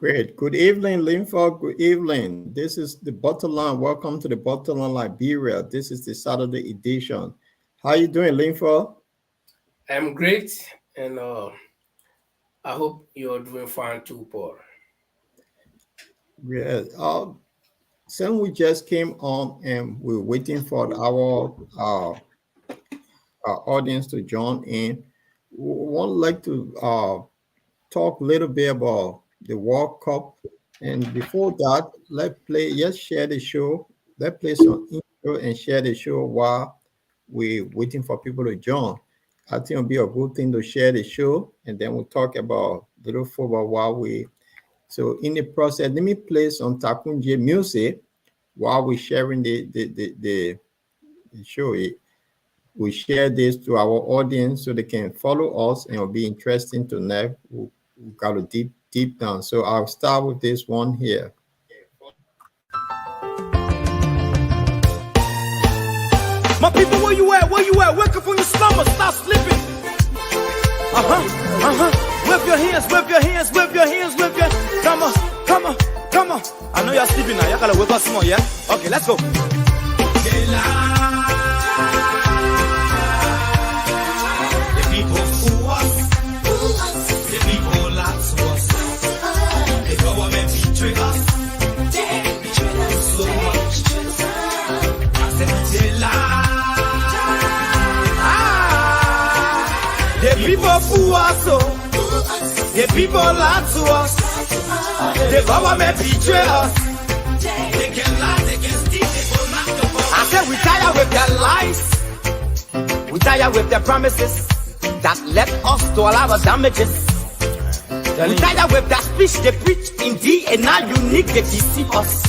Great. Good evening, Linford. Good evening. This is the Bottom Line. Welcome to the Bottom Line Liberia. This is the Saturday edition. How you doing, Linford? I'm great, and I hope you're doing fine too, Paul. Yeah. Since we just came on and we're waiting for our audience to join in, we would like to talk a little bit about the World Cup. And before that, let's share the show. Let's play some intro and share the show while we're waiting for people to join. I think it'll be a good thing to share the show, and then we'll talk about little football while we. So in the process, let me play some Takunje music while we're sharing the show. We share this to our audience so they can follow us, and it'll be interesting to know. We got to deep down. So I'll start with this one here. My people, where you at? Where you at? Wake up from your slumber. Stop sleeping. Whip your hands, whip your hands, whip your hands, whip your. Come on, come on, come on. I know you're sleeping now. Y'all gotta wake up some more, yeah? Okay, let's go. The people fool us, the people lie to us, the government betray us. They can lie, they can steal, they will not go. I said we tired with their lies, we tired with their promises that led us to all our damages. We tired with that speech they preach indeed, and now unique they deceive us.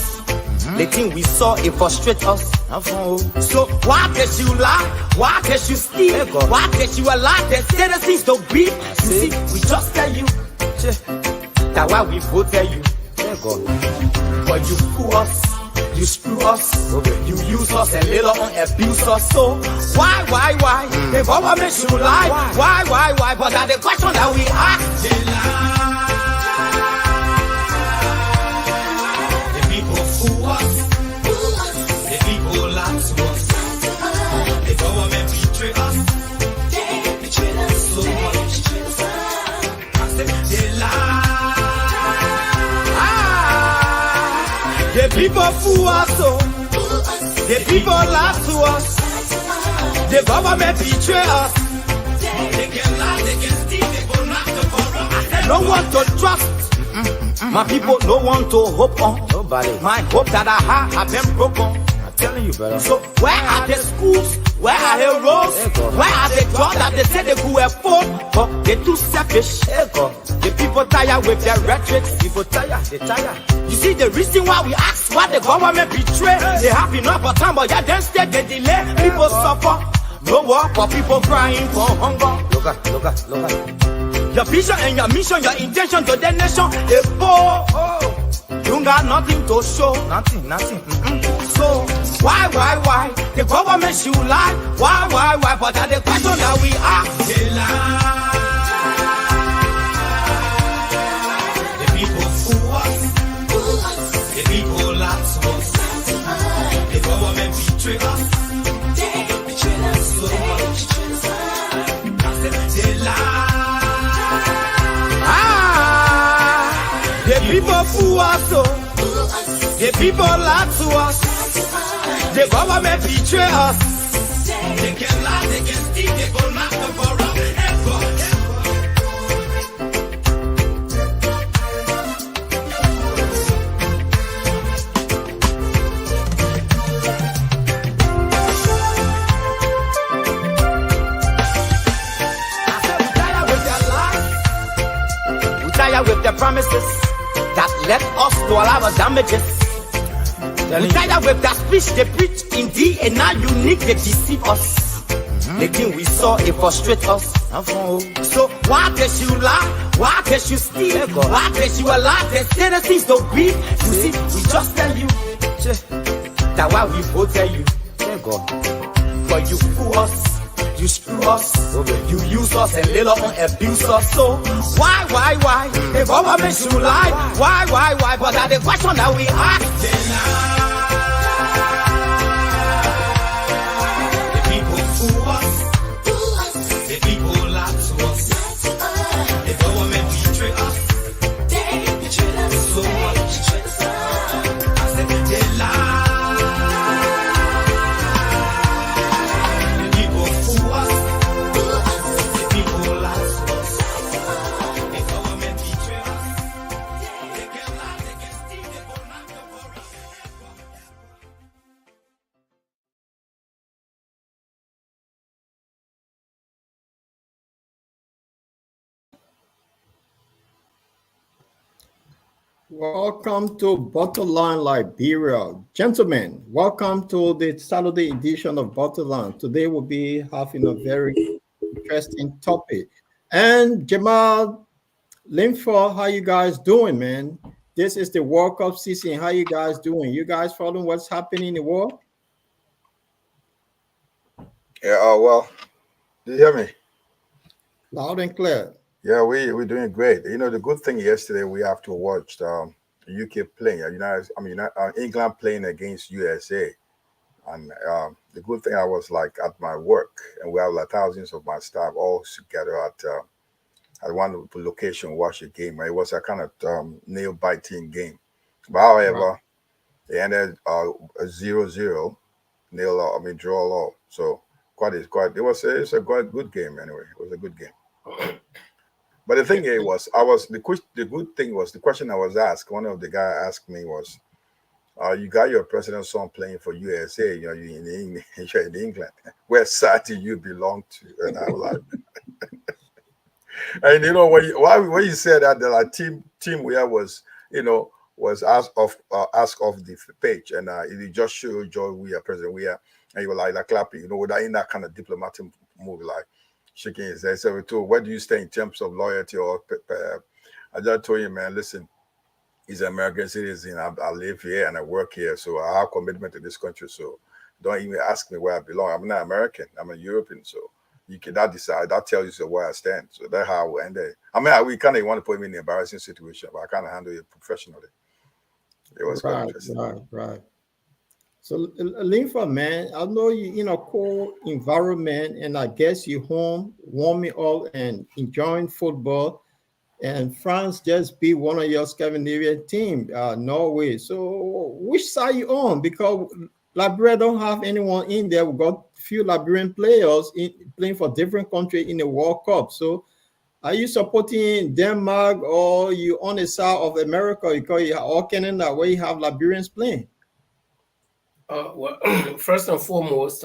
The thing we saw, it frustrates us. So why did you lie? Why did you steal? Why did you allow the citizens to beat? You see, we just tell you that why we voted you. But you fool us, you screw us, you use us and later on abuse us. So why? The government should lie. Why? But that's the question that we ask. They lie. The people fool us, the people lie to us, the government betray us. They can lie, they can steal, they will not corrupt. No one to trust. My people, no one to hope on. Nobody. My hope that I have been broken. I'm telling you, brother. So where are the schools? Where are the roads? Where are the jobs that they say they could afford? But they're too selfish. The people tired with their rhetoric. People tired, they tired. You see the reason why we ask why the government betray. They have enough of time, but yeah, then instead they delay. People suffer. No work for people crying for hunger. Look at. Your vision and your mission, your intention to the nation, they poor. You got nothing to show. Nothing. So why? The government should lie. Why? But that's the question that we ask. They lie. The people fool us. The people lie to us. The government betray us. They betray us so much. They lie. The people fool us, the people lie to us, the government betray us. They can lie, they can steal, they will not corrupt. With their promises that led us to all our damages. We tired with that speech they preach indeed, and now unique they deceive us. The thing we saw, it frustrates us. So why did you lie? Why did you steal? Why did you allow the citizens to beat? You see, we just tell you that why we voted you. But you fool us, you screw us. You use us and later on abuse us. So why? The government should lie. Why? But that's the question that we ask. The people fool us. The people lie to us. The government betray us. So much. I said they lie. The people fool us. The people lie to us. The government betray us. They can lie, they can steal, they will not go for us. Welcome to Butterline Liberia. Gentlemen, welcome to the Saturday edition of Butterline. Today we'll be having a very interesting topic. And Jamal Linford, how you guys doing, man? This is the World Cup season. How you guys doing? You guys following what's happening in the world? Yeah, well, do you hear me? Loud and clear. Yeah, we're doing great. You know, the good thing yesterday we have to watch UK playing, England playing against USA, and the good thing I was like at my work, and we have like thousands of my staff all together at one location watch the game. It was a kind of nail biting game, but however, it ended 0-0, draw all. So it's a good game anyway. It was a good game. But the thing was, the good thing was the question I was asked. One of the guy asked me was, "You got your president's son playing for USA. You know, you you're in England. Where side do you belong to?" And I was like, and you know when you said that, the like, team Weah was asked off the page, and it just showed George Weah, President Weah, and you were like clapping, without in that kind of diplomatic move, like shaking his head. So, where do you stay in terms of loyalty? Or I just told him, man, listen, he's an American citizen. I live here and I work here, so I have commitment to this country. So don't even ask me where I belong. I'm not American. I'm a European. So you cannot decide. That tells you where I stand. So that's how we ended. We kind of want to put him in an embarrassing situation, but I kind of handle it professionally. It was quite interesting. Right. So, Linford, man, I know you in a cool environment, and I guess you home warming up and enjoying football. And France just beat one of your Scandinavian team, Norway. So, which side you on? Because Liberia don't have anyone in there. We got few Liberian players playing for different countries in the World Cup. So, are you supporting Denmark or you on the side of America because you are all Canada where you have Liberians playing? Well, first and foremost,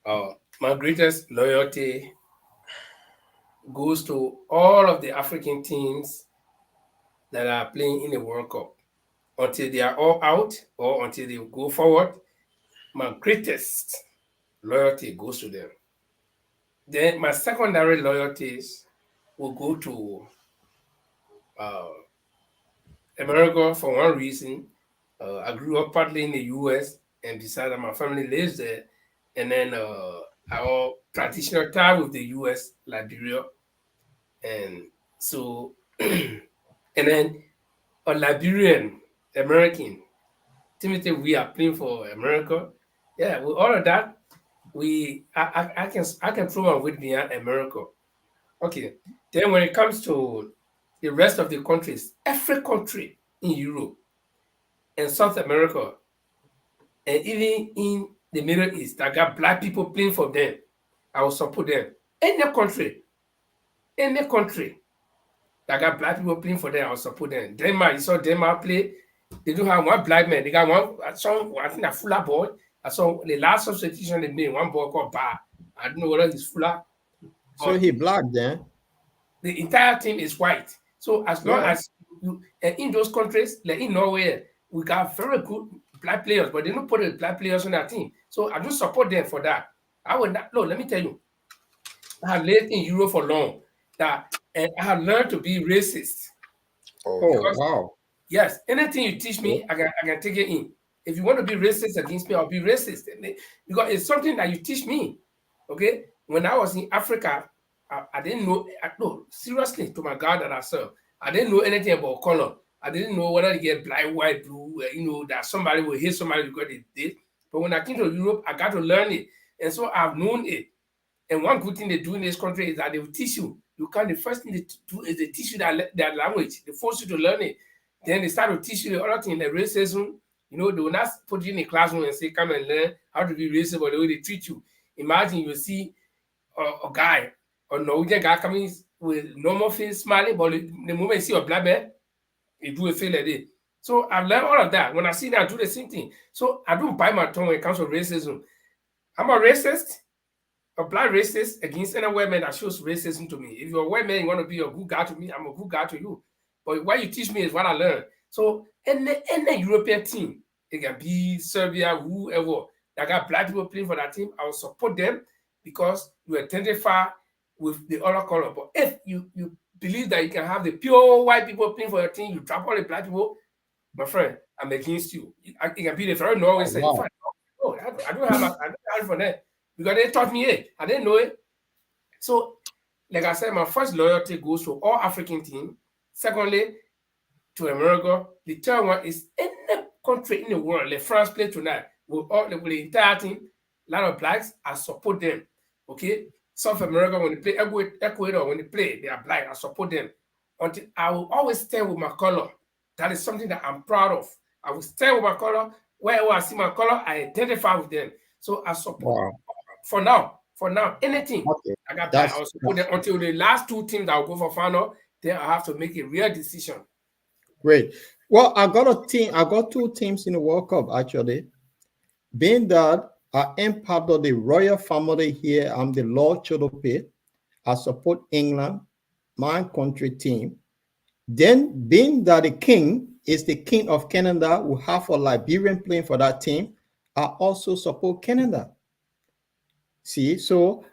my greatest loyalty goes to all of the African teams that are playing in the World Cup. Until they are all out or until they go forward, my greatest loyalty goes to them. Then my secondary loyalties will go to America for one reason. I grew up partly in the U.S. and decided my family lives there. And then our traditional tie with the U.S., Liberia. And so, and then a Liberian American, Timothy, we are playing for America. Yeah, with all of that, I can throw my weight behind America. Okay. Then when it comes to the rest of the countries, every country in Europe and South America, and even in the Middle East, I got black people playing for them. I will support them. Any country that got black people playing for them, I will support them. Denmark, you saw Denmark play. They don't have one black man. They got one. I think a Fuller boy. I saw the last substitution they made. One boy called Bar. I don't know whether he's Fuller. So he black then. The entire team is white. So as long as you in those countries, like in Norway, we got very good black players, but they don't put the black players on their team. So I do support them for that. I would not. Look, let me tell you, I have lived in Europe for long. And I have learned to be racist. Wow. Yes, anything you teach me, I can take it in. If you want to be racist against me, I'll be racist. Because it's something that you teach me. Okay, when I was in Africa, I didn't know. No, seriously, to my God that I serve, I didn't know anything about color. I didn't know whether you get black, white, blue. That somebody will hate somebody because they did. But when I came to Europe, I got to learn it, and so I've known it. And one good thing they do in this country is that they will teach you. The first thing they do is they teach you that language. They force you to learn it. Then they start to teach you the other thing, the racism. They will not put you in a classroom and say, come and learn how to be racist, but the way they treat you. Imagine you see a guy, a Norwegian guy coming with normal face, smiling, but the moment you see a black man, he do a face like that. So I've learned all of that. When I see that, I do the same thing. So I don't bite my tongue when it comes to racism. I'm a racist, a black racist against any white man that shows racism to me. If you're a white man, you want to be a good guy to me, I'm a good guy to you. But what you teach me is what I learn. So any European team, it can be Serbia, whoever, that got black people playing for that team, I will support them because you identify with the other color. But if you believe that you can have the pure white people playing for your team, you drop all the black people, my friend, I'm against you. It can be the very Norway side. Wow. No, I don't have for that because they taught me it. I didn't know it. So, like I said, my first loyalty goes to all African team. Secondly, to America. The third one is any country in the world. Like France play tonight with the entire team. A lot of blacks, I support them. Okay, South America when they play Ecuador when they play, they are black. I support them. Until I will always stand with my color. That is something that I'm proud of. I will stand with my color. Wherever I see my color, I identify with them. So I support. Wow. For now, anything. Okay. I got that. I will support them until the last two teams that will go for final. Then I have to make a real decision. Great. Well, I got two teams in the World Cup actually. Being that I am part of the royal family here, I'm the Lord Chodope. I support England, my country team. Then, being that the king is the king of Canada, we have a Liberian playing for that team, I also support Canada. See, so,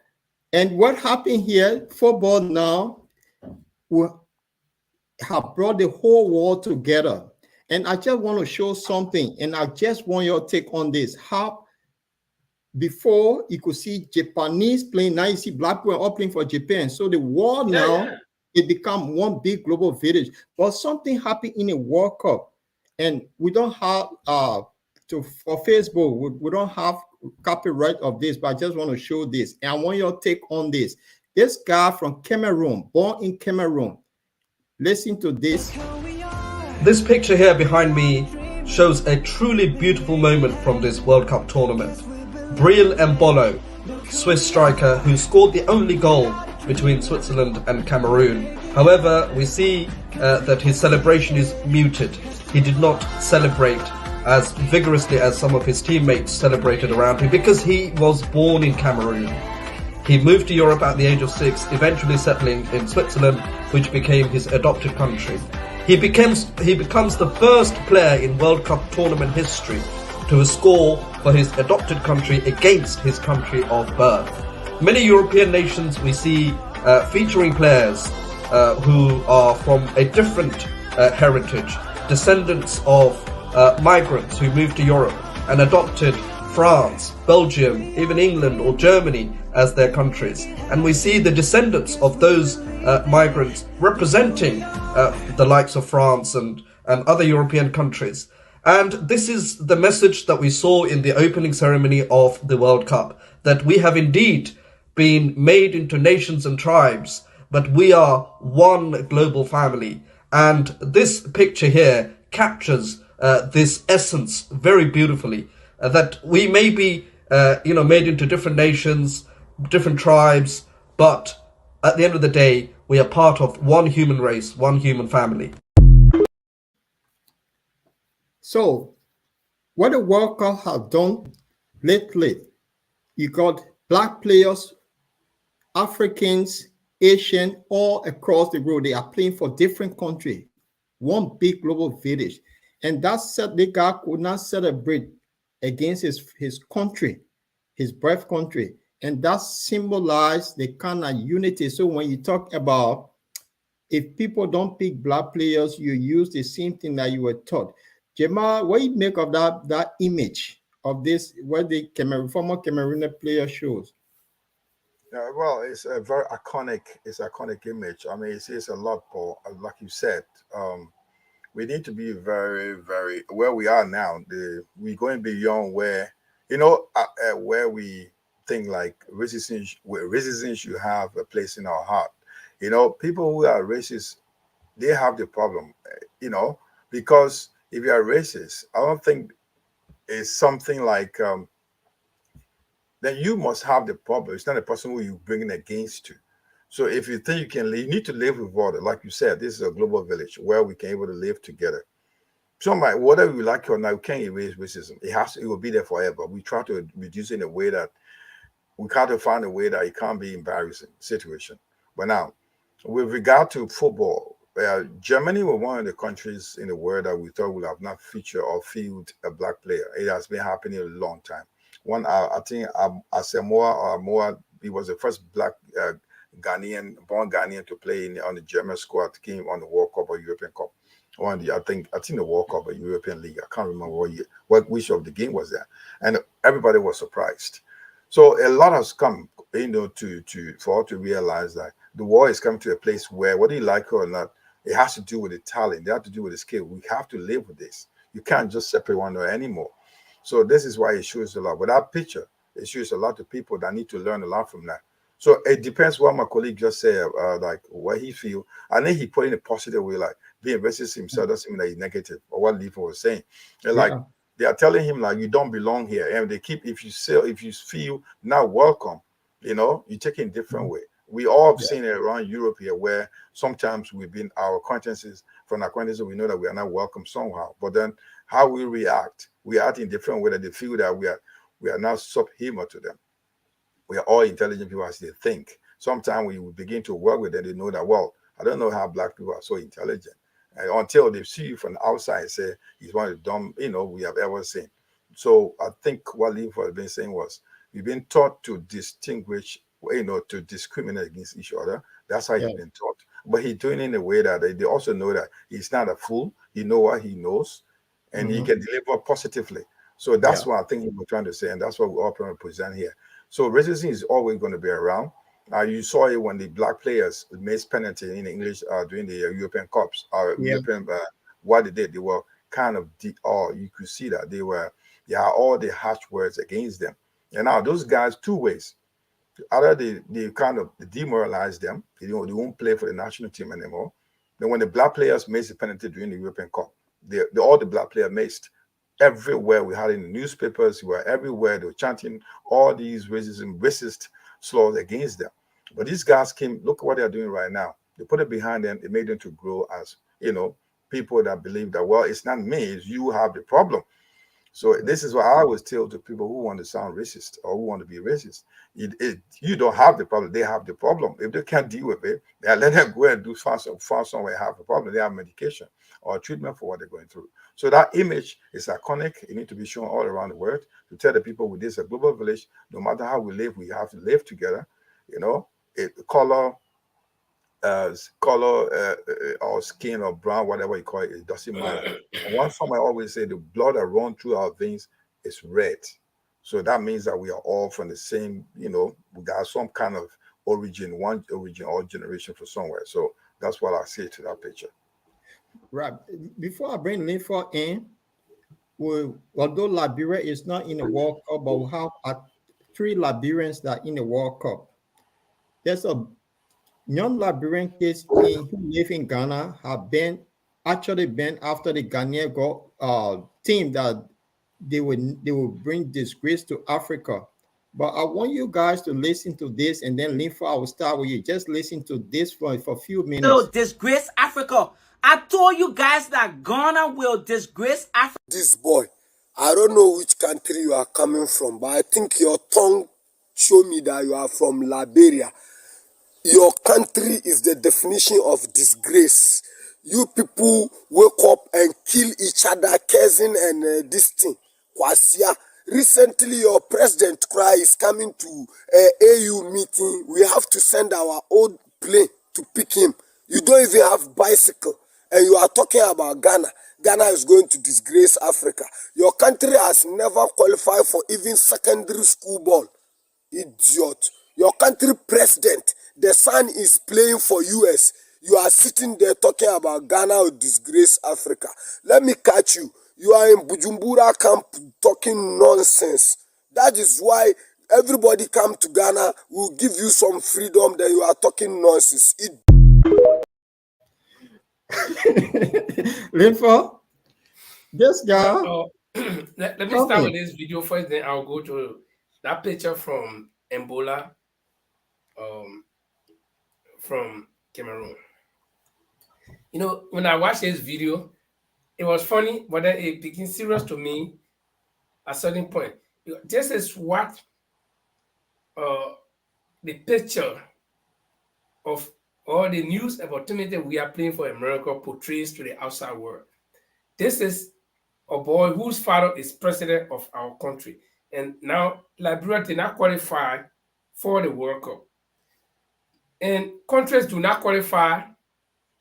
and what happened here, football now, we have brought the whole world together. And I just want to show something, and I just want your take on this. How before you could see Japanese playing, now you see black people all playing for Japan. So the world now, it become one big global village. But something happened in the World Cup, and we don't have for Facebook, we don't have copyright of this, but I just want to show this. And I want your take on this. This guy from Cameroon, born in Cameroon. Listen to this. This picture here behind me shows a truly beautiful moment from this World Cup tournament. Bril Mbolo, Swiss striker who scored the only goal between Switzerland and Cameroon. However, we see that his celebration is muted. He did not celebrate as vigorously as some of his teammates celebrated around him because he was born in Cameroon. He moved to Europe at the age of 6, eventually settling in Switzerland, which became his adopted country. He becomes the first player in World Cup tournament history to score for his adopted country against his country of birth. Many European nations we see featuring players who are from a different heritage, descendants of migrants who moved to Europe and adopted France, Belgium, even England or Germany as their countries. And we see the descendants of those migrants representing the likes of France and other European countries. And this is the message that we saw in the opening ceremony of the World Cup, that we have indeed been made into nations and tribes, but we are one global family. And this picture here captures this essence very beautifully, that we may be made into different nations, different tribes, but at the end of the day, we are part of one human race, one human family. So, what the World Cup has done lately, you got black players, Africans, Asian, all across the world. They are playing for different countries, one big global village. And that said, the guy could not celebrate against his country, his birth country. And that symbolized the kind of unity. So when you talk about if people don't pick black players, you use the same thing that you were taught. Jamal, what do you make of that image of this, what the former Cameroonian player shows? Well, it's a very iconic. It's iconic image. I mean, it says a lot. For like you said, we need to be very, very where we are now. We're going beyond where where we think like racism should have a place in our heart. People who are racist, they have the problem. Because if you are racist, I don't think it's something like then you must have the problem. It's not a person who you bringing against you. So if you think you can live, you need to live with water. Like you said, this is a global village where we can able to live together. So whether we like it or not, we can't erase racism. It will be there forever. We try to reduce it in a way that we try to find a way that it can't be embarrassing situation. But now, with regard to football, Germany was one of the countries in the world that we thought would have not featured or field a black player. It has been happening a long time. I think Asamoah, he was the first black born Ghanaian to play on the German squad, came on the World Cup or European Cup. I think the World Cup or European League. I can't remember what year, which of the game was that, and everybody was surprised. So a lot has come, for us to realize that the war is coming to a place where, whether you like it or not, it has to do with the talent. It has to do with the skill. We have to live with this. You can't just separate one anymore. So this is why it shows a lot. With that picture, it shows a lot of people that need to learn a lot from that. So it depends what my colleague just said, like what he feel. I think he put in a positive way, like being racist himself doesn't mean that he's negative, or what Leaf was saying. Like they are telling him like you don't belong here, and they keep if you feel not welcome, you take it in a different way. We all have seen it around Europe here, where sometimes we've been our acquaintances we know that we are not welcome somehow, but then how we act in different way that they feel that we are now subhuman to them. We are all intelligent people as they think. Sometimes we begin to work with them, they know that, well, I don't know how black people are so intelligent. And until they see you from the outside and say he's one of the dumb, we have ever seen. So I think what Leaf has been saying was we've been taught to distinguish, to discriminate against each other. That's how he's been taught. But he's doing it in a way that they also know that he's not a fool. He knows what he knows, and he can deliver positively. So that's what I think he was trying to say, and that's what we're all trying to present here. So racism is always going to be around. You saw it when the black players made penalty in English during the European Cups. European, what they did, they were kind of, you could see that they had all the harsh words against them. And now those guys, two ways. Either they kind of demoralize them, they won't play for the national team anymore. Then when the black players made the penalty during the European Cup, all the black players missed. Everywhere we had in the newspapers, we were everywhere. They were chanting all these racist slurs against them. But these guys look at what they're doing right now. They put it behind them. It made them to grow as, people that believe that, well, it's not me, it's you who have the problem. So this is what I always tell to people who want to sound racist or who want to be racist. You don't have the problem. They have the problem. If they can't deal with it, let them go and find somewhere have a problem. They have medication or treatment for what they're going through. So that image is iconic. It needs to be shown all around the world to tell the people with this a global village. No matter how we live, we have to live together. Color or skin or brown, whatever you call it, it doesn't matter. And one time I always say the blood that runs through our veins is red. So that means that we are all from the same, we got some kind of origin, one origin or generation from somewhere. So that's what I say to that picture. Right. Before I bring Linford in, although Liberia is not in the World Cup, but we have 3 Liberians that are in the World Cup. There's a young Liberian kids who live in Ghana have been after the Ghanaian team that they will bring disgrace to Africa. But I want you guys to listen to this, and then Linford, I will start with you. Just listen to this for a few minutes. Will disgrace Africa. I told you guys that Ghana will disgrace Africa. This boy, I don't know which country you are coming from, but I think your tongue show me that you are from Liberia. Your country is the definition of disgrace. You people wake up and kill each other, cousin and this thing. Kwasia. Recently, your president cry is coming to AU meeting. We have to send our old plane to pick him. You don't even have bicycle. And you are talking about Ghana. Ghana is going to disgrace Africa. Your country has never qualified for even secondary school ball. Idiot. Your country president, the son is playing for US. You are sitting there talking about Ghana will disgrace Africa. Let me catch you. You are in Bujumbura camp talking nonsense. That is why everybody come to Ghana, will give you some freedom, then you are talking nonsense. Linford, this guy. Let me start with this video first, then I'll go to that picture from Ebola, from Cameroon. You know, when I watched this video, it was funny, but then it became serious to me at a certain point. This is what the picture of all the news opportunity we are playing for America portrays to the outside world. This is a boy whose father is president of our country. And now Liberia did not qualify for the World Cup. And countries do not qualify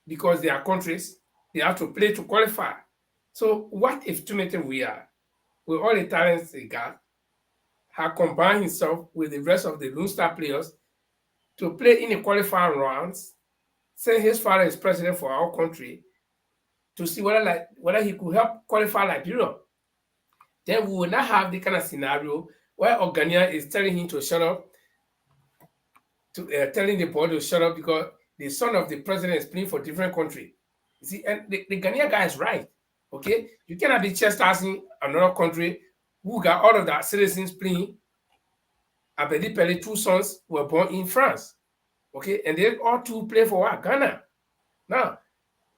because they are countries. They have to play to qualify. So what if Timothy Weah, with all the talents he got, had combined himself with the rest of the Lone Star players to play in the qualifying rounds, say his father is president for our country, to see whether he could help qualify Liberia? Then we will not have the kind of scenario where Ghana is telling him to shut up, telling the boy to shut up because the son of the president is playing for a different country. You see, and the Ghanaian guy is right. Okay, you cannot be chastising another country who got all of their citizens playing. Abedi Pele, 2 sons were born in France. Okay, and they all 2 play for what? Ghana. Now,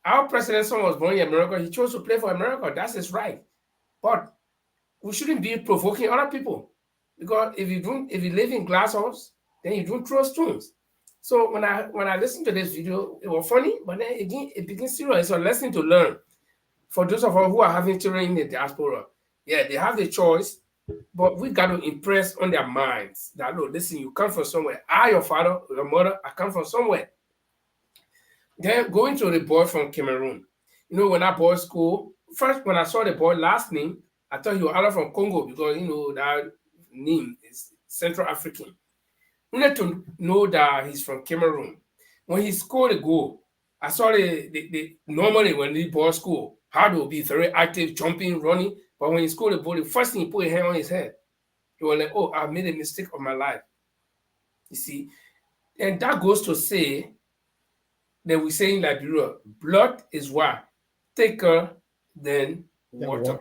our president's son was born in America. He chose to play for America. That's his right. But we shouldn't be provoking other people, because if you live in glass house, then you don't throw stones. So when I listened to this video, it was funny, but then again it became serious. It's a lesson to learn for those of us who are having children in the diaspora. Yeah, they have the choice, but we got to impress on their minds that, look, listen, you come from somewhere. Your father, your mother, I come from somewhere. Then going to the boy from Cameroon. You know, when that boy school, first when I saw the boy last name, I thought he was either from Congo, because you know that name is Central African. We need to know that he's from Cameroon. When he scored a goal, I saw the normally when the boy score, how to be very active, jumping, running. But when he scored a ball, the first thing he put his hand on his head. He was like, oh, I made a mistake of my life. You see, and that goes to say that we say in Liberia, blood is what? Thicker than water.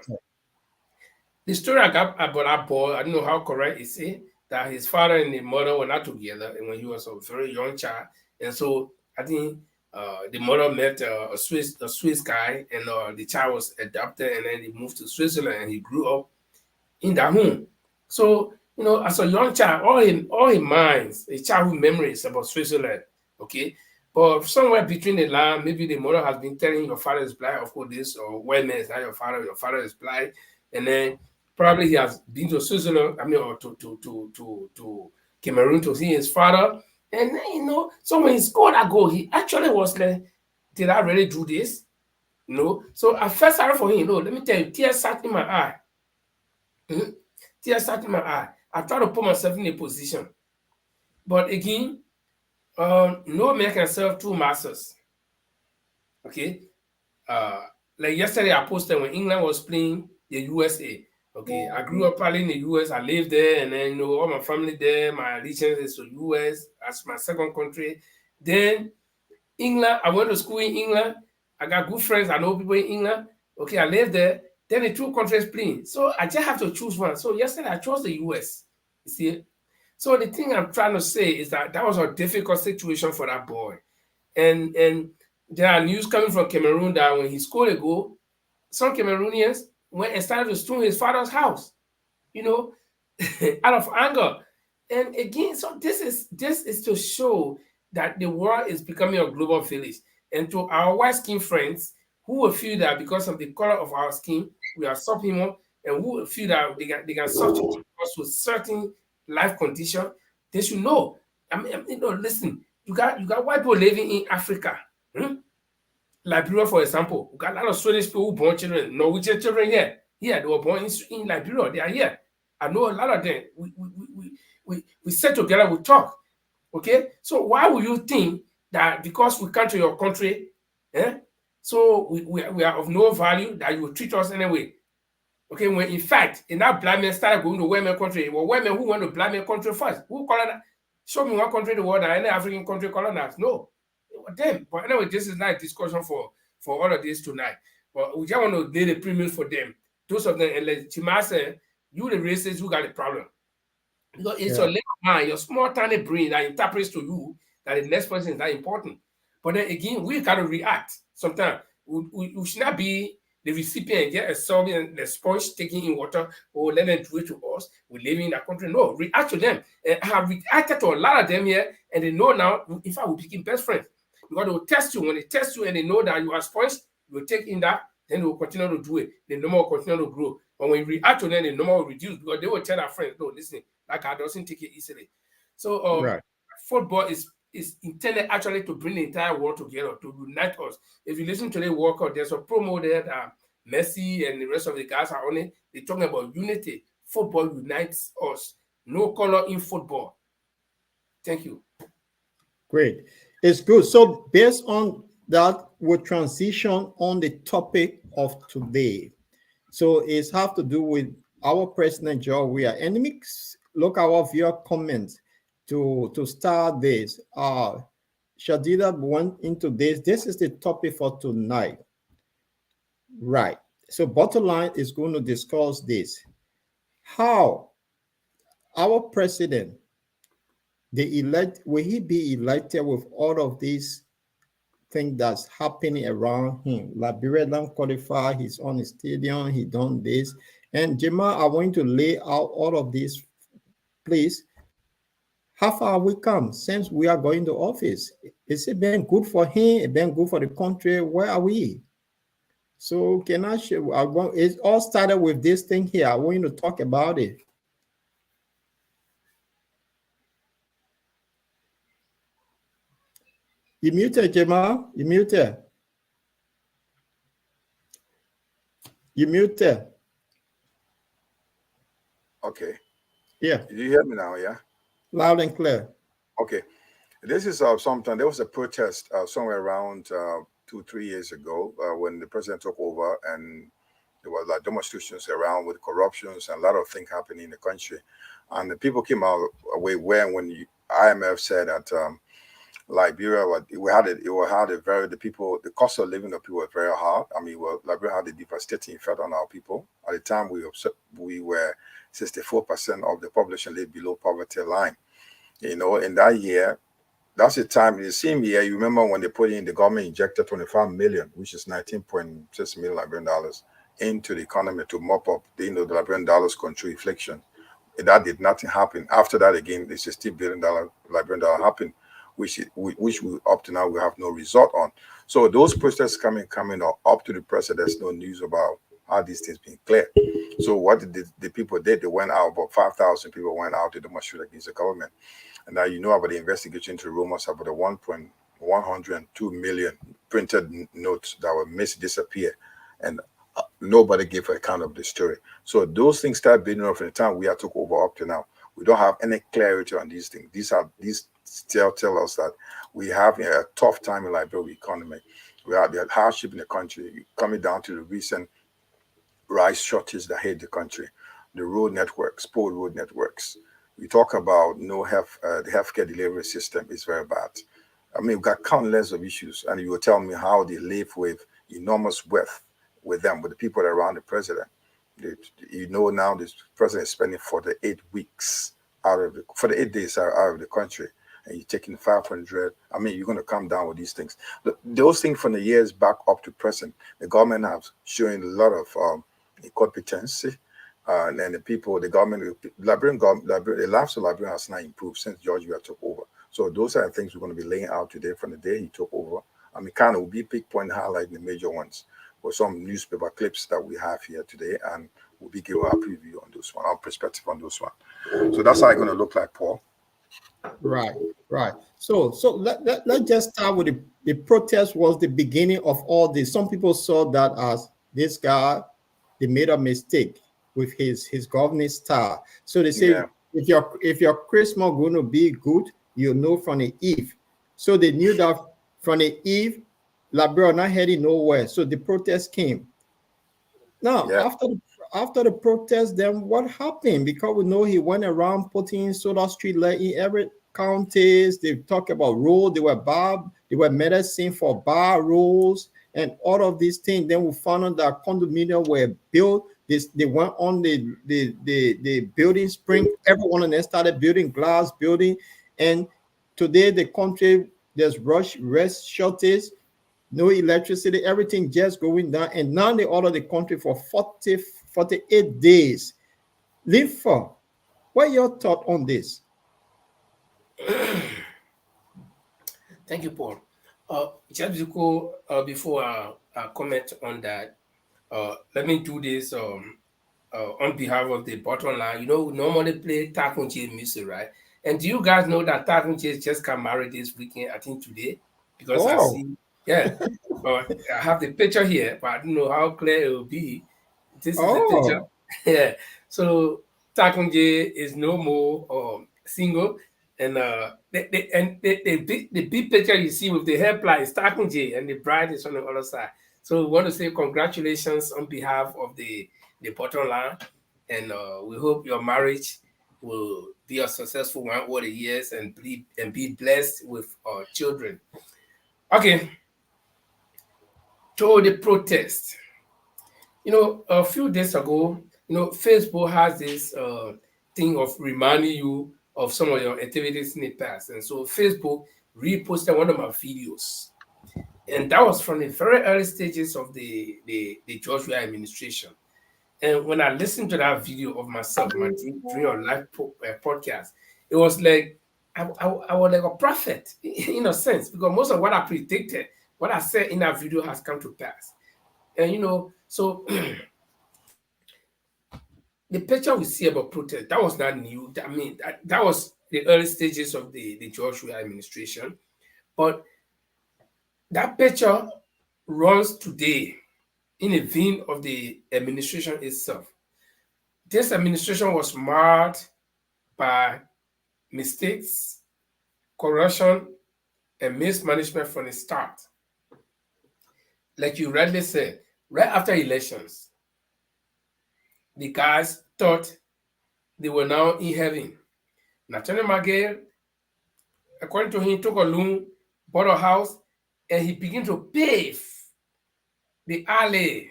The story I got about that boy, I don't know how correct it is, that his father and the mother were not together, and when he was a very young child, and so I think the mother met a Swiss guy, and the child was adopted, and then he moved to Switzerland, and he grew up in that home. So you know, as a young child, all his minds, his childhood memories about Switzerland, okay. But somewhere between the line, maybe the mother has been telling your father is blind, of course, this, or white man is not your father is blind, and then probably he has been to Switzerland, or to Cameroon to see his father. And then, you know, so when he scored that goal, he actually was like, did I really do this? You know? So I felt sorry for him. You know, let me tell you, tears sat in my eye. Tears sat in my eye. I tried to put myself in a position. But again, no man can serve 2 masters. Okay? Like yesterday, I posted when England was playing the USA. Okay, I grew up probably in the US. I lived there, and then you know all my family there. My allegiance is to US. That's my second country. Then England. I went to school in England. I got good friends. I know people in England. Okay, I lived there. Then the 2 countries playing. So I just have to choose one. So yesterday I chose the US. You see. So the thing I'm trying to say is that was a difficult situation for that boy, and there are news coming from Cameroon that when he scored a goal, some Cameroonians went and started to storm his father's house, you know, out of anger. And again, so this is to show that the world is becoming a global village. And to our white skin friends who will feel that because of the color of our skin, we are subhuman, and who will feel that they can substitute us with certain life condition, they should know. I mean, you know, listen, you got white people living in Africa. Liberia, for example, we got a lot of Swedish people who born children, Norwegian children here. Yeah, they were born in Liberia. They are here. I know a lot of them. We sit together, we talk. Okay, so why would you think that because we come to your country, so we are of no value, that you will treat us anyway? Okay, when in fact, in that black man started going to women country, well, women who went to black man country first, who colonized? Show me one country in the world that any African country colonized. No, it was them. But anyway, this is not a discussion for all of this tonight. But we just want to lay the premiums for them. Those of them, and like Chima said, you the racists who got the problem. Because it's your little mind, your small tiny brain that interprets to you that the next person is that important. But then again, we got to react. Sometimes we should not be the recipient, get absorbing the sponge taking in water, or let them do it to us. We live in that country. No, react to them. And I have reacted to a lot of them here, and they know now, in fact, we're becoming best friends. Because they will test you. When they test you and they know that you are sponge, you will take in that, then they will continue to do it. The number will continue to grow. But when you react to them, the number will reduce, because they will tell their friends, no, listen, that guy doesn't take it easily. So football is intended actually to bring the entire world together, to unite us. If you listen to the World Cup, there's a promo there that Messi and the rest of the guys are on it. They're talking about unity. Football unites us. No color in football. Thank you. Great. It's good. So based on that, we'll transition on the topic of today. So it's have to do with our President Gorge Weah. And let me look at our viewer comments to start this. Shadida went into this. This is the topic for tonight. Right. So bottom line is going to discuss this. How our president, will he be elected with all of these things that's happening around him? Liberia don't qualify, he's on the stadium, he done this. And Jamal, I want to lay out all of this, please. How far have we come since we are going to office? Is it been good for him? It been good for the country? Where are we? So can I share? It all started with this thing here. I want you to talk about it. You muted, Jamal. You muted. You muted. Okay. Yeah. Did you hear me now? Yeah. Loud and clear. Okay. This is something. There was a protest somewhere around 2-3 years ago when the president took over, and there was like demonstrations around with corruptions and a lot of things happening in the country. And the people came out away when the IMF said that Liberia, the cost of living of people was very hard. I mean, Liberia had a devastating effect on our people. At the time, we were 64% of the population lived below poverty line. You know, in that year, that's the time, in the same year, you remember when they put in, the government injected 25 million, which is 19.6 million Liberian dollars, into the economy to mop up the Liberian dollars country inflation. That did nothing happen. After that, again, the $60 billion Liberian dollar happened, which we up to now we have no result on. So those protests coming up to the press, there's no news about how these things being cleared. So what the people did? They went out, about 5,000 people went out to demonstrate against the government. And now you know about the investigation into rumors about the 1.102 million printed notes that were disappear, and nobody gave an account of the story. So those things start building up from the time we took over up to now. We don't have any clarity on these things. These still tell us that we have a tough time in Liberia economy. We have the hardship in the country, coming down to the recent rice shortage that hit the country, the road networks, poor road networks. We talk about the healthcare delivery system is very bad. I mean, we've got countless of issues, and you will tell me how they live with enormous wealth with the people around the president. You know, now this president is spending 48 weeks for the 8 days out of the country, and you're taking 500. I mean, you're going to come down with these things. Those things from the years back up to present, the government has shown a lot of incompetency. And the people, the government, the lives of Liberians has not improved since Gorge Weah took over. So those are the things we're going to be laying out today from the day he took over. I mean, kind of will be big point highlighting the major ones with some newspaper clips that we have here today, and we'll be giving our preview on those one, our perspective on those one. So that's how it's going to look like, Paul. Right. So let's just start with the protest was the beginning of all this. Some people saw that as this guy, they made a mistake with his governing style. So they say, if your Christmas going to be good, you know from the eve. So they knew that from the eve, Liberia not heading nowhere. So the protest came. Now, Yeah. after the protest, then what happened? Because we know he went around putting soda street light in every counties. They talk about road, they were medicine for bar rolls and all of these things. Then we found out that condominium were built. They went on the building spring. Everyone of them started building glass building. And today the country there's rest shortage, no electricity, everything just going down. And now they order the country for 48 days. Linfa, what are your thoughts on this? Thank you, Paul. Just before I comment on that, let me do this on behalf of the bottom line. You know, we normally play Takunche music, right? And do you guys know that Takunche just got married this weekend, I think today? Because I Oh, see, yeah. I have the picture here, but I don't know how clear it will be. This is the picture. oh, Yeah. So Takunje is no more single. And the big picture you see with the hairply is Takunje and the bride is on the other side. So we want to say congratulations on behalf of the bottom line. And we hope your marriage will be a successful one over the years and be blessed with children. Okay. To the protest. You know, a few days ago, you know, Facebook has this thing of reminding you of some of your activities in the past. And so Facebook reposted one of my videos. And that was from the very early stages of the George Weah administration. And when I listened to that video of myself, during our live podcast, it was like I was like a prophet in a sense, because most of what I predicted, what I said in that video has come to pass. And you know, so the picture we see about protest, that was not new. I mean, that was the early stages of the George Weah administration. But that picture runs today in the vein of the administration itself. This administration was marred by mistakes, corruption, and mismanagement from the start. Like you rightly said, right after elections, the guys thought they were now in heaven. Nathaniel Magale, according to him, took a loan, bought a house, and he began to pave the alley,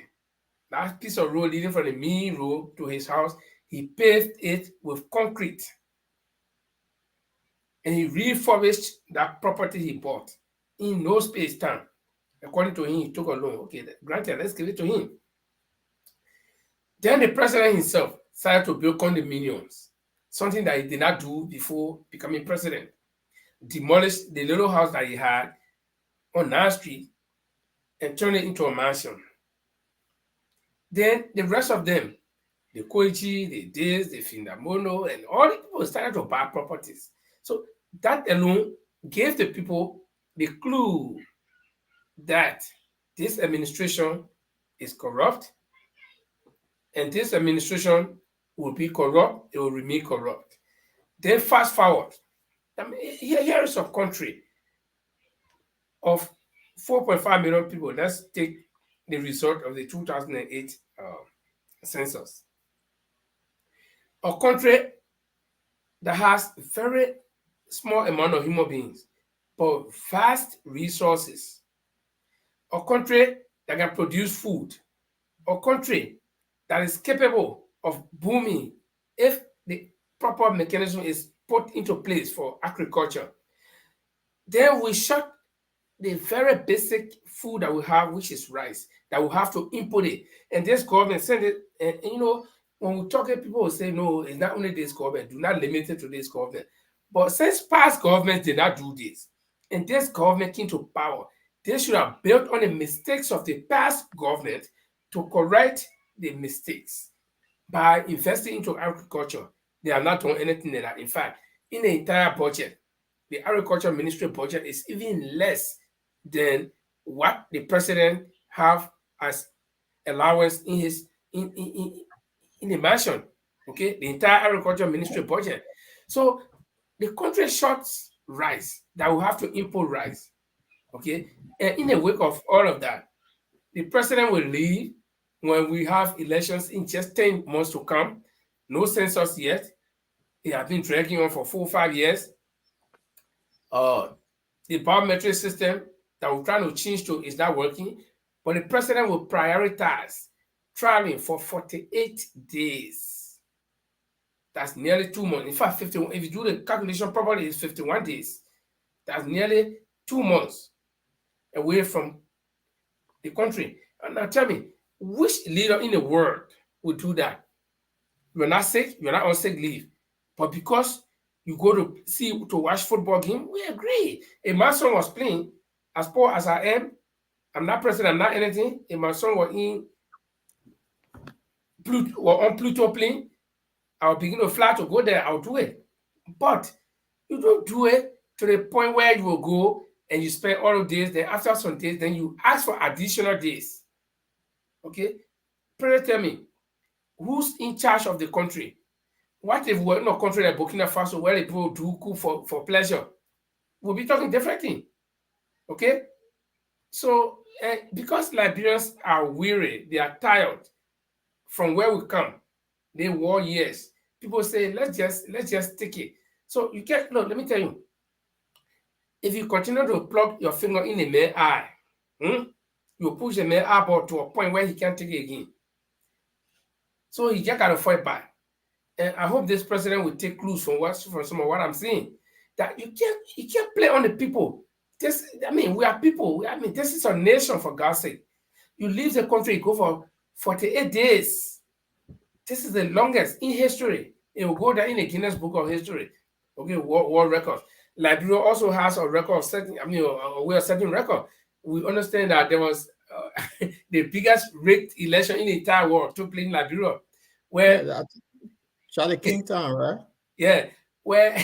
that piece of road leading from the main road to his house. He paved it with concrete. And he refurbished that property he bought in no space time. According to him, he took a loan. Okay, granted, let's give it to him. Then the president himself started to build condominiums, something that he did not do before becoming president. Demolished the little house that he had on 9th Street and turned it into a mansion. Then the rest of them, the Koichi, the Diz, the Findamono, and all the people started to buy properties. So that alone gave the people the clue that this administration is corrupt, and this administration will be corrupt, it will remain corrupt. Then fast forward, I mean, here is a country of 4.5 million people. Let's take the result of the 2008 census. A country that has very small amount of human beings, but vast resources. A country that can produce food. A country that is capable of booming if the proper mechanism is put into place for agriculture. Then we shut the very basic food that we have, which is rice, that we have to import it. And this government send it, and you know, when we talk, people will say, no, it's not only this government, do not limit it to this government. But since past governments did not do this, and this government came to power, they should have built on the mistakes of the past government to correct the mistakes by investing into agriculture. They have not done anything like that. In fact, in the entire budget, the agriculture ministry budget is even less than what the president have as allowance in his in the mansion. Okay, the entire agriculture ministry budget. So the country shuts rice, that we have to import rice. Okay, and in the wake of all of that, the president will leave when we have elections in just 10 months to come. No census yet. It has been dragging on for 4 or 5 years. The biometric system that we're trying to change to is not working, but the president will prioritize traveling for 48 days. That's nearly 2 months. In fact, 51. If you do the calculation properly, it's 51 days. That's nearly 2 months away from the country. And now tell me, which leader in the world would do that? You're not sick, you're not on sick leave, but because you go to watch football game, we agree. If my son was playing, as poor as I am, I'm not president, I'm not anything. If my son was on Pluto playing, I'll begin to fly to go there, I'll do it. But you don't do it to the point where you will go and you spend all of days, then after some days, then you ask for additional days. Okay? Please tell me, who's in charge of the country? What if we're in a country like Burkina Faso where the people do cook for pleasure? We'll be talking different thing. Okay? So, because Liberians are weary, they are tired from where we come, they war years. People say, let's just take it. So you can't, no, let me tell you, if you continue to plug your finger in the male eye, you push the male eyeball to a point where he can't take it again. So he just got to fight back. And I hope this president will take clues from some of what I'm saying. That you can't play on the people. We are people. This is a nation, for God's sake. You leave the country, you go for 48 days. This is the longest in history. It will go down in the Guinness Book of History. Okay, world records. Liberia also has a record of setting. A way of setting record. We understand that there was the biggest rigged election in the entire world took place in Liberia, where Charlie Kingtown, right? Yeah, where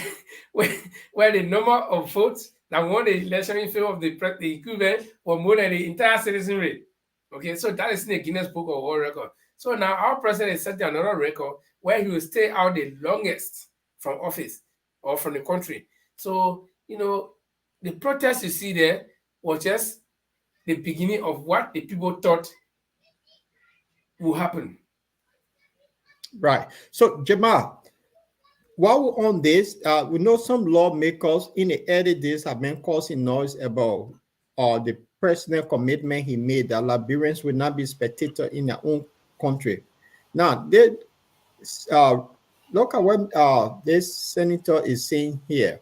the number of votes that won the election in favor of the incumbent were more than the entire citizenry. Okay, so that is in the Guinness Book of World Record. So now our president is setting another record where he will stay out the longest from office or from the country. So, the protest you see there was just the beginning of what the people thought will happen. Right. So, Jamal, while we're on this, we know some lawmakers in the early days have been causing noise about the personal commitment he made that Liberians will not be spectators in their own country. Now, look at what this senator is saying here.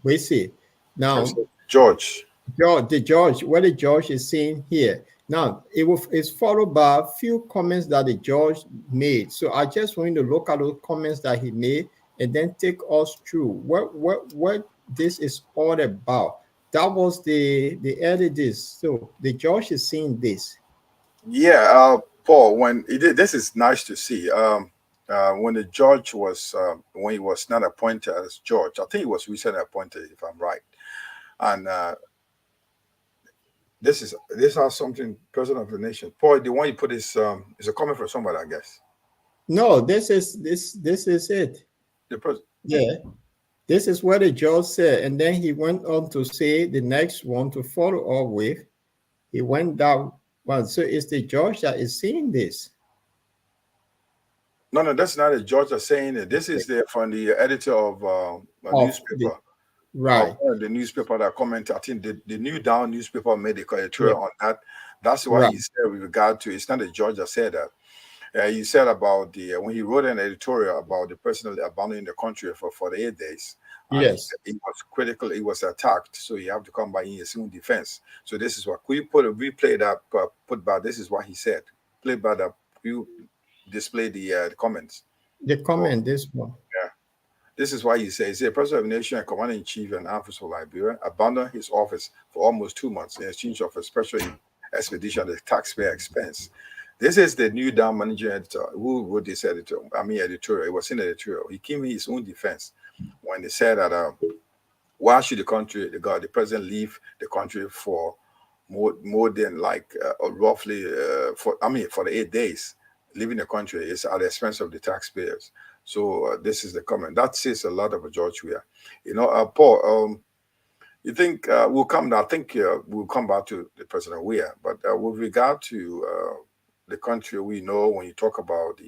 We see now George. What the judge is saying here. Now, it's followed by a few comments that the judge made. So I just want you to look at those comments that he made and then take us through what this is all about. That was the early days. So the judge is saying this. Yeah, Paul, when he did, this is nice to see. When the judge was, when he was not appointed as judge, I think he was recently appointed, if I'm right. And this is something president of the nation. Paul, the one you put is a comment from somebody, I guess. No, this is it. The president. Yeah, this is what the judge said, and then he went on to say the next one to follow up with. He went down one. So it's the judge that is saying this. No, that's not a judge that's saying it. This is from the editor of a newspaper. Right. The newspaper that commented, I think the New Down newspaper made a editorial on that. That's why he said with regard to, it's not a judge that said that. He said about when he wrote an editorial about the person abandoning the country for 48 days. Yes. He was critical, he was attacked, so you have to come by in his own defense. So this is what, could you replay that, put back, this is what he said. Play back that, you display the comments. The comment, this one. Yeah. This is why he says, the President of the Nation and Commander-in-Chief and Armed Forces of Liberia abandoned his office for almost 2 months in exchange of a special expedition at the taxpayer expense. This is the New Down managing editor who wrote this editorial. It was in the editorial. He came in his own defense when they said that why should the president leave the country for more than roughly for the 8 days. Leaving the country is at the expense of the taxpayers. So this is the comment. That says a lot of George Weah. Paul, you think we'll come? I think we'll come back to the President Weah, but with regard to the country, we know when you talk about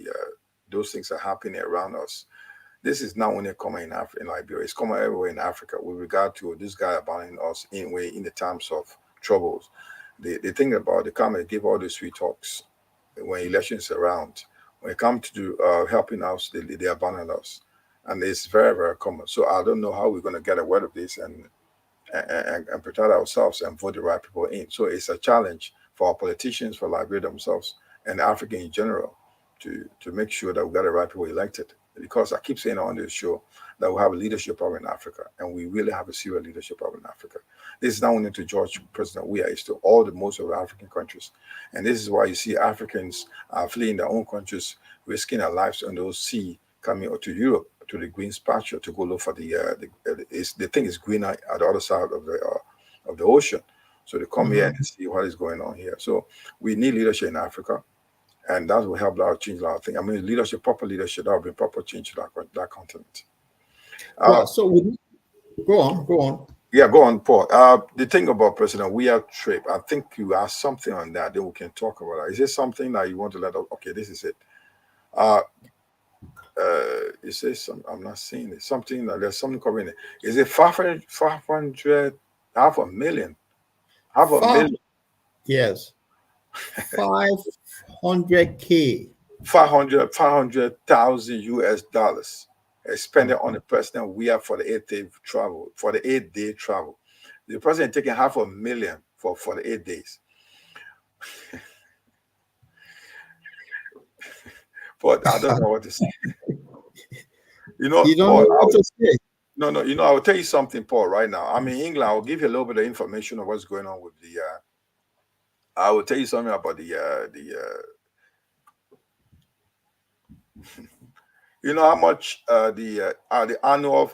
those things are happening around us. This is not only common in Liberia; it's common everywhere in Africa. With regard to this guy abandoning us in the times of troubles, they think about the comment, give all the sweet talks when elections around. When it comes to helping us, they abandon us, and it's very very common. So I don't know how we're going to get away with this and protect ourselves and vote the right people in. So it's a challenge for our politicians, for Liberia themselves, and Africa in general, to make sure that we got the right people elected. Because I keep saying on this show that we have a leadership problem in Africa, and we really have a serious leadership problem in Africa. This is not only to President Weah, it's to most of the African countries. And this is why you see Africans fleeing their own countries, risking their lives on those sea coming to Europe, to the green pasture, to go look for the thing is greener at the other side of the ocean. So they come here and see what is going on here. So we need leadership in Africa, and that will help a lot change a lot of things. I mean, leadership, proper leadership, that will bring proper change to that continent. Go on. Yeah, go on, Paul. The thing about President Weah trip, I think you asked something on that. Then we can talk about it. Is there something that you want to let out? Okay, this is it. It says some. I'm not seeing it. Something that there's something coming in. Is it 500, half a million? Half a million? Yes. 500K. 500,000 US dollars expended on the President Weah for the 8-day travel. The president taking $500,000 for the 8 days. But I don't know what to say. You don't know what to say. No. I will tell you something, Paul. Right now, I'm in England. I'll give you a little bit of information of what's going on with the. I will tell you something about the. You know how much the annual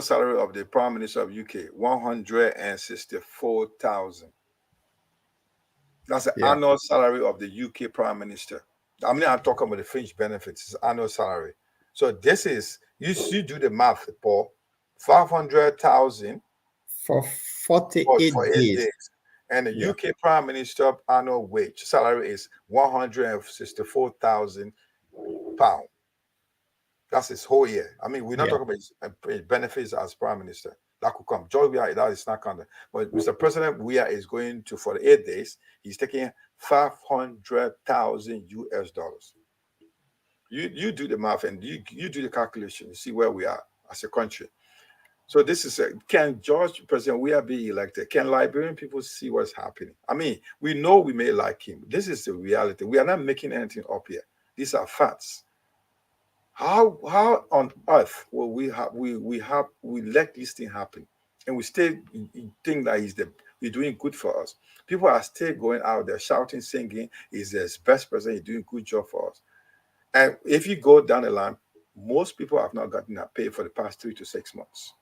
salary of the Prime Minister of UK? 164,000. That's the annual salary of the UK Prime Minister. I'm talking about the fringe benefits. It's annual salary. So this is you do the math, Paul. 500,000 for 48 days. And the UK Prime Minister annual wage salary is 164,000 pounds. That's his whole year. I mean, we're not talking about his benefits as Prime Minister. That could come. George Weah, that is not counted. But Mr. President Weah is going to, for the 8 days, he's taking 500,000 US dollars. You do the math and you do the calculation. You see where we are as a country. So this is can President Weah be elected? Can Liberian people see what's happening? I mean, we know we may like him. This is the reality. We are not making anything up here. These are facts. How on earth will we let this thing happen, and we still think that he's doing good for us? People are still going out there shouting, singing, he's the best president, he's doing a good job for us. And if you go down the line, most people have not gotten a pay for the past 3 to 6 months.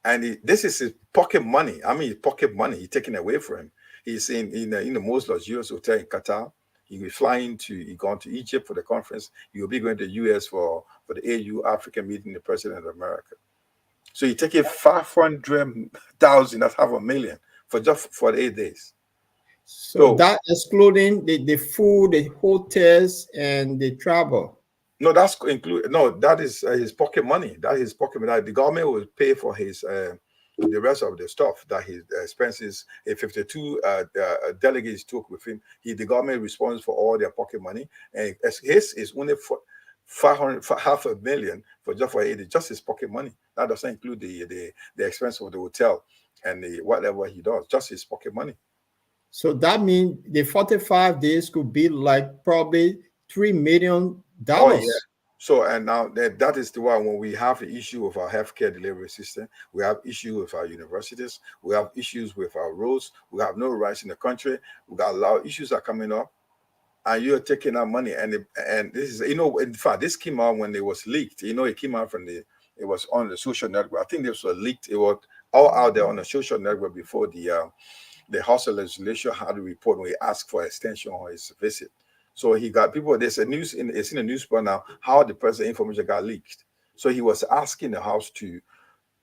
And this is his pocket money. I mean, his pocket money he's taken away from him. He's in the most luxurious hotel in Qatar. He'll be flying he's gone to Egypt for the conference. He'll be going to the US for the AU African meeting, the President of America. So you're taking 500,000, that's $500,000 for the 8 days. So that excluding the food, the hotels, and the travel. No, that's include. No, that is his pocket money. That is his pocket money. The government will pay for his the rest of the stuff that his expenses. If 52 delegates took with him, the government responds for all their pocket money, and his is only for $500,000 for just his pocket money. That doesn't include the expense of the hotel and the whatever he does. Just his pocket money. So that means the 45 days could be like probably $3 million. Oh, yeah. So, and now that is the one when we have the issue of our healthcare delivery system, we have issues with our universities, we have issues with our roads, we have no rights in the country, we got a lot of issues are coming up, and you're taking our money. And this is, in fact, this came out when it was leaked. It came out it was on the social network. I think this was leaked. It was all out there on the social network before the House of Legislation had a report when he asked for extension on his visit. So he got people. There's a news it's in the newspaper now how the president information got leaked. So he was asking the House to,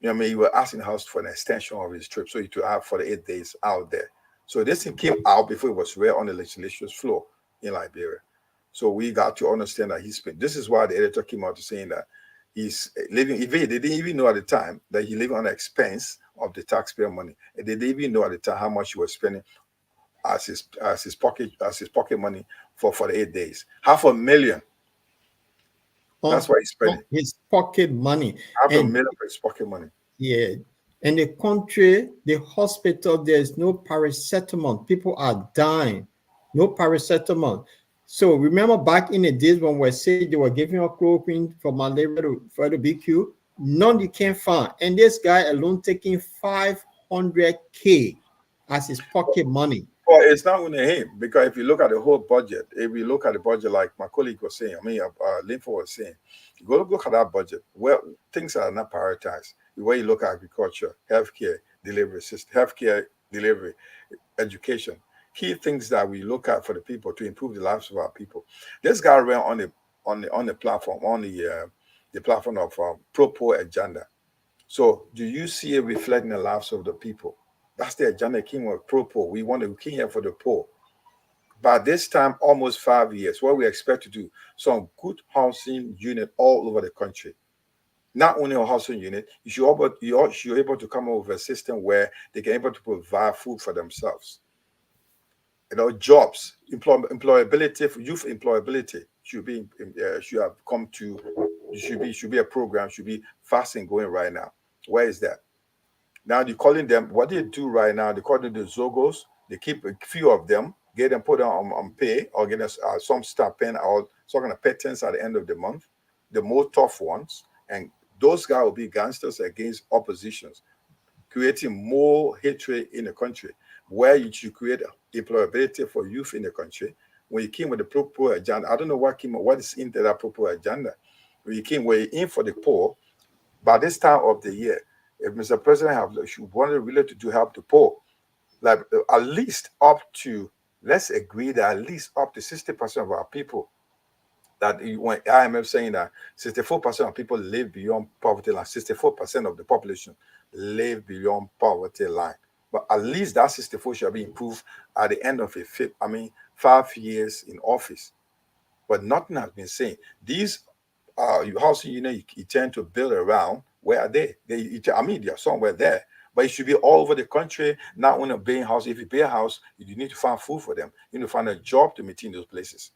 he was asking the House for an extension of his trip, so he to have for the 8 days out there. So this thing came out before it was read on the legislature's floor in Liberia. So we got to understand that he's been. This is why the editor came out to saying that he's living. They didn't even know at the time that he living on the expense of the taxpayer money. And they didn't even know at the time how much he was spending as his pocket money for the 8 days. $500,000. That's why he's spending his pocket money. $500,000 for his pocket money. Yeah. In the country, the hospital, there's no paracetamol. People are dying. No paracetamol. So remember back in the days when we said they were giving us chloroquine for malaria for the BQ, none you can't find. And this guy alone taking $500K as his pocket money. Well, it's not only him, because if you look at the whole budget, if you look at the budget, like my colleague was saying, Linford was saying, you go look at that budget, well, things are not prioritized. The way you look at agriculture, healthcare delivery system, healthcare delivery, education, key things that we look at for the people to improve the lives of our people. This guy ran on the platform, on the platform of pro-poor agenda. So do you see it reflecting the lives of the people? That's the agenda came with pro-poor. We came here for the poor. By this time, almost 5 years, what we expect to do, some good housing unit all over the country. Not only a housing unit, you're able to come up with a system where they can able to provide food for themselves. Jobs, employability, for youth employability should be a program, should be fast and going right now. Where is that? Now they're calling them, what they do right now, they call them the Zogos. They keep a few of them, get them put on pay, or get us some stipend or some kind of pittance at the end of the month, the more tough ones. And those guys will be gangsters against oppositions, creating more hatred in the country, where you should create employability for youth in the country. When you came with the pro-poor agenda, I don't know what is into that pro-poor agenda. When you're in for the poor, by this time of the year, if Mr. President wanted really to help the poor, like at least up to, let's agree that at least up to 60% of our people, that when IMF saying that 64% of people live beyond poverty line, 64% of the population live beyond poverty line. But at least that 64 shall be improved at the end of 5 years in office. But nothing has been seen. These housing units you tend to build around, where are they? They are somewhere there. But it should be all over the country, not only building house. If you build a house, you need to find food for them. You need to find a job to maintain those places.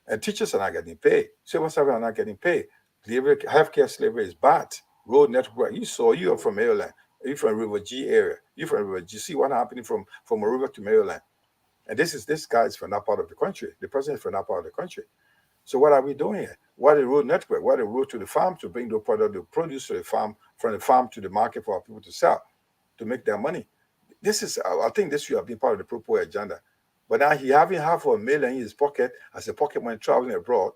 And teachers are not getting paid. Civil servants are not getting paid. Healthcare slavery is bad. Road network. You are from Maryland. You're from River G area. You're from River G. See what happening from a river to Maryland. And this guy is from that part of the country. The president is from that part of the country. So what are we doing here? What a road network? What a road to the farm to bring the product, the produce to the farm, from the farm to the market for our people to sell, to make their money. I think this should have been part of the pro-poor agenda. But now he having $500,000 in his pocket as a pocket money traveling abroad.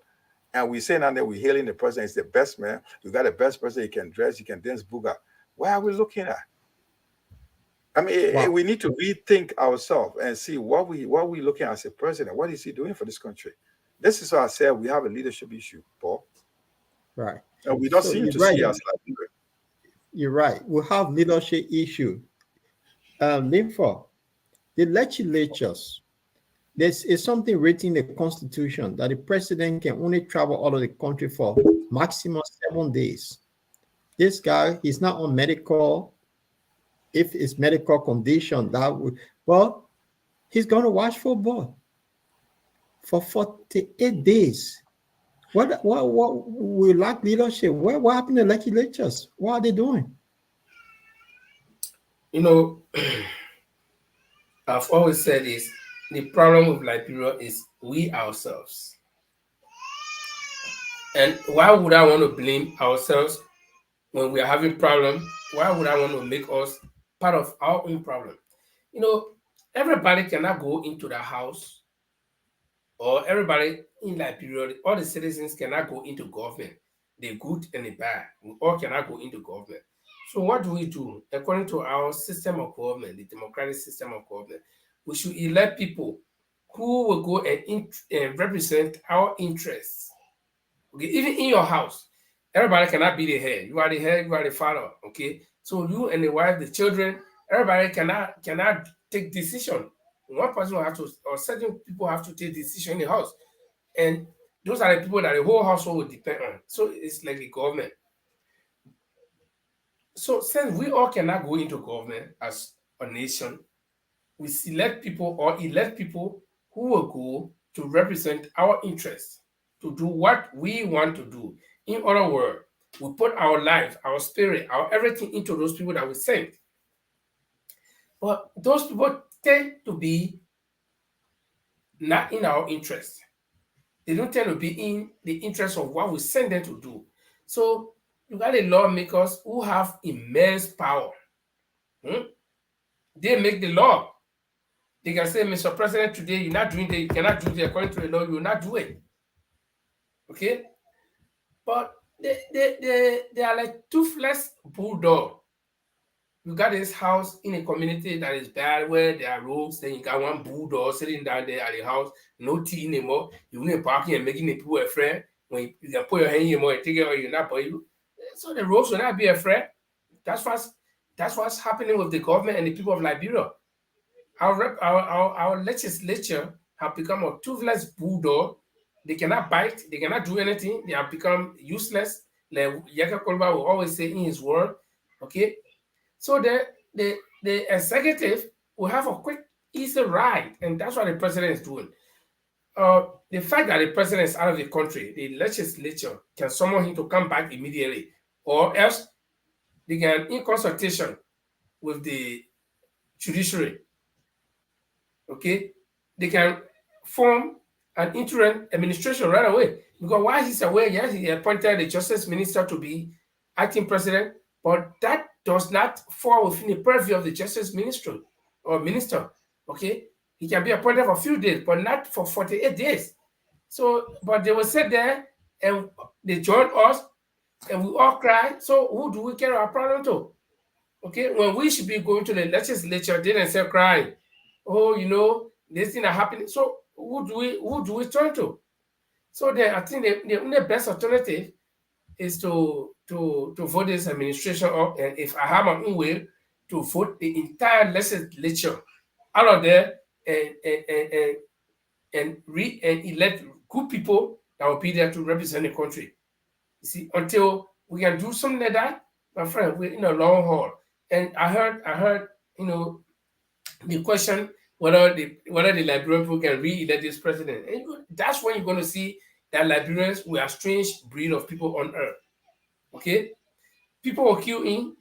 And we say now that we're hailing the president is the best man. You got the best president, he can dress, he can dance booga. Where are we looking at? Wow. We need to rethink ourselves and see what we looking at as a president. What is he doing for this country? This is why I said we have a leadership issue, Paul. Right. And we don't seem to see us like that. You're right. We have leadership issue. Therefore, the legislatures, is something written in the Constitution that the president can only travel out of the country for maximum 7 days. This guy, he's not on medical. If it's medical condition, he's going to watch football for 48 days. What we lack leadership? What happened to legislatures? What are they doing? I've always said this, the problem with Liberia is we ourselves. And why would I want to blame ourselves when we are having problems? Why would I want to make us part of our own problem? Everybody cannot go into the house, or everybody in Liberia, all the citizens cannot go into government, the good and the bad. We all cannot go into government. So what do we do? According to our system of government, the democratic system of government, we should elect people who will go and represent our interests. Okay, even in your house, everybody cannot be the head. You are the head, you are the father. Okay, so you and the wife, the children, everybody cannot take decision. One person will have to, or certain people have to take decision in the house, and those are the people that the whole household will depend on. So it's like the government. So since we all cannot go into government as a nation, we select people or elect people who will go to represent our interests, to do what we want to do. In other words, we put our life, our spirit, our everything into those people that we send. But those people tend to be not in our interest. They don't tend to be in the interest of what we send them to do. So you got the lawmakers who have immense power. They make the law. They can say, Mr. President, today you're not doing it, you cannot do it according to the law, you will not do it. Okay? But they are like toothless bulldog. You got this house in a community that is bad where there are roads, then you got one bulldog sitting down there at the house, no tea anymore. You need parking and making the people afraid. When you can put your hand in more and take it or you're not, but you. So the roads will not be afraid. That's what's happening with the government and the people of Liberia. Our legislature have become a toothless bulldog. They cannot bite, they cannot do anything, they have become useless. Like Yaka Kolba will always say in his word. Okay. So the executive will have a quick, easy ride, and that's what the president is doing. The fact that the president is out of the country, the legislature can summon him to come back immediately, or else they can, in consultation with the judiciary, okay, they can form an interim administration right away. Because while he's away, yes, he appointed the justice minister to be acting president, but that does not fall within the purview of the justice minister or minister. Okay, he can be appointed for a few days, but not for 48 days. So, but they will sit there and they join us, and we all cry. So, who do we carry our problem to? Okay, when we should be going to the legislature, they didn't say crying. Oh, you know, this thing are happening. So, who do we turn to? So, then I think the only best alternative is to vote this administration up, and if I have my own way, to vote the entire legislature out of there and elect good people that will be there to represent the country. You see, until we can do something like that, my friend, we're in a long haul. And I heard, you know, the question whether the Liberian people can re-elect this president. And that's when you're going to see that Liberians were a strange breed of people on earth. Okay, people will queue in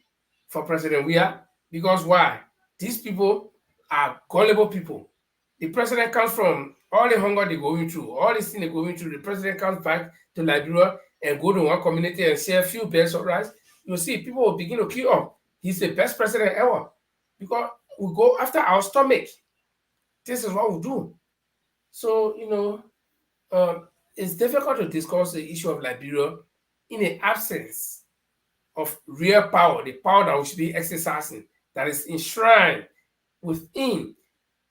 for President Weah because why? These people are gullible people. The president comes from all the hunger they're going through, all this thing they're going through. The president comes back to Liberia and go to one community and share a few bags of rice. You see, people will begin to queue up. He's the best president ever because we go after our stomach. This is what we do. So, you know, it's difficult to discuss the issue of Liberia in the absence of real power, the power that we should be exercising, that is enshrined within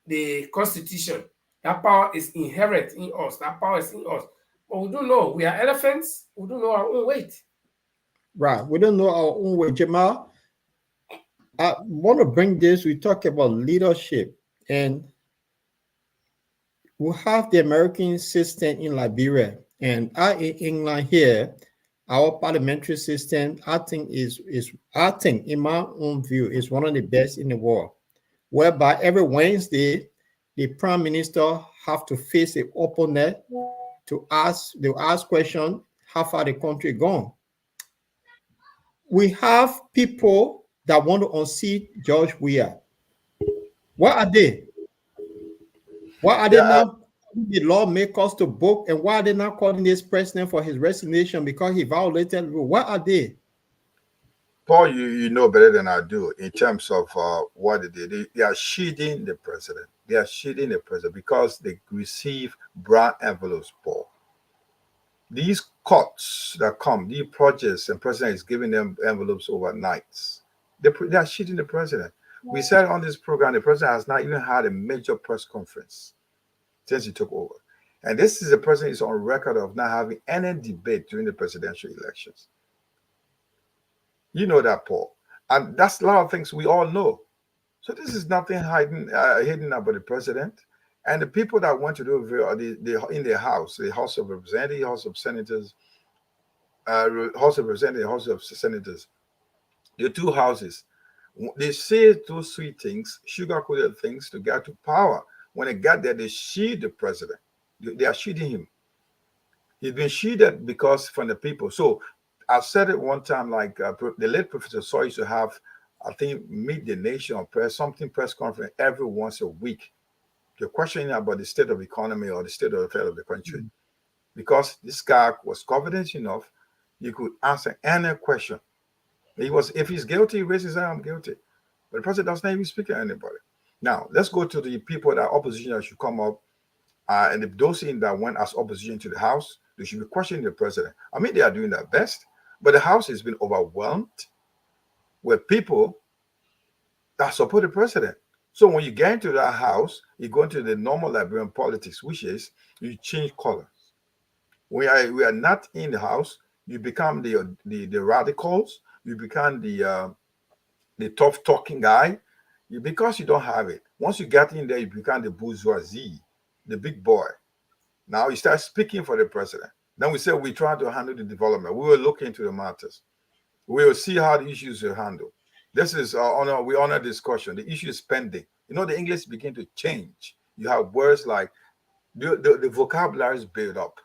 the Constitution. That power is inherent in us. That power is in us. But we don't know. We are elephants. We don't know our own weight. Right. We don't know our own weight. Jamal, I want to bring this. We talk about leadership, and we have the American system in Liberia, and in England here, our parliamentary system, I think in my own view, is one of the best in the world, whereby every Wednesday, the prime minister have to face the opponent to ask question, how far the country gone. We have people that want to unseat Gorge Weah. What are they? Why are they not the lawmakers to book, and why are they not calling this president for his resignation because he violated the rule? What are they? Paul, you know better than I do in terms of what they did. They are shielding the president. They are shielding the president because they receive brown envelopes, Paul. These cuts that come, these projects, and president is giving them envelopes overnight. They are shielding the president. We said on this program, the president has not even had a major press conference. since he took over. And this is a president who's on record of not having any debate during the presidential elections. You know that, Paul. And that's a lot of things we all know. So this is nothing hidden about the president. And the people that want to do in the House, the House of Representatives, House of Senators, House of Representatives, House of Senators, the two houses, they say those three things, sugar-coated things, to get to power. When they get there, they shield the president. They are shielding him. He's been shielded because from the people. So I said it one time, like the late Professor Saw used to have, I think, Meet the Nation or press conference every once a week. They're questioning about the state of the economy or the state of the affairs of the country. Because this guy was confident enough, he could answer any question. If he's guilty, he raises his hand, I'm guilty. But the president doesn't even speak to anybody. Now, let's go to the people that are opposition that should come up. And those that went as opposition to the House, they should be questioning the president. I mean, they are doing their best, but the House has been overwhelmed with people that support the president. So when you get into that House, you go into the normal Liberian politics, which is you change colors. We are not in the House. You become the radicals. You become the tough talking guy. Because you don't have it. Once you get in there, you become the bourgeoisie, the big boy. Now you start speaking for the president. Then we say we try to handle the development. We will look into the matters. We will see how the issues are handled. This is we honor discussion. The issue is pending. You know, the English begin to change. You have words like the vocabulary is built up.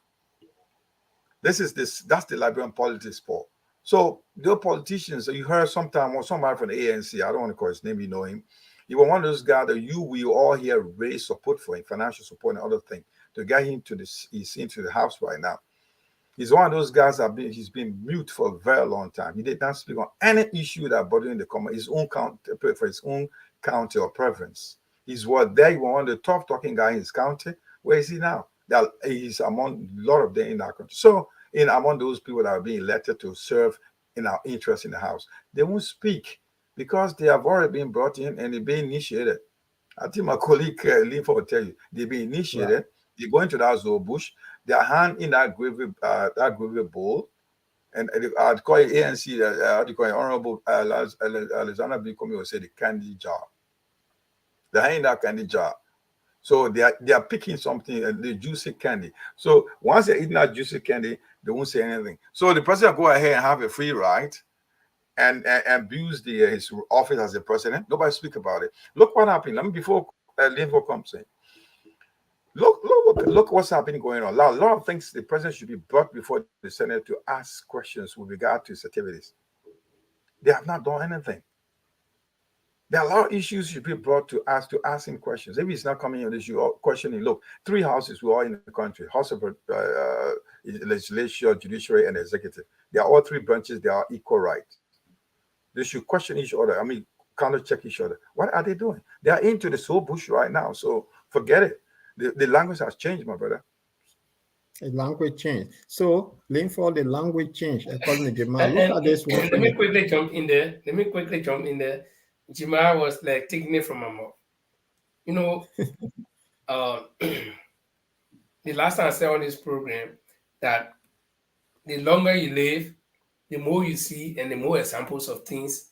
That's the Liberian politics, Paul. So the politicians, you heard somebody from the ANC, I don't want to call his name, you know him. He was one of those guys that we all here raise support for him, financial support and other things, to get him he's into the House right now. He's one of those guys he's been mute for a very long time. He did not speak on any issue that bothering the common, his own county, for his own county or preference. He was one of the top talking guy in his county. Where is he now? That he's among a lot of them in our country. So among those people that are being elected to serve in our interest in the House, they won't speak because they have already been brought in and they're being initiated. I think my colleague Linford will tell you, they've been initiated. Right. They go into that Zoe bush, their hand in that gravy bowl, and I'd call it ANC, I'd call it Honorable Alexander Bikomi will say the candy jar. They're in that candy jar. So they are picking something, the juicy candy. So once they're eating that juicy candy, they won't say anything. So the president go ahead and have a free ride and abuse his office as a president. Nobody speak about it. Look what happened. Let me before Linford comes in. Look what's happening going on. A lot of things the president should be brought before the Senate to ask questions with regard to his activities. They have not done anything. There are a lot of issues should be brought to ask him questions. Maybe he's not coming on this, you questioning. Look, three houses we are in the country: House of Legislature, Judiciary, and Executive. They are all three branches. They are equal rights. They should question each other. I mean, counter check each other. What are they doing? They are into the soul bush right now. So forget it. The language has changed, my brother. The language changed. So, Linford, the language changed according to Jamal. Look at this one. Let me quickly jump in there. Jamal was like taking it from my mouth. You know, the last time I said on this program that the longer you live, the more you see and the more examples of things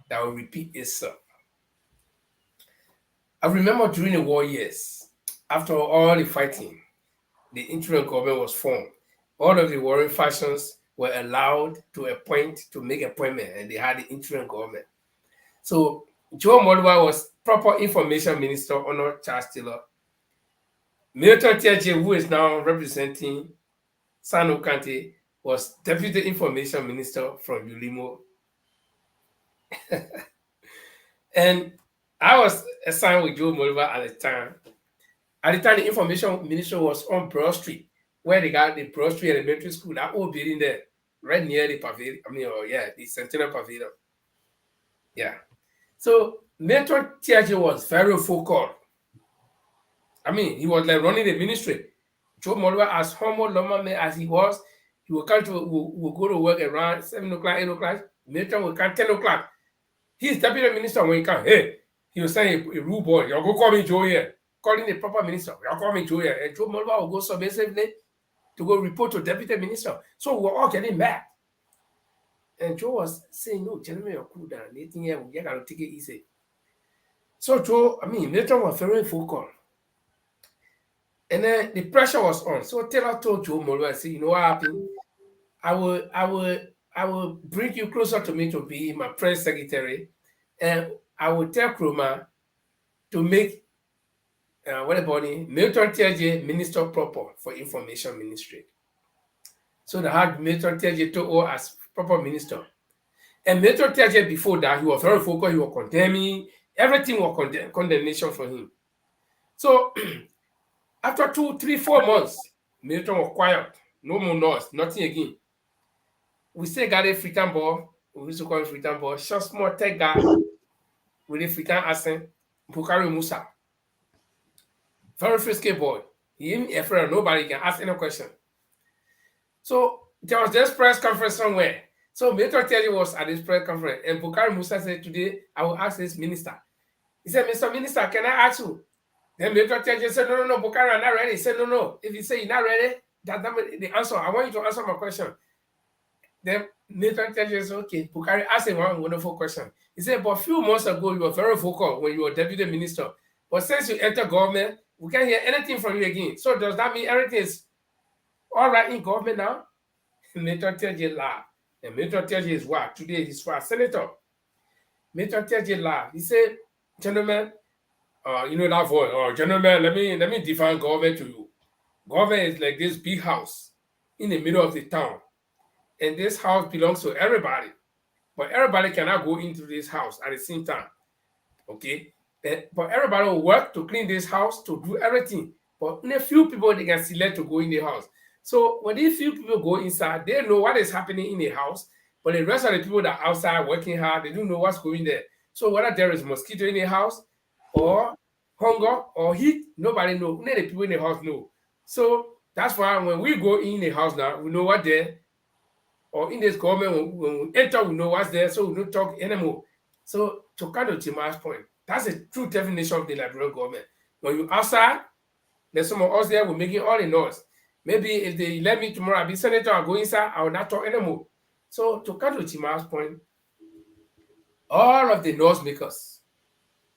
that will repeat itself. I remember during the war years, after all the fighting, the interim government was formed. All of the warring factions were allowed to make appointment, and they had the interim government. So Joe Moluwa was proper information minister under Charles Taylor. Milton Tiaje, who is now representing Sano Kante, was deputy information minister from Ulimo. And I was assigned with Joe Moluwa at the time. At the time, the information minister was on Broad Street, where they got the Broad Street Elementary School, that old building there, right near the pavilion. The Centennial Pavilion. Yeah. So Milton Tiaje was very focal. I mean, he was like running the ministry. Joe Moluwa, as humble man as he was, he would come will go to work around 7 o'clock, 8 o'clock. Milton would come 10 o'clock. He's deputy minister when he come. Hey, he was saying, a rude boy, you go call me Joe here. calling the proper minister. We are calling Joe here. And Joe Molwa will go submissively to go report to deputy minister. So we're all getting mad. And Joe was saying, no, gentlemen, you're cool down. They think, yeah, we got to take it easy. So Joe, Milton was very vocal. And then the pressure was on. So Taylor told Joe Molwa, I said, you know what happened? I will bring you closer to me to be my press secretary, and I will tell Kroma to make Milton TJ Minister proper for Information Ministry. So they had Milton TJ to all as proper minister. And Milton TJ before that, he was very focused, he was condemning, everything was condemnation for him. So after 2, 3, 4 months, Milton was quiet, no more noise, nothing again. We still got a Freetown ball. We used to call it Freetown ball. Short, small, tech guy with a Freetown accent. Bukari Musa. Very frisky boy. He ain't afraid. Nobody can ask any question. So there was this press conference somewhere. So Milton Telly was at this press conference. And Bukari Musa said, today, I will ask this minister. He said, Mr. Minister, can I ask you? Then Milton Telly said, no, Bukari, I'm not ready. He said, no. If you say you're not ready, that's not the answer. I want you to answer my question. Then Nathan tells you, okay, Bukari asked him one wonderful question. He said, but a few months ago, you were very vocal when you were deputy minister. But since you enter government, we can't hear anything from you again. So does that mean everything is all right in government now? Nathan tells you laugh. And Nathan tells you is what? Today he's for a senator. Nathan tells you laugh. He said, gentlemen, you know that voice. Gentlemen, let me define government to you. Government is like this big house in the middle of the town. And this house belongs to everybody. But everybody cannot go into this house at the same time. Okay? But everybody will work to clean this house, to do everything. But only a few people they can select to go in the house. So when these few people go inside, they know what is happening in the house. But the rest of the people that are outside working hard, they don't know what's going there. So whether there is mosquito in the house, or hunger, or heat, nobody knows. Only the people in the house know. So that's why when we go in the house now, we know what there. Or in this government, when we enter, we know what's there, so we don't talk anymore. So to kind of Jima's point, that's a true definition of the Liberian government. When you outside, there's some of us there, we're making all the noise. Maybe if they let me tomorrow, I'll be senator, I'll go inside, I will not talk anymore. So to kind of Jima's point, all of the noise makers,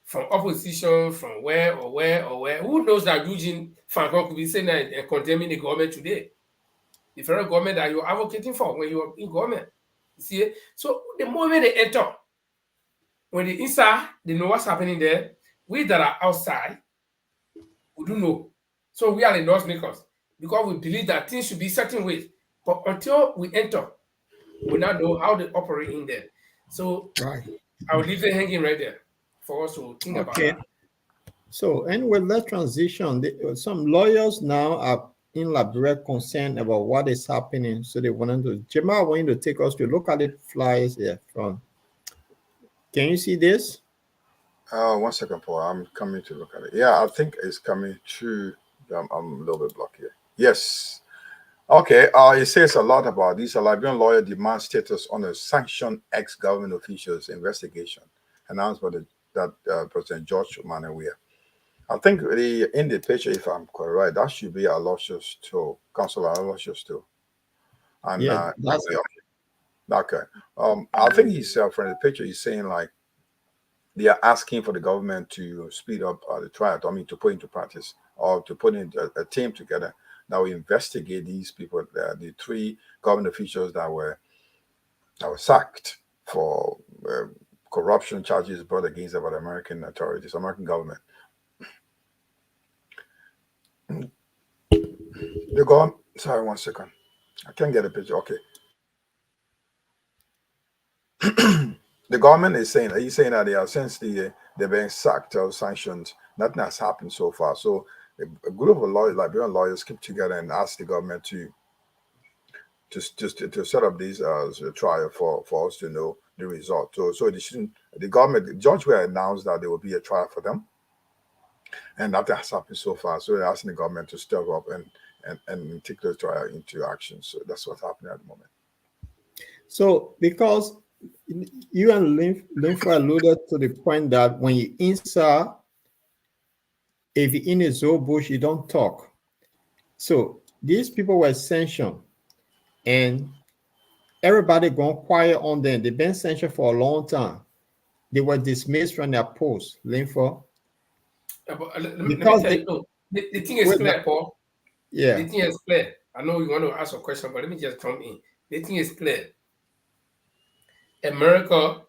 from opposition, from where, who knows that Eugene Fankon could be saying that and condemning the government today? The federal government that you're advocating for when you're in government. You see? So the moment they enter, when they inside, they know what's happening there. We that are outside, we don't know. So we are the noise makers because we believe that things should be certain ways. But until we enter, we not know how they operate in there. So Right. I will leave it hanging right there for us to think about that. So anyway, let's transition. Some lawyers now are in Liberia concerned about what is happening. So they wanted to, Jamal, I want you to take us to look at the flyers here from. Can you see this? 1 second, Paul. I'm coming to look at it. Yeah, I think it's coming through. I'm a little bit blocked here. Yes. Okay. It says a lot about this. A Liberian lawyer demands status on a sanctioned ex-government officials investigation announced by President Gorge Weah. I think in the picture, if I'm correct, that should be Aloysius too, Councillor Aloysius too. And Yeah, that's okay. I think he's from the picture. He's saying like they are asking for the government to speed up the trial. I mean, to put into practice or to put in a team together that will investigate these people, the 3 government officials that were sacked for corruption charges brought against them by the American authorities, American government. The government, sorry, 1 second. I can't get a picture. Okay. The government is saying, he's saying that they are, since they're being sacked or sanctioned, nothing has happened so far. So a group of lawyers, Liberian lawyers, keep together and ask the government to set up this trial for us to know the result. So they shouldn't. The government, Gorge Weah announced that there will be a trial for them, and nothing has happened so far. So they're asking the government to step up and take the trial into action. So that's what's happening at the moment. so because you and Linfo alluded to the point that when you insert If you're in a zoo bush, you don't talk. So these people were sanctioned, and everybody gone quiet on them. They've been sanctioned for a long time. They were dismissed from their posts, Linford, Let me because tell they you, no, the thing is wait, clear, Paul. yeah. The thing is clear. I know you want to ask a question, but let me just jump in. The thing is clear. America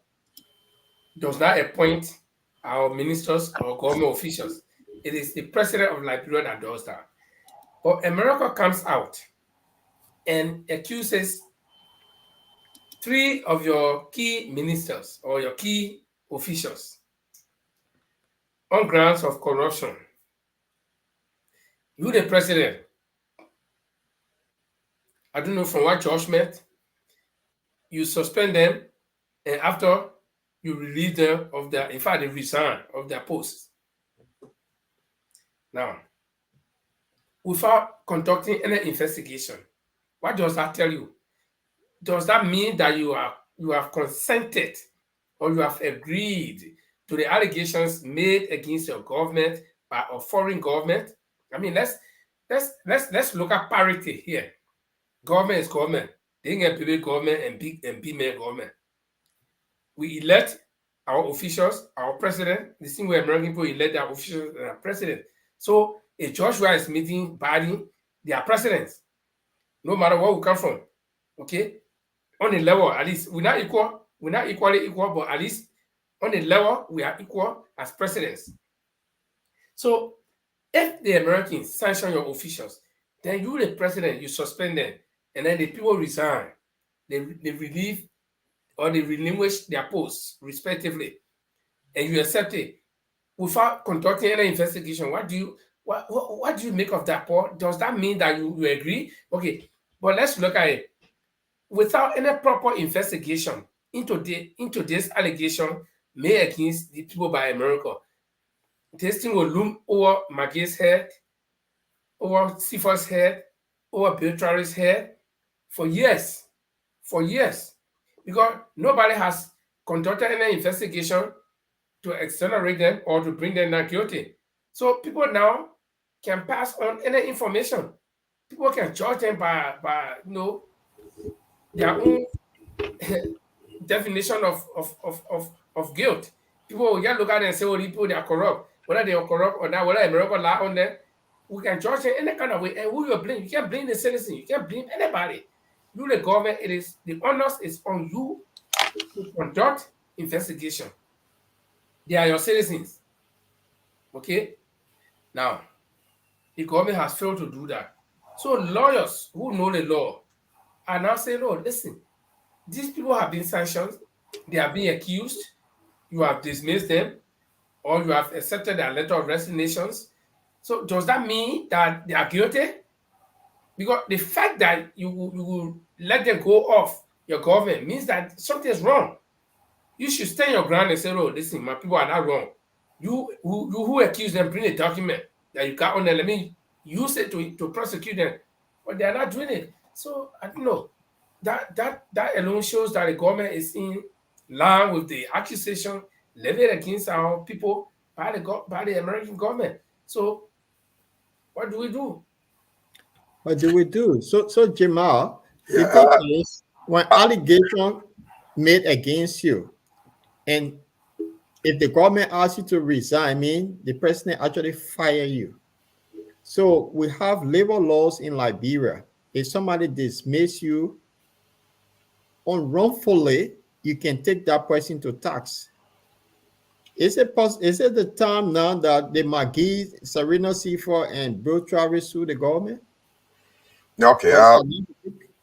does not appoint our ministers or government officials. It is the president of Liberia that does that. But America comes out and accuses 3 of your key ministers or your key officials on grounds of corruption. You, the president, I don't know from what judgment, you suspend them, and after you release them of their, in fact, they resign of their posts. Now, without conducting any investigation, what does that tell you? Does that mean that you have consented or you have agreed to the allegations made against your government by a foreign government? I mean, let's look at parity here. Government is government. They get big government and big man government. We elect our officials, our president, the same way American people elect their officials and our president. So if George Weah is meeting Biden, they are presidents, no matter where we come from. Okay? On a level, at least we're not equal, we're not equally equal, but at least on a level, we are equal as presidents. So if the Americans sanction your officials, then you, the president, you suspend them, and then the people resign, they relieve or they relinquish their posts respectively, and you accept it without conducting any investigation. What do you make of that, Paul? Does that mean that you agree? Okay, but let's look at it. Without any proper investigation into this allegation made against the people by America, this thing will loom over McGee's head, over Sifa's head, over Bill Traoré's head for years, because nobody has conducted any investigation to exonerate them or to bring them not guilty. So people now can pass on any information. People can judge them by their own definition of guilt. People will just look at it and say, oh, these people, they are corrupt. Whether they are corrupt or not, whether America lie on them, we can judge them any kind of way. And who you blame? You can't blame the citizen. You can't blame anybody. You, the government, it is the onus is on you to conduct investigation. They are your citizens. Okay? Now, the government has failed to do that. So lawyers who know the law are now saying, oh, listen, these people have been sanctioned, they are being accused, you have dismissed them, or you have accepted their letter of resignations. So does that mean that they are guilty? Because the fact that you will let them go off your government means that something is wrong. You should stand your ground and say, oh, listen, my people are not wrong. You who accuse them, bring a document that you got on there. Let me use it to prosecute them. But they are not doing it. So I don't know. That alone shows that the government is in line with the accusation levied against our people by the American government. So what do we do? What do we do? So Jamal, the Yeah, thing is, when allegation made against you, and if the government asks you to resign, I mean, the president actually fire you. So we have labor laws in Liberia. If somebody dismiss you unwrongfully, you can take that person to tax. Is it the time now that the McGee, Serena Seafor, and Bill Traoré sue the government? okay. Or-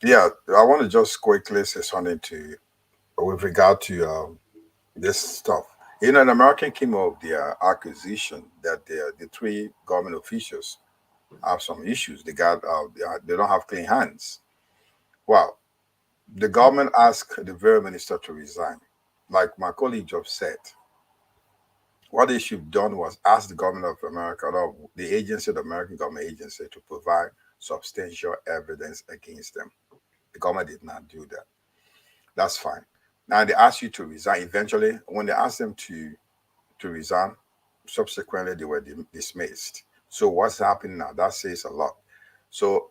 Yeah, I want to just quickly say something to you with regard to this stuff. You know, an American came up with the accusation that the 3 government officials have some issues. They don't have clean hands. Well, the government asked the very minister to resign. Like my colleague just said, what they should have done was ask the government of America, or the agency, the American government agency, to provide substantial evidence against them. The government did not do that. That's fine. Now they ask you to resign. Eventually, when they ask them to resign, subsequently they were dismissed. So what's happening now? That says a lot. So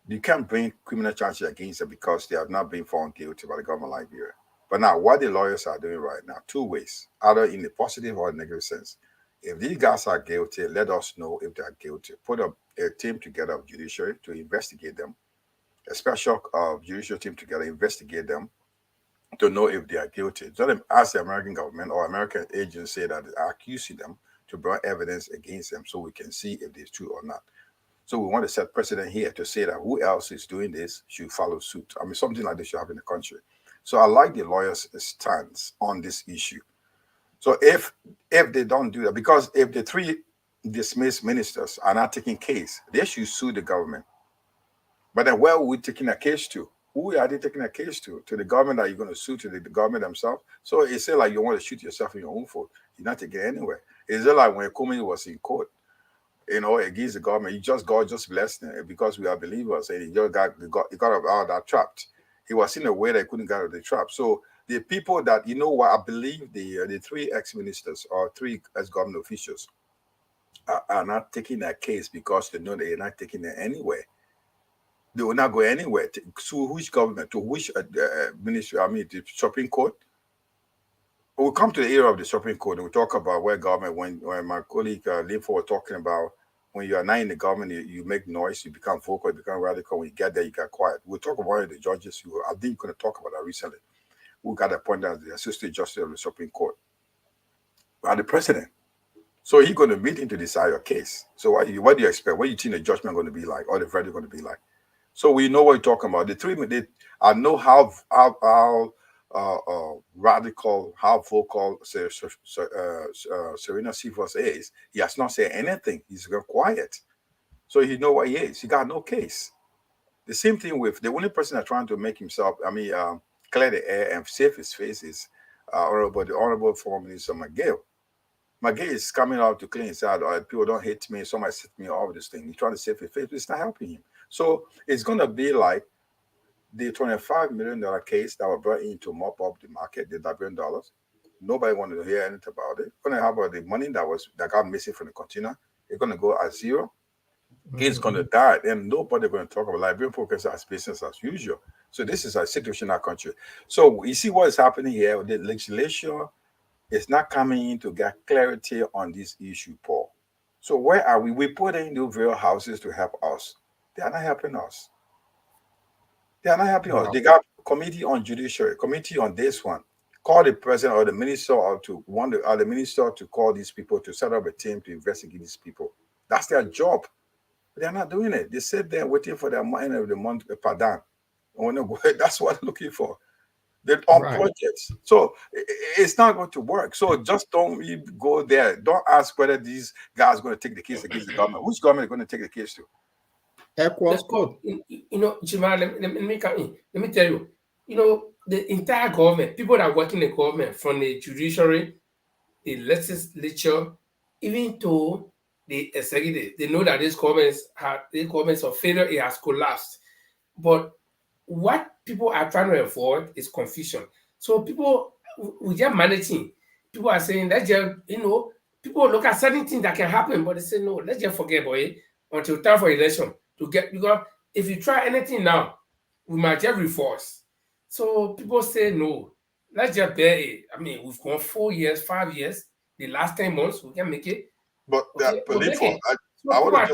you can't bring criminal charges against them because they have not been found guilty by the government of Liberia. But now, what the lawyers are doing right now, two ways, either in a positive or negative sense. If these guys are guilty, let us know if they are guilty. Put a team together of judiciary to investigate them, a special judicial team together, investigate them to know if they are guilty. Let them ask the American government or American agency that are accusing them to bring evidence against them so we can see if it's true or not. So we want to set precedent here to say that who else is doing this should follow suit. I mean, something like this should happen in the country. So I like the lawyers' stance on this issue. So if they don't do that, because if the three dismissed ministers are not taking case, they should sue the government. But then where are we taking a case to? Who are they taking a case to? To the government that you're going to sue, to the government themselves? So it's like you want to shoot yourself in your own foot. You're not taking it anywhere. It's like when Kumi was in court, against the government. God just blessed him because we are believers, and he got out of that trap. He was in a way that he couldn't get out of the trap. So the people that, what I believe the three ex-ministers or three ex-government officials are not taking that case because they know they're not taking it anywhere. They will not go anywhere. To which government? To which ministry? I mean, the Supreme Court. We'll come to the era of the Supreme Court and we'll talk about where government, when my colleague Linfo was talking about when you are not in the government, you make noise, you become vocal, you become radical. When you get there, you get quiet. We'll talk about the judges who I think going to talk about that recently. We got appointed as the Assistant Justice of the Supreme Court by the president. So he's going to meet him to decide your case. So what do you expect? What do you think the judgment going to be like or the verdict going to be like? So we know what you're talking about. The three, I know how radical, how vocal Serena Sivas is. He has not said anything. He's quiet. So he know what he is. He got no case. The same thing with the only person that's trying to make himself, clear the air and save his face is the Honorable Former Minister McGill. McGill is coming out to clean his out. People don't hate me. Somebody set me off this thing. He's trying to save his face, but it's not helping him. So it's going to be like the $25 million case that was brought in to mop up the market, the Liberian dollars. Nobody wanted to hear anything about it. Going to have the money that got missing from the container. It's going to go at zero. It's going to die, and nobody going to talk about Liberian focus as business as usual. So this is a situation in our country. So you see what is happening here. The legislation is not coming in to get clarity on this issue, Paul. So where are we? We put in the various houses to help us. They are not helping us. They are not helping us. They got committee on judiciary, committee on this one. Call the president or the minister or the minister to call these people to set up a team to investigate these people. That's their job. But they're not doing it. They sit there waiting for their end of the month pardon. That's what they're looking for. They're on projects. So it's not going to work. So just don't go there. Don't ask whether these guys are going to take the case against the government. Which government is going to take the case to? Jima, let me tell you, the entire government, people that work in the government, from the judiciary, the legislature, even to the executive, they know that these governments are failure, it has collapsed. But what people are trying to avoid is confusion. So people, we just managing. People are saying, let's just, people look at certain things that can happen, but they say, no, let's just forget about it until time for election. Because if you try anything now, we might just reforce. So people say, no, let's just bear it. We've gone 4 years, 5 years, the last 10 months, we can make it. But people are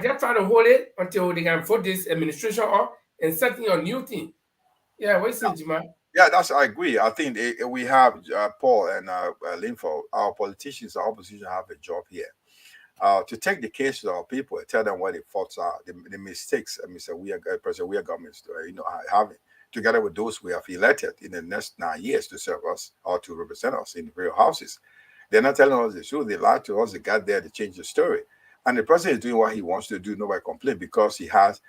just trying to hold it until they can vote this administration up and setting a new thing. Yeah, what do you say, Jima? Yeah, I agree. I think we have Paul and Linfo, our politicians, our opposition have a job here. To take the case of our people and tell them what the faults are, the mistakes President Weah government having, together with those we have elected in the next 9 years to serve us or to represent us in the various houses. They're not telling us the truth. They lied to us. They got there to change the story. And the president is doing what he wants to do. Nobody complain because he has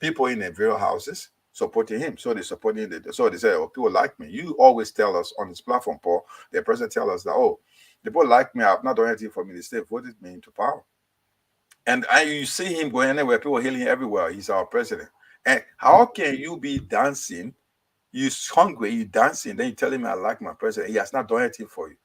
people in the various houses supporting him. So they're supporting so they say, oh, people like me. You always tell us on this platform, Paul, the president tells us that, oh, the people like me, I've not done anything for me. They still voted me into power. And you see him going anywhere, people hailing him everywhere. He's our president. And how can you be dancing? You're hungry, you dancing, then you tell him I like my president. He has not done anything for you.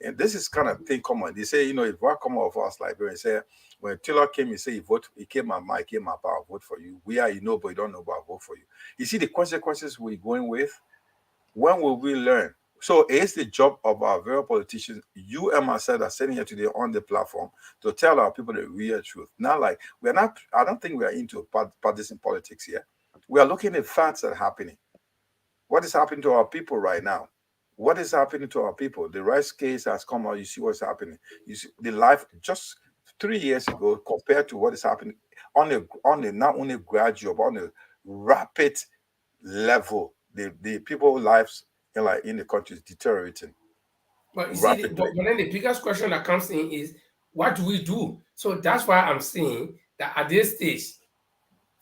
And this is kind of thing common. They say, if one common of us Liberians say when Taylor came, he said he came my mind, came my power, vote for you. We are but you don't know about vote for you. You see the consequences we're going with. When will we learn? So it's the job of our very politicians, you and myself, are sitting here today on the platform to tell our people the real truth. Not like we're not. I don't think we are into partisan politics here. We are looking at facts that are happening. What is happening to our people right now? What is happening to our people? The rice case has come out. You see what's happening. You see the life just 3 years ago compared to what is happening on a not only gradual but on a rapid level. The people's lives in the country is deteriorating. But you see, but then the biggest question that comes in is, what do we do? So that's why I'm saying that at this stage,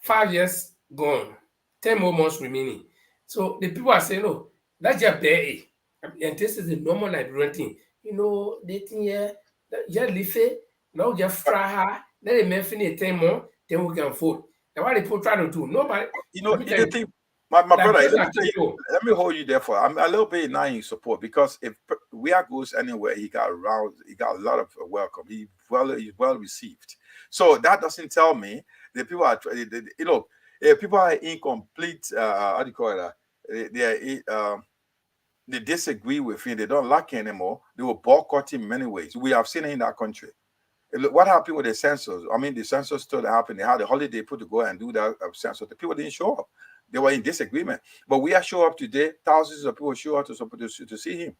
5 years gone, 10 more months remaining. So the people are saying, no, that's just bear it. And this is a normal Liberian thing. They think, yeah, leave now just fry her, then they may finish 10 more, then we can vote. That's what people try to do. Nobody, the thing, my brother, let me hold you there for. I'm a little bit now in support, because if Weah goes anywhere, he got around, he got a lot of welcome. He's well received. So that doesn't tell me that people are, if people are incomplete, how do you call it? They disagree with him. They don't like him anymore. They will boycott him in many ways. We have seen it in that country. What happened with the census? I mean, the census still happened. They had a holiday put to go and do that census. The people didn't show up. They were in disagreement. But we are show up today. Thousands of people show up to see him.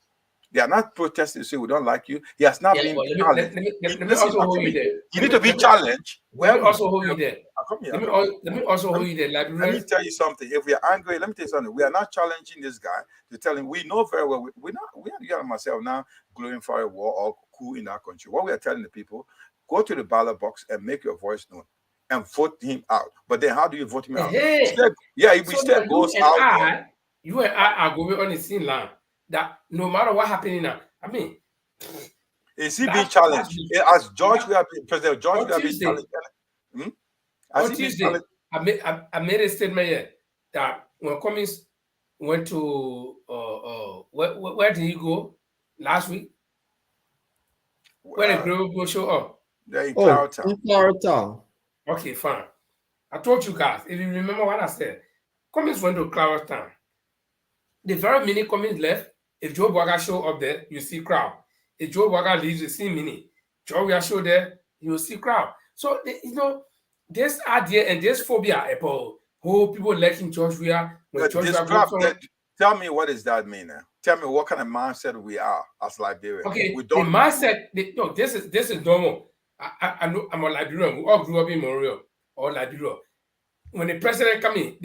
They are not protesting to say we don't like you. He has not been challenged. Let me also hold you there. You need to be challenged. Let me also hold you there. Let me also hold you there. Let me tell you something. If we are angry, let me tell you something. We are not challenging this guy to tell him. We know very well. We are together myself now glorifying a war or coup in our country. What we are telling the people: go to the ballot box and make your voice known and vote him out. But then, how do you vote him out? Hey. If we still goes out. You and I are going on the same line. That no matter what happening now, I mean, is he being challenged? As George Weah, President George Weah, being challenged? On Tuesday, I made a statement here that when Cummings went to where did he go last week? Where did Global show up? In Claretown. Okay, fine. I told you guys, if you remember what I said, Cummings went to Claretown. The very minute Cummings left, if Joe Boga show up there, you see crowd. If Joe Boga leaves, you see mini. Joe Weah show there, you see crowd. So this idea and this phobia about people liking George Weah. Tell me, what does that mean? Tell me what kind of mindset we are as Liberians. Okay, the mindset. This is normal. I'm a Liberian. We all grew up in Montreal or Liberia. When the president come in,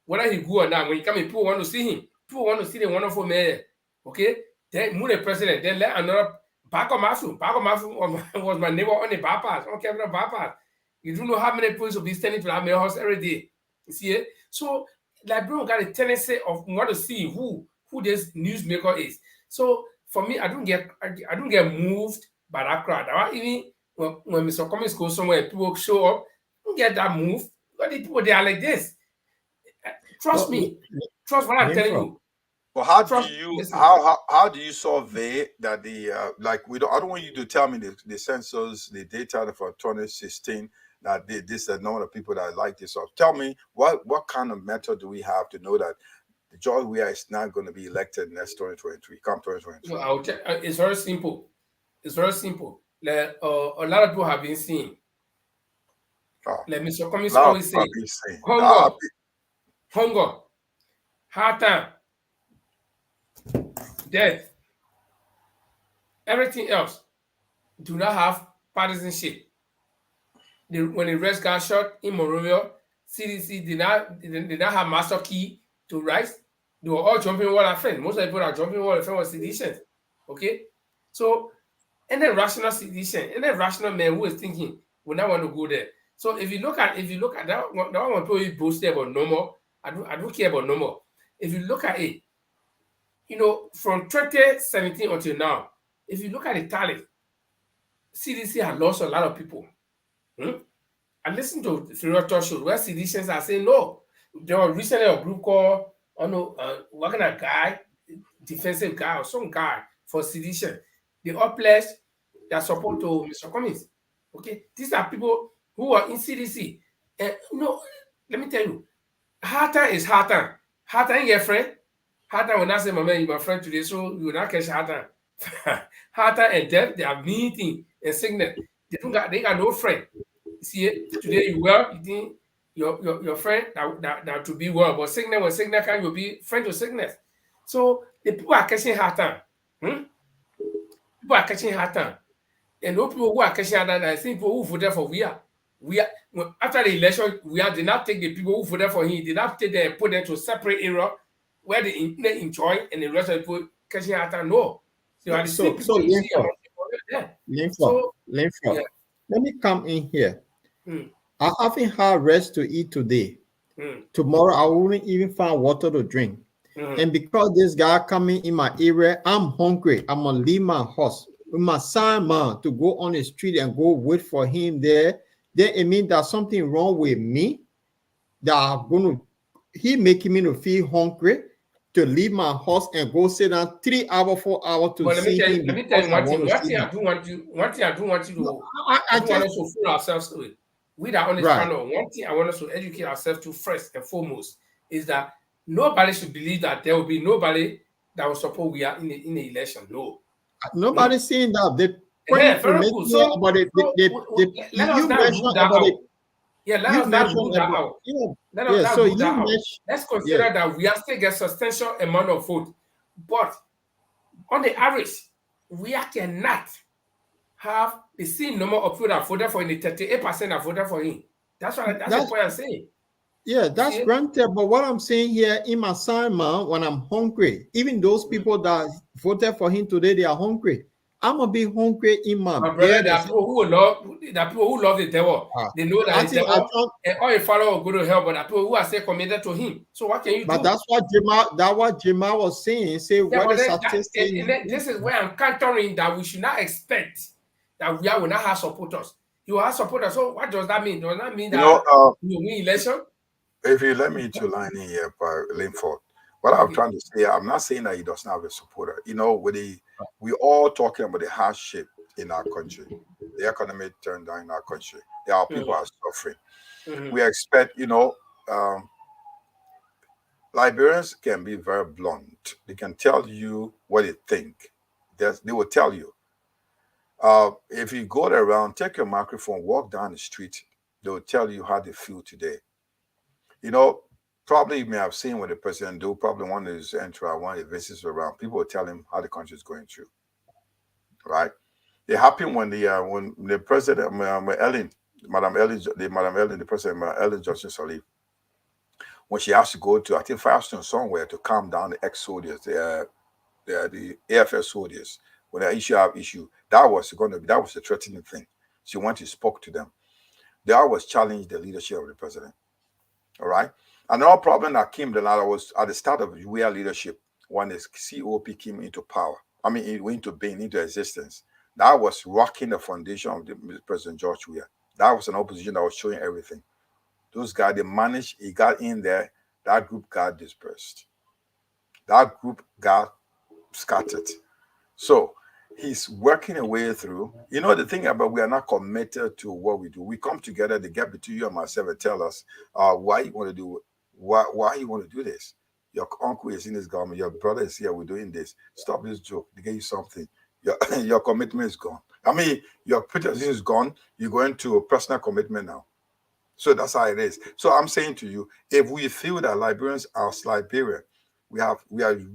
whether he go or not, when he come in, people want to see him. People want to see the wonderful mayor. Okay? Then move the president. Then let another Mafu was my neighbor on the bypass. On camera bypass. You don't know how many police will be standing to that mayor house every day. You see it? So Liberian got a tendency of want to see who this newsmaker is. So for me, I don't get moved by that crowd. Even when Mr. Cummings goes somewhere, people show up, don't get that moved. But the people, they are like this. Trust me. Trust what I'm telling you. But how do you survey that I don't want you to tell me the census, the data for 2016 that this is number of people that like this. So tell me what kind of method do we have to know that George Weah is not going to be elected next 2023, come 2023? So it's very simple. It's very simple. A lot of people have been seeing. Let Mr. Cummings always say, hunger, hard time, death, everything else do not have partisanship. When the rest got shot in Montreal, CDC did not have master key to rise. They were all jumping wall of fence. Most of the people are jumping wall of fence was sedition. Okay? So, any rational sedition, any rational man who is thinking will not want to go there. So if you look at that one people boast about normal, I don't care about normal. If you look at it, from 2017 until now, if you look at the tally, CDC has lost a lot of people. I listened to the talk show where CDCians are saying no. There was recently a group called, what kind of guy, defensive guy or some guy for sedition. The all pledged their support to Mr. Cummings. Okay, these are people who are in CDC. And no, let me tell you, Hartan is Hartan. Hartan ain't your friend. Hartan will not say, my man, you're my friend today, so you will not catch Hartan. Hartan and death, they are meeting and sickness. They got no friend. See, today you well, you think your friend that to be well, but sickness, when sickness can, you'll be friend to sickness. So the people are catching Hartan. People are catching Hartan. And those people who are catching Hartan, I think people who voted for Weah. After the election, Weah did not take the people who voted for him, he did not take them and put them to separate area where they enjoy and the rest of the people catching Hartan. No. They are the same people you see around there. Linford, let me come in here. I haven't had rest to eat today. Tomorrow I wouldn't even find water to drink. And because this guy coming in my area, I'm hungry. I'm gonna leave my house with my son man to go on the street and go wait for him there. Then it means there's something wrong with me that I'm gonna he making me to feel hungry to leave my house and go sit down 3 hours, 4 hours to see him. Let me tell you one thing. One thing I do want you to I want us to fool ourselves to it. We that on this panel, one thing I want us to educate ourselves to first and foremost is that nobody should believe that there will be nobody that will support we are in the election. No. Nobody's saying that. They very good. So, about it. Let us not rule that out. Yeah, let us not rule that out. Let us not rule that out. Let's consider that we are still get substantial amount of vote. But on the average, we cannot have the same number of people that voted for him, the 38% that voted for him. That's the point I'm saying. Yeah, that's granted. But what I'm saying here, in my assignment, when I'm hungry, even those people that voted for him today, they are hungry. I'm gonna be hungry in my brother. There are people who love the devil. They know that the devil and all your followers will go to hell, but there are people who are still committed to him. So what can you do? But that's what Jamal was saying. Say this is where I'm countering that we should not expect that we will not have supporters. You will have supporters. So what does that mean? Does that mean that you win election? If you let me to line in here, Linford, what I'm trying to say, I'm not saying that he doesn't have a supporter. You know, we all talking about the hardship in our country, the economic turn down in our country. There are people are suffering. We expect, Liberians can be very blunt. They can tell you what they think. They will tell you. If you go around, take your microphone, walk down the street, they will tell you how they feel today. You know, probably you may have seen what the president do. Probably one of his one of his visits around, people will tell him how the country is going through. Right? It happened when the president, the president, Ellen Johnson Sirleaf, when she has to go to, I think, Firestone somewhere to calm down the ex-soldiers, the AFS soldiers, when they issue, that was a threatening thing. She went to spoke to them. They always challenged the leadership of the president. All right. Another problem that came was at the start of Weah leadership when the COP came into power. I mean, it went into existence. That was rocking the foundation of President Gorge Weah. That was an opposition that was showing everything. Those guys, they managed, he got in there, that group got dispersed. That group got scattered. So he's working a way through. You know, the thing about we are not committed to what we do. We come together, they get between you and myself and tell us why you want to do it. Why you want to do this? Your uncle is in this government, your brother is here, we're doing this. Stop this joke. They get you something. Your commitment is gone. I mean, your position is gone. You're going to a personal commitment now. So that's how it is. So I'm saying to you, if we feel that Liberians are Liberian, we are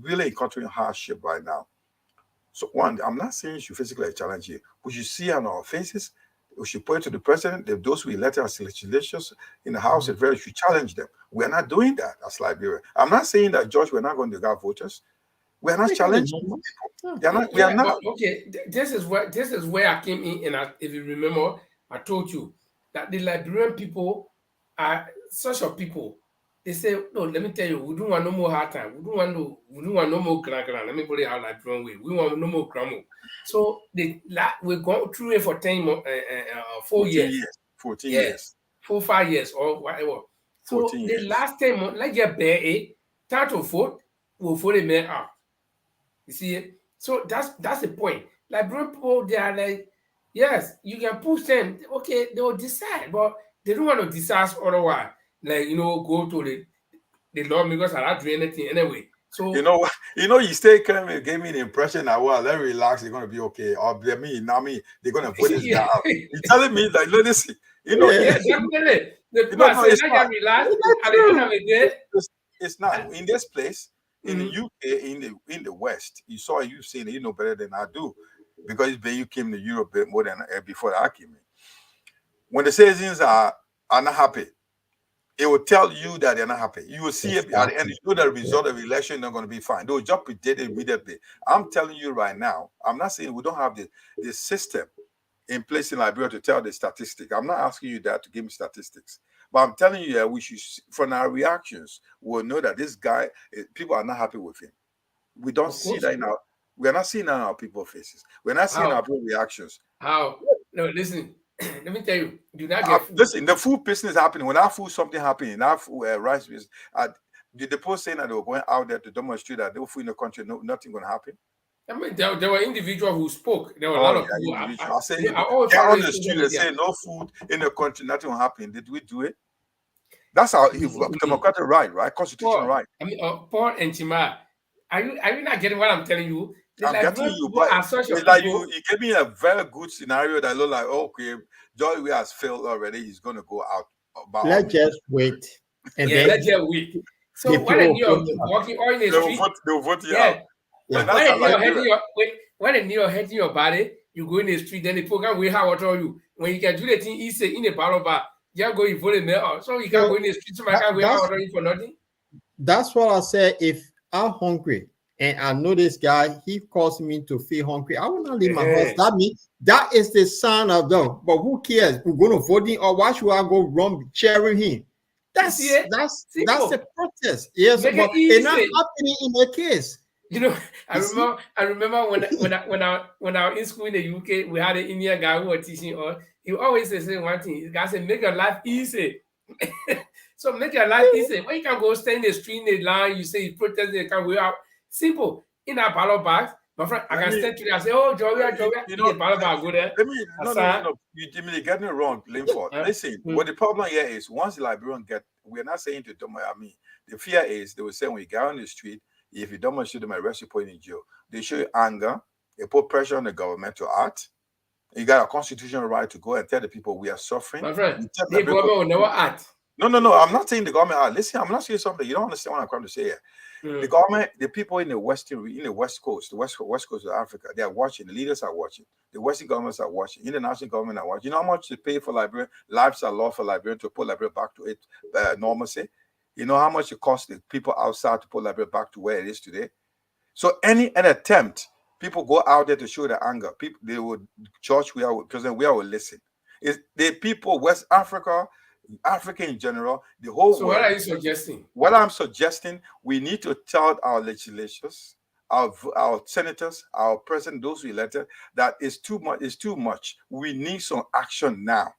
really encountering hardship right now. So one, I'm not saying you should physically challenge you. We should see on our faces. We should point to the president. If those we elected as legislators in the House, we should challenge them. We are not doing that as Liberia. I'm not saying that, George, we're not going to get voters. We are not challenging people. We are not. Okay, this is where I came in, and if you remember, I told you that the Liberian people are such a people. They say, no, let me tell you, we don't want no more hard time. We don't want no more grand. Let me put it out Liberian way. We want no more grandma. So we've gone through it for 4 years. 14 years. 5 years or whatever. So the last 10 months, like your bear, time to vote, we'll vote a man out. You see it? So that's the point. Liberian people, they are like, yes, you can push them. Okay, they will decide, but they don't want to decide otherwise. Like, go to the lawmakers are not doing anything anyway. So you stay coming, gave me the impression that let me relax, it's gonna be okay. Or they're gonna vote this guy out. You're telling me that listen, yeah, definitely. The people are saying, I can relax. At the end of the day, it's not in this place. In the Mhm. UK, in the West, you've seen it, you know better than I do, because you came to Europe a bit more than before I came in. When the citizens are not happy, it will tell you that they're not happy. You will see it at the end. You know the result of the election not going to be fine. They will jump it immediately. I'm telling you right now. I'm not saying we don't have the system in place in Liberia to tell the statistics. I'm not asking you that to give me statistics, but I'm telling you that we should, from our reactions, we'll know that this guy, people are not happy with him. We don't see that in our. We are not seeing that in our people's faces. We're not seeing our people's reactions. How? No, listen. Let me tell you. Do not get food. Listen. The food business happening. When our food something happening, our rice business. Did the post saying that they were going out there to demonstrate that they were food in the country, nothing going to happen? I mean, there were individuals who spoke. There were a lot of people. I say, get on the street and say no food in the country, nothing will happen. Did we do it? That's our democratic right? Constitutional right. I mean, Paul and Chima, are you not getting what I'm telling you? I'm getting you, but it's like you gave me a very good scenario that look like, okay, George Weah has failed already. He's going to go out. Let's just wait. And let's just wait. So when you're walking on the street, they'll vote you out. When you're hitting your body, you go in the street, then the program will have what you. When you can do the thing easy in a battle bar, you go and vote in there. So you can go in the street, somebody can wait out you for nothing. That's what I said. If I'm hungry and I know this guy, he caused me to feel hungry, I will not leave my house. That means that is the sign of them. But who cares? We're going to vote him, or why should I go run cheering him? That's the protest. Yes, but it's not happening in the case. I remember when I was in school in the UK, we had an Indian guy who was teaching us. He always says one thing. The guy said, "Make your life easy." So make your life easy. When you can go stand in the street in the line, you say you protest, they can go out. Simple. In our ballot box, my friend, I can stand to there. I say, "Oh, Joey, the ballot box, go there." No. You're getting it wrong, Linford. Listen, what the problem here is, once the Liberian we're not saying to them, the fear is they will say when you go on the street, if you don't show them, arrest you, put in jail. They show you anger. They put pressure on the government to act. You got a constitutional right to go and tell the people we are suffering. My friend, the government will never act. No. I'm not saying the government act. Listen, I'm not saying something. You don't understand what I'm trying to say here. The government, the people in the West Coast, the west coast of Africa, they are watching. The leaders are watching. The Western governments are watching. International government are watching. You know how much they pay for Liberia? Lives are lost for Liberia to put Liberia back to its normalcy. You know how much it costs the people outside to put Liberia back to where it is today? So an attempt, people go out there to show their anger. People, they would George Weah, President Weah will listen. It's the people, West Africa in general, the whole world. What are you suggesting? What I'm suggesting, we need to tell our legislators, our senators, our president, those we elected, that it's too much. We need some action now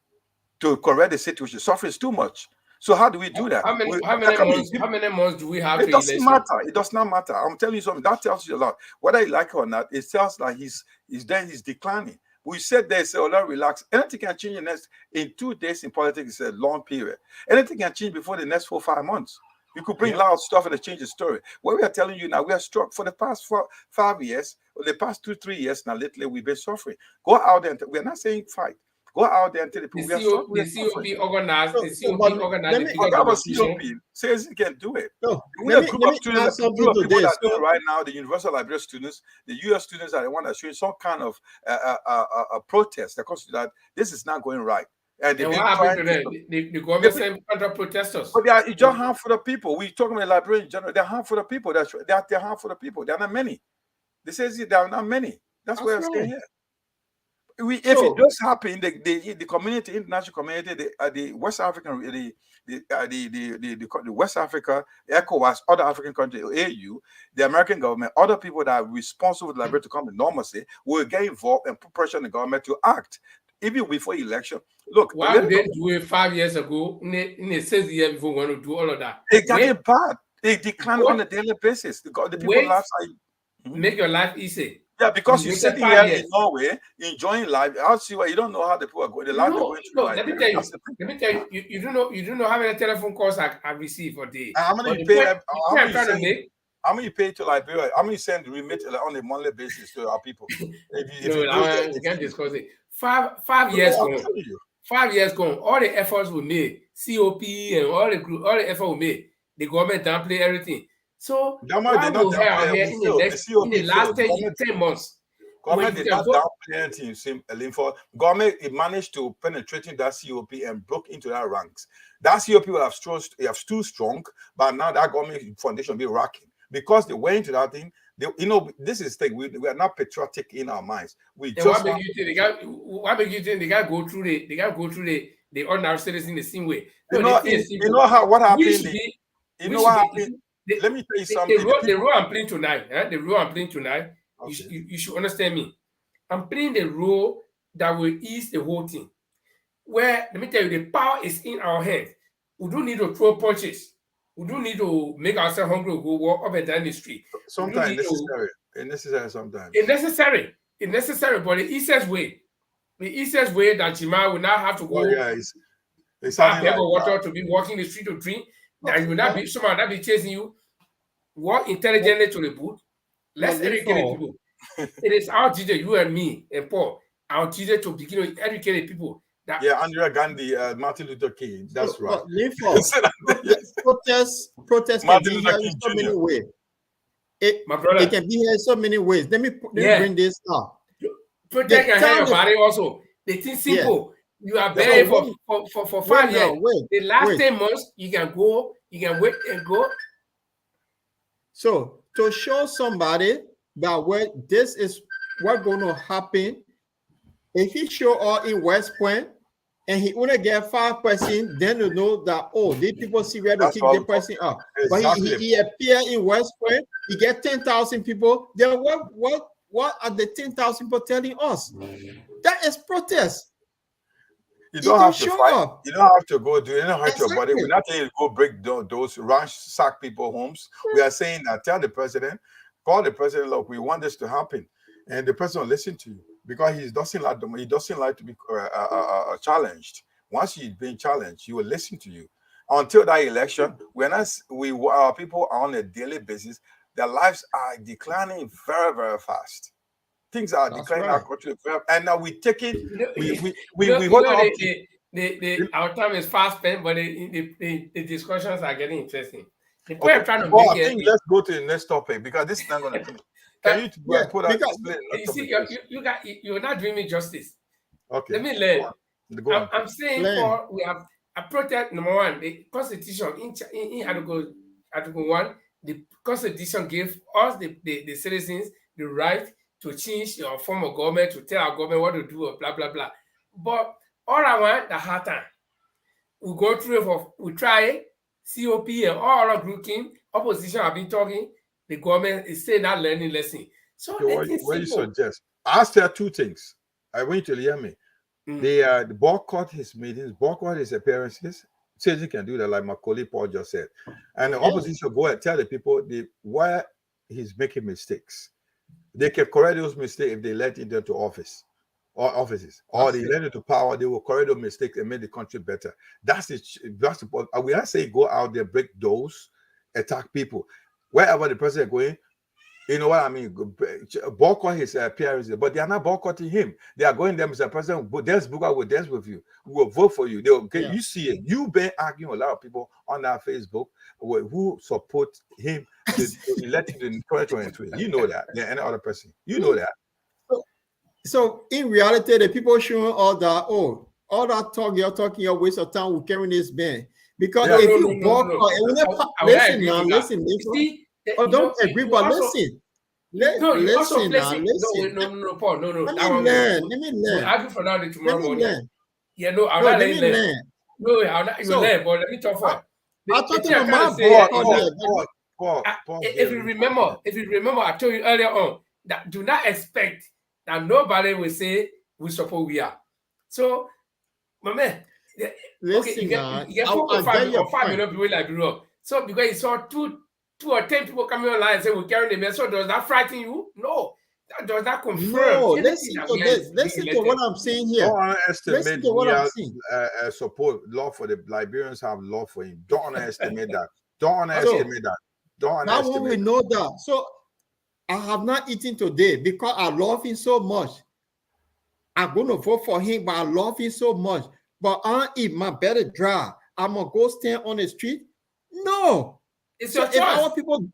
to correct the situation. Suffering is too much. So how do we do that? How many months do we have? It doesn't matter. It does not matter. I'm telling you something. That tells you a lot. Whether you like it or not, it tells that he's declining. We said they say, "Oh, relax." Anything can change in 2 days in politics. It's a long period. Anything can change before the next 4 or 5 months. You could bring loud stuff and change the story. What we are telling you now, we are struck for the past 5 years, or the past 2-3 years now. Lately, we've been suffering. Go out there and we're not saying fight. Go out there and tell the people the COP organized. The COP organized. COP says you can do it. We have a group of students, people that do it right now. The University of Liberia students, the US students are the one that showing some kind of a protest because that this is not going right. And what happened to them? The government sent counter protesters. But it's just harmful to the people. We talking about Liberians in general. They're harmful to the people. They're harmful to the people. There are not many. They say there are not many. That's why I'm saying here. If it does happen, the community, international community, the West African, the West Africa, ECOWAS, other African countries, AU, the American government, other people that are responsible for Liberia to come to normalcy will get involved and put pressure on the government to act. Even before election, look. Why did they do it 5 years ago? In the 6 years before, we want to do all of that. It got it bad. They decline on a daily basis. The people lives make your life easy. Yeah, because You you're waited sitting 5 here years. in Norway enjoying life. I'll see why you don't know how the people are going. The life they're going through right Let me now. tell you. That's the thing. Let me tell you. You don't know how many telephone calls I receive a day. And how many But you the pay? point, How many I'm you trying to send? make. How many you pay to Liberia? How many you send remit on a monthly basis to our people? If you No, do it, we it's can't easy. discuss it. Five No, years I'm gone. telling you. 5 years gone. All the efforts we made, COP and all the effort we made, the government downplay everything. So Government why did not will downplay. here We in failed. The in COP the last failed. 10 months? Well, Government if you did can not vote, downplay anything. For government, it managed to penetrate in that COP and broke into that ranks. That COP will have too strong, but now that government foundation will be rocking because they went into that thing. This is the thing. We are not patriotic in our minds. We and just want. what make you think they got go through the ordinary citizen the same way? You No, the know, thing is you simple. know how what We happened. should be. You We know should what be. happened. Let me tell you something. The role I'm playing tonight, the role I'm playing tonight, Okay. you should understand me. I'm playing the role that will ease the whole thing. Where, let me tell you, the power is in our hands. We don't need to throw punches. We don't need to make ourselves hungry, go walk up and down the street. Sometimes necessary. It's necessary sometimes. It's necessary, but the easiest way that Jima will not have to go It's buy a sounding bag like of water to be walking the street to drink, that you will not be someone that be chasing you. Walk intelligently to the booth. Let's educate the people. It is our duty, you and me and Paul, our duty to begin to educate the people. Andrea Gandhi, Martin Luther King. That's right. Protest can be here in so many ways. My brother, it can be here in so many ways. Let me bring this up. Protest can help your body also. The thing simple. You are buried for 5 years. The last 10 months, you can wait and go. So to show somebody that this is what's going to happen, if he show up in West Point and he only get 5%, then you know that these people see where to kick the person up. Exactly. But he appear in West Point, he get 10,000 people. Then what are the 10,000 people telling us? That is protest. You don't have to fight. Up. You don't have to go do. You don't hurt your body. We're not saying go break those ransack people homes. We are saying that call the president. Look, we want this to happen, and the president will listen to you because he doesn't like to be challenged. Once he's being challenged, he will listen to you. Until that election, our people are on a daily basis. Their lives are declining very, very fast. Things are declining our country, and now we take it. We hold on. Our time is fast spent, but the discussions are getting interesting. The point I'm trying to make I think let's go to the next topic because this is not going to finish. Can you put out? You see, you're not doing me justice. Okay. Let me learn. I'm saying we have a protest. Number one, the Constitution in Article 1, the Constitution gave us the citizens the right to change your form of government, to tell our government what to do, or blah, blah, blah. But all I want, the hard time. We go through we try COP and all our grouping, opposition have been talking, the government is still not learning lesson. So what you suggest? I say two things. I want you to hear me. They boycott his meetings, boycott his appearances. Says he can do that, like my colleague Paul just said. And the opposition go and tell the people why he's making mistakes. They can correct those mistakes if they let it into offices, or they let it to power. They will correct those mistakes and make the country better. That's the point. We are saying go out there, break doors, attack people. Wherever the president going, you know what I mean? Boycott his appearances, but they are not boycotting him. They are going there, Mr. President. Dance book, I will dance with you. We will vote for you. They will get you see it. You've been arguing a lot of people on that Facebook who support him to elect him in 2023. You know that. Yeah, any other person. You know that. So in reality, the people showing all that talk you're talking, your waste of time with carrying this ban. Because if you boycott, listen. Don't agree, but listen. No, Paul, no. Let me learn. We'll argue for now tomorrow morning. Learn. Yeah, no, I'll not let you learn. No, I'll not learn, but let me talk first. I'm talking about if you remember, I told you earlier on that do not expect that nobody will say we support we are. So, my man, listen, you get 4 or 5 million people like Europe. So because you saw 2 or 10 people coming online and say we carry the message, so does that frighten you? No. Does that confirm No, anything listen that to we are this. being Listen to elected? what I'm saying here. Don't Listen underestimate to what we I'm are saying. support love for the Liberians have love for him. Don't underestimate that. Don't So underestimate that. Don't that one we underestimate. know that. So I have not eaten today because I love him so much. I'm going to vote for him, but I love him so much. But I eat my better dry. I'm going to go stand on the street. No. It's So your if choice. our people,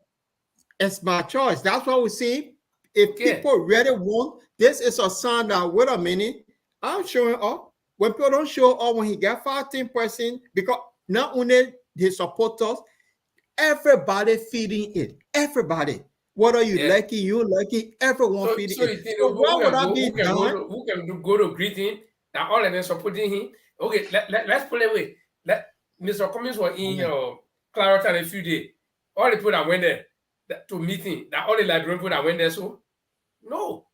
it's my choice. That's what we're saying. If Okay. people really want, this is a sign that, wait a minute, I'm showing up. When people don't show up, when he got 15%, because not only his supporters, everybody feeding it. Everybody. Whether you Yeah. like it, you like it, everyone feeding So it. you think So why would I who be can done? go to greet him? That all of them supporting him. Okay, let's put it away. Mr. Cummings was in Clarendon a few days. All the people that went there to meet him, that all the Liberian people that went there, so no.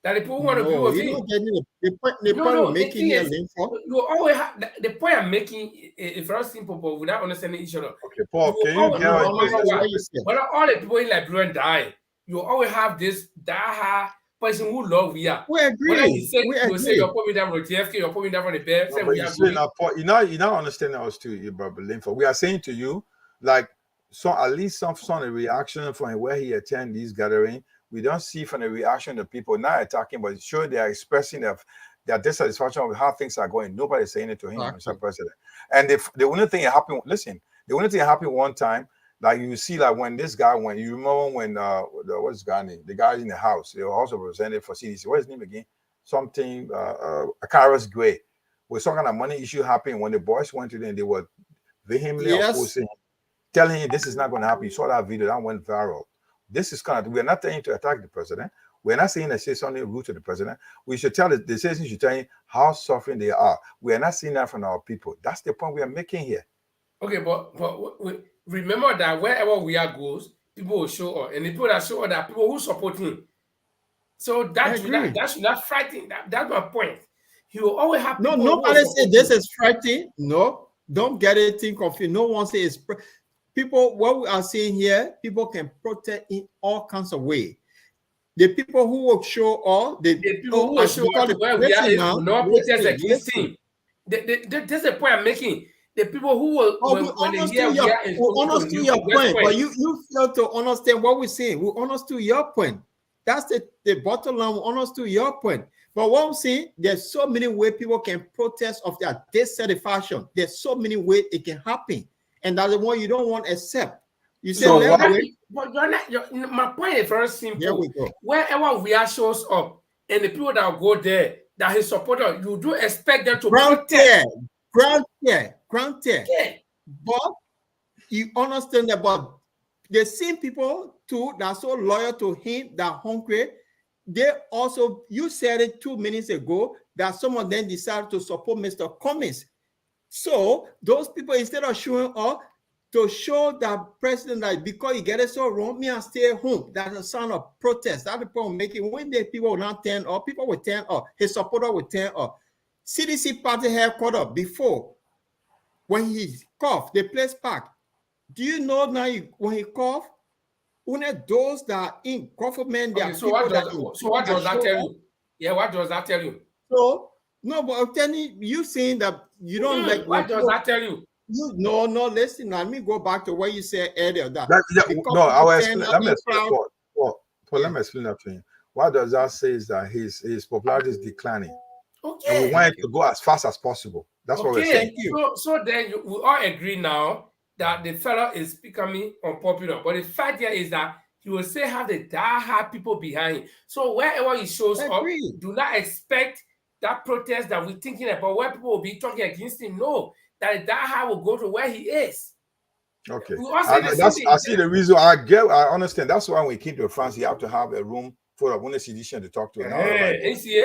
That the people who want to be No, with you're him. not getting the point No, we're the making thing here, is, Linford. you always have the point I'm making is very simple, but without understanding each other. Okay, Paul, can you always, get no Listen matter to what, what you said. whether all the people in Liberia die, you always have this diehard person who love Weah. We Whether you agree. say We you say agree. you're putting down from JFK, you're putting down from the bed, No, say but we you are see going. now, Paul, you're not understanding us too, you brother Linford. We are saying to you, like, so at least some sort of reaction from where he attend these gatherings. We don't see from the reaction of people not attacking, but sure they are expressing their dissatisfaction with how things are going. Nobody's saying it to him, Exactly. Mr. President. And the only thing that happened, listen, the only thing that happened one time, like you see, like when this guy went, you remember when what's his guy name? The guy in the house, the House of Representatives for CDC. What's his name again? Something Akaris Gray. Was some kind of money issue happening when the boys went to them, they were vehemently opposing him, telling him this is not going to happen. You saw that video that went viral. This is kind of, we're not telling to attack the president. We're not saying to say something rude to the president. We should tell the citizens should tell him how suffering they are. We are not seeing that from our people. That's the point we are making here. Okay, but remember that wherever Weah goes, people will show up, and the people that show up are people who support him. So that should not frighten. That's my point. He will always have people. No, nobody say this is frightening. No, don't get anything confused. No one says people. What we are saying here, people can protest in all kinds of ways. The people who will show up, the people who will show up to where Weah is will not protest against him. That's the point I'm making. The people who will when they hear Weah is we understand your point, but you fail to understand what we're saying. We understand your point. That's the bottom line. We understand your point. But what I'm saying, there's so many ways people can protest of their dissatisfaction. There's so many ways it can happen, and that's the one you don't want to accept. You say, So but you're not. My point is very simple. Here we go. Wherever Weah shows up, and the people that go there, that his supporter, you do expect them to protest. Granted. Yeah. But you understand that, but the same people too that are so loyal to him, that hungry, they also, you said it 2 minutes ago, that some of them decided to support Mr. Cummings. So those people, instead of showing up to show that president that because you get it so wrong, me and stay home. That's a sign of protest. That's the point making. When the people will not turn up, people will turn up. His supporter will turn up. CDC party headquarters before, when he coughed, the place packed. Do you know now when he coughed, only those that are in government, okay, so what does that tell you? Yeah, what does that tell you? So no, but I'm telling you, saying that you don't like. What does that tell you? No, listen. Let me go back to what you said earlier. Let me explain that to you. What does that say is that his popularity is declining. Okay. And we want it to go as fast as possible. That's what we're saying. So then we all agree now that the fellow is becoming unpopular. But the fact here is that he will still have the diehard people behind him. So wherever he shows up, do not expect that protest that we're thinking about, where people will be talking against him. No, that the diehard will go to where he is. Okay. I see the reason. I understand. That's why when we came to France, you have to have a room for a one edition to talk to. Okay.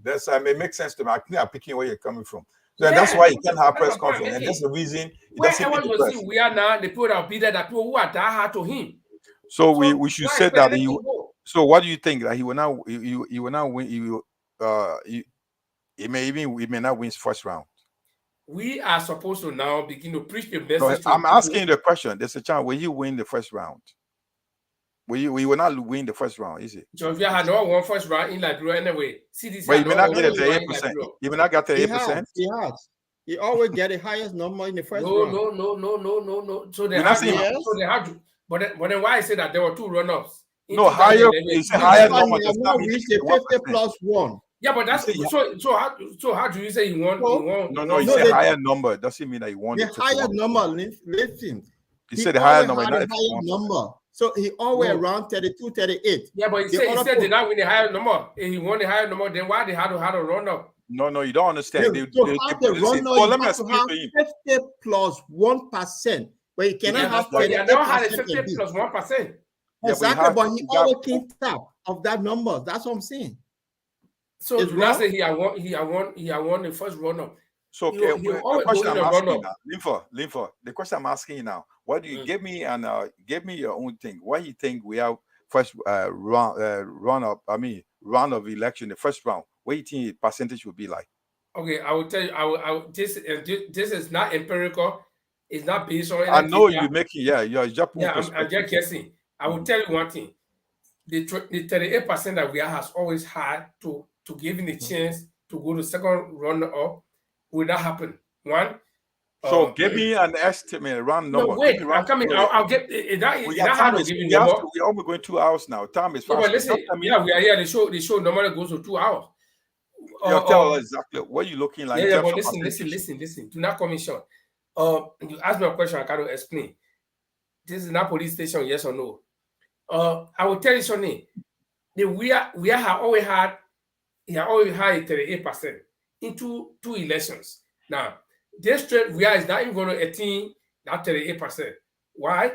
That's it makes sense to me. I think I'm picking where you're coming from. So that's why you can't have press conference, and that's the reason. Wherever you see we are now, the people that will be there, the people who are diehard to him. So we should say that he. So what do you think that he will now? He will now win. He may not win his first round. We are supposed to now begin to preach the message. I'm asking the question. There's a chance will he win the first round? We will not win the first round, is it? George Weah had not won first round in Liberia anyway. CDC But had you may not not won get it first to round in 8%. Liberia. You may not get to He 8%. has. He has. He always get the highest number in the first No. round. So they We're not had to. saying- So they had to. But then why I say that there were 2 runoffs? No, higher. You say higher Because number he does has not not mean reached the 51%. 50 plus 1. Yeah, but that's You say- so. How do you say he won? No, you No, say they- higher number doesn't mean that you won The the higher 51%. number, listen. You He said the higher always number, had not a the higher 51%. number. So he always No. around 32, 38. Yeah, but he The said other they folks- not win the higher number. If he won the higher number, then why they had to run up? No, you don't understand. To have the Listen, runner, let you me have to explain have to him. 50 plus 1%. But you cannot have But he 38% had never had a 50 and beat. plus 1%. Yeah, Exactly, but he you got- always came top of that number. That's what I'm saying. So It's do not wrong? say he had won the first run up. So, You okay, the always question go in I'm and run asking up. now, Linford, the question I'm asking you now, what do you give me your own thing? What do you think we have first round of election, the first round? What do you think the percentage would be like? Okay, I will tell you. This is not empirical. It's not based on. I know data. you're making you're just I'm just guessing. I will tell you one thing. The 38% that we has always had to give him the chance to go to second runner up will not happen. One. So give me an estimate, a round number. No, wait. I'm coming. I'll get that. We That got hard time. to give you We're number. almost going 2 hours now. Time is No, fast. but listen. Yeah, we are here. The show normally goes to 2 hours. You tell us exactly what you're looking like. Yeah, but listen. Do not come in short. You ask me a question, I cannot explain. This is not police station, yes or no? I will tell you something. We have always had a 38% in two elections. Now, this straight we is not even going to attain that 38%. Why?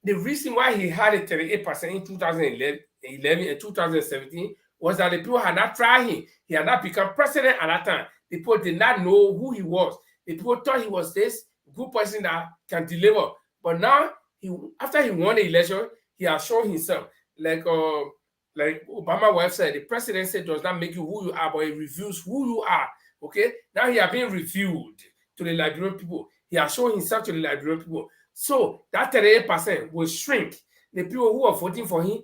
The reason why he had a 38% in 2011 and 2017 was that the people had not tried him. He had not become president at that time. The people did not know who he was. The people thought he was this good person that can deliver. But now, after he won the election, he has shown himself. Like Obama wife said, the presidency does not make you who you are, but it reveals who you are. Okay? Now he has been revealed to the Liberian people. He has shown himself to the Liberian people. So that 38% will shrink. The people who are voting for him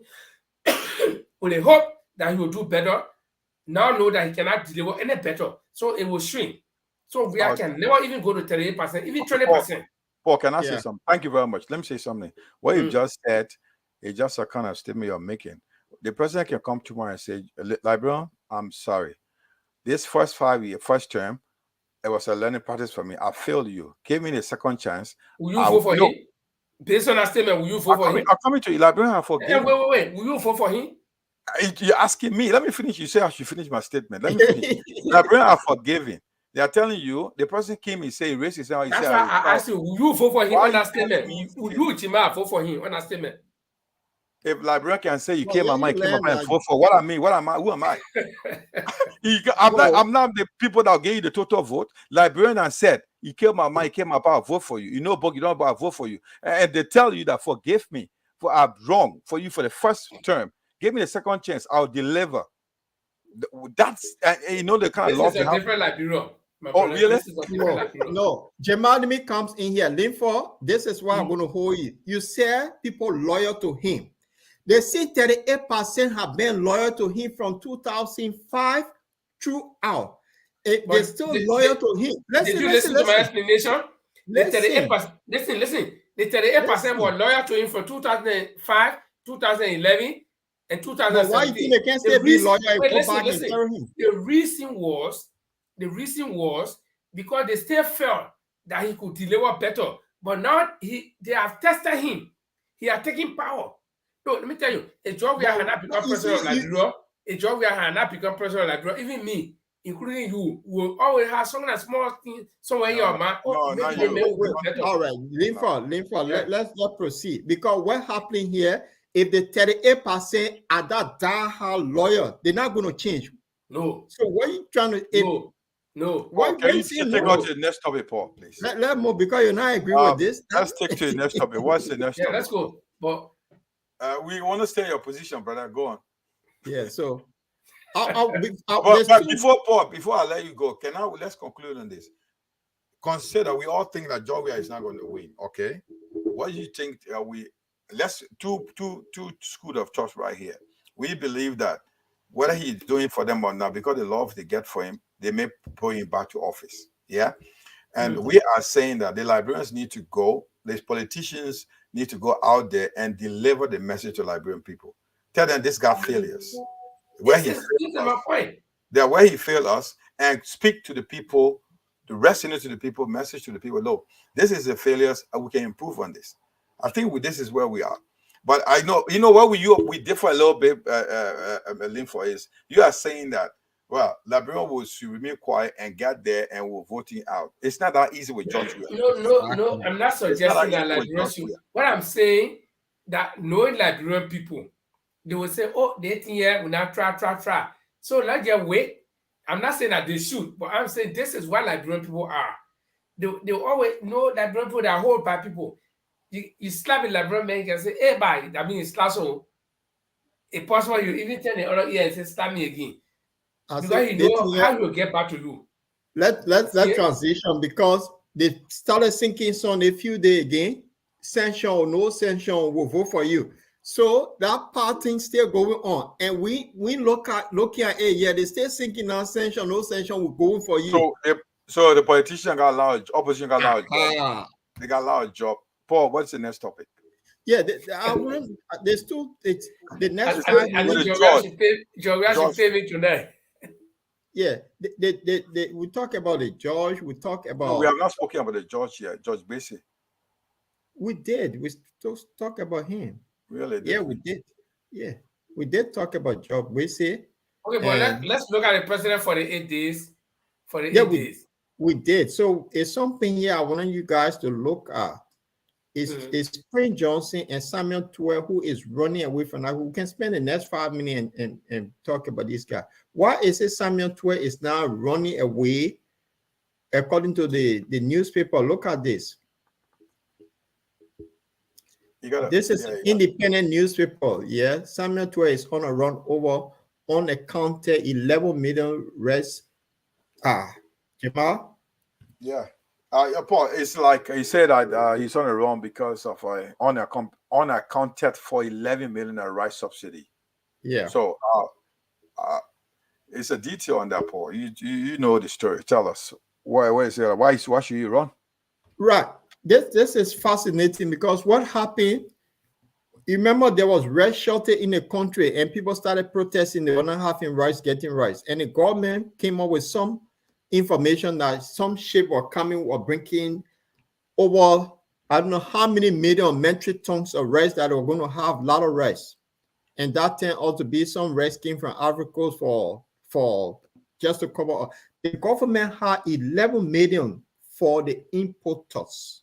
will hope that he will do better. Now know that he cannot deliver any better. So it will shrink. So we can never even go to 38%, even 20%. Paul, can I say something? Thank you very much. Let me say something. What you just said is just a kind of statement you're making. The president can come tomorrow and say, Liberian, I'm sorry. This first term, it was a learning practice for me. I failed you. Give me the second chance. Will you vote for him? Based on that statement, will you vote for him? I'm coming to you, Liberian, and forgive me. Wait. Will you vote for him? You're asking me. Let me finish. You say I should finish my statement. Let me finish. Liberian are forgiving. They are telling you, the person came and say, raise his hand. That's why I asked you, will you vote for him on that statement? Will you, Chima, vote for him on that statement? If Liberian can say you came and vote for what I mean, what am I? Who am I? I'm not the people that gave you the total vote. Liberian and said he came my mind, he came about vote for you. You know, but you don't about vote for you. And they tell you that forgive me for I'm wrong for you for the first term. Give me the second chance. I'll deliver. That's the kind of love. This is a different Liberian. Oh, really? No. Jamalimi comes in here. Linford, this is why I'm going to hold you. You say people loyal to him. They say 38% have been loyal to him from 2005 throughout. They're still loyal to him. Did you listen to my explanation? Listen. The 38% were loyal to him from 2005, 2011, and 2017. But why you think they can't still be loyal and go back and tell him? The reason was because they still felt that he could deliver better. But now they have tested him. He has taken power. No, let me tell you, a George Weah had not become president of Liberia. Even me, including you, will always have some small thing somewhere in your mind. All right, Linford, let's proceed. Because what happening here, if the 38% are that die-hard loyal, they're not going to change. No. So what are you trying to... No. Can you take on to the next topic, Paul, please? Let's move because you're not agree with this. Let's take to the next topic. What's the next topic? Let's go. But we want to stay in your position, brother. Go on. Yeah, so but before I let you go, let's conclude on this. Consider we all think that George Weah is not going to win. Okay, what do you think? let's two school of thought right here. We believe that whether he's doing for them or not, because the love they get for him, they may put him back to office. Yeah. And we are saying that the Liberians need to go, these politicians need to go out there and deliver the message to Liberian people. Tell them this guy failures. Where he This is my point. that where he failed us, and speak to the people, the resonate to the people, message to the people. Look, this is a failure. We can improve on this. I think this is where we are. But I know, what we differ a little bit, Linfo, is you are saying that, well, Liberian will remain quiet and get there and will voting out. It's not that easy with George Weah. No. I'm not suggesting that easy with Liberians George Weah. What I'm saying that knowing Liberian people, they will say, oh, the 18 year will not try. So let's just wait. I'm not saying that they should, but I'm saying this is what Liberian people are. They always know Liberian people that are hold by people. You slap a Liberian man, you can say, hey, bye. That means slash on. If possible, you even turn the other ear and say, slap me again. Because you know how he will get back to you. Let's transition, because they started sinking some a few days again. Sanction or no sanction will vote for you. So that part thing still going on, and we looking at it. Yeah, they still sinking now. Sanction, no sanction will go for you. So the politician got allowed, opposition got allowed job. They got allowed job. Paul, what's the next topic? Yeah, there's two. It's the next I 5 think minutes. George should pay me tonight. Yeah, we talk about the George. We talk about. No, we have not spoken about the George yet. George Bassey. We did. We talk about him. Really? Yeah, we did. Yeah, we did talk about George Weah. Okay, but let's look at the president for the 8 days. We did. So it's something here I want you guys to look at. It's Prince Johnson and Samuel Tuer, who is running away from that. We can spend the next 5 minutes and talk about this guy. Why is it Samuel Tuer is now running away? According to the newspaper, look at this. This is an independent newspaper. Yeah, Samuel Tuer is on a run over unaccounted 11 million rest. Jamal? Yeah. Paul, it's like he said that he's on a run because of unaccounted for 11 million rice subsidy. Yeah. So it's a detail on that, Paul. You know the story. Tell us why should you run? Right. This is fascinating, because what happened, you remember there was rice shortage in the country and people started protesting. They were not having rice, getting rice. And the government came up with some information that some ship were bringing over, I don't know how many million metric tons of rice that were going to have a lot of rice. And that turned out to be some rice came from Africa for just to cover. The government had 11 million for the importers.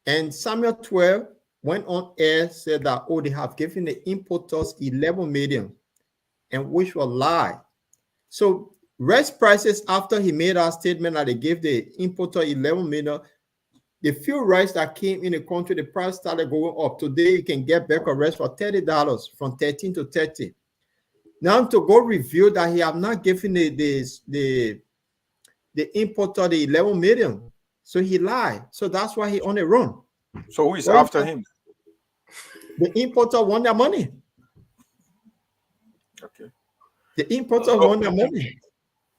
And Samuel Tuer went on air, said that, they have given the importers 11 million, and which was a lie. So rice prices, after he made our statement that they gave the importer 11 million, the few rice that came in the country, the price started going up. Today, you can get back a rice for $30, from 13 to 30. Now to go reveal that he have not given the importer the 11 million. So he lied. So that's why he on a run. So who is after him? The importer won their money. Okay. The importer won their money.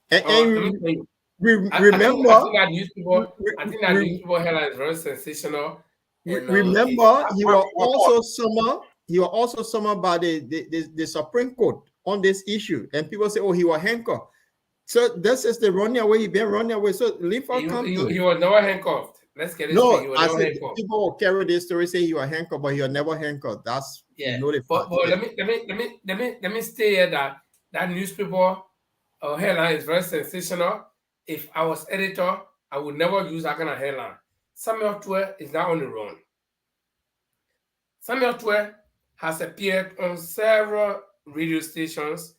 And remember, I think that newspaper headline is very sensational. Remember, he was also summoned by the Supreme Court on this issue, and people say, he was handcuffed. So this is the running away. He been running away. So he was never handcuffed. Let's get it straight. He was never handcuffed. People will carry this story, say he was handcuffed, but he was never handcuffed. That's But let me stay here. That newspaper headline is very sensational. If I was editor, I would never use that kind of headline. Samuel Tuer is now on the run. Samuel Tuer has appeared on several radio stations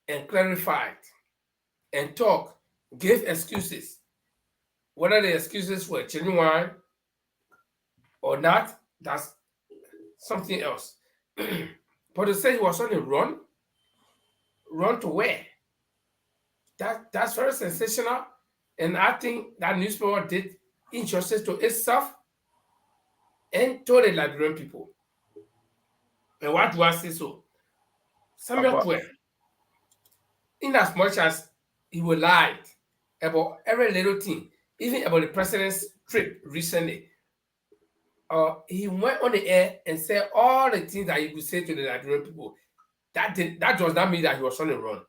and clarified and gave excuses. Whether the excuses were genuine or not, that's something else. But to say he was on the run to where? That's very sensational. And I think that newspaper did injustice to itself and told the Liberian people. And what do I say so? Samuel But Tuer, in as much as he will lied about every little thing, even about the president's trip recently, he went on the air and said all the things that he could say to the Liberian people. That does not mean that he was on the run.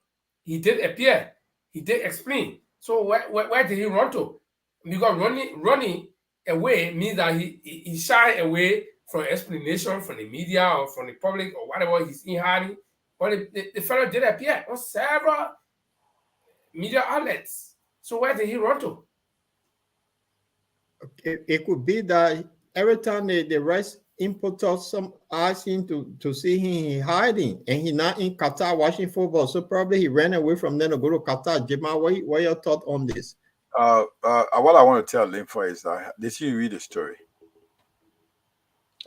He did appear. He did explain. So where did he run to? Because running away means that he shy away from explanation from the media or from the public or whatever he's in hiding. But the fellow did appear on several media outlets. So where did he run to? It could be that every time the rest importers some ask him to see him hiding, and he not in Qatar watching football. So probably he ran away from them to go to Qatar. Jima, what your thought on this? What I want to tell Linfo is that did you read the story?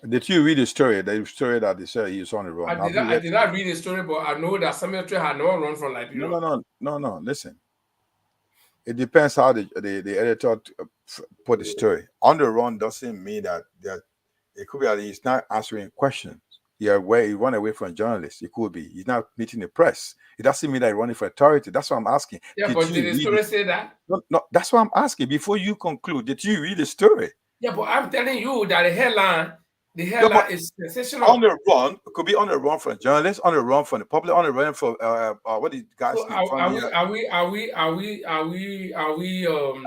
Did you read the story? The story that they said he's on the run. I did not read the story, but I know that Samuel Tuer had not run from Liberia. No. Listen, it depends how the editor put the story. On the run doesn't mean that it could be that he's not answering questions. Yeah, where he run away from journalists. It could be he's not meeting the press. It doesn't mean that he's running for authority. That's what I'm asking. Yeah, but did the story say that? No, that's what I'm asking. Before you conclude, did you read the story? Yeah, but I'm telling you that the headline is sensational. On the run, it could be on the run from journalists, on the run from the public, on the run from what the guys. So are we I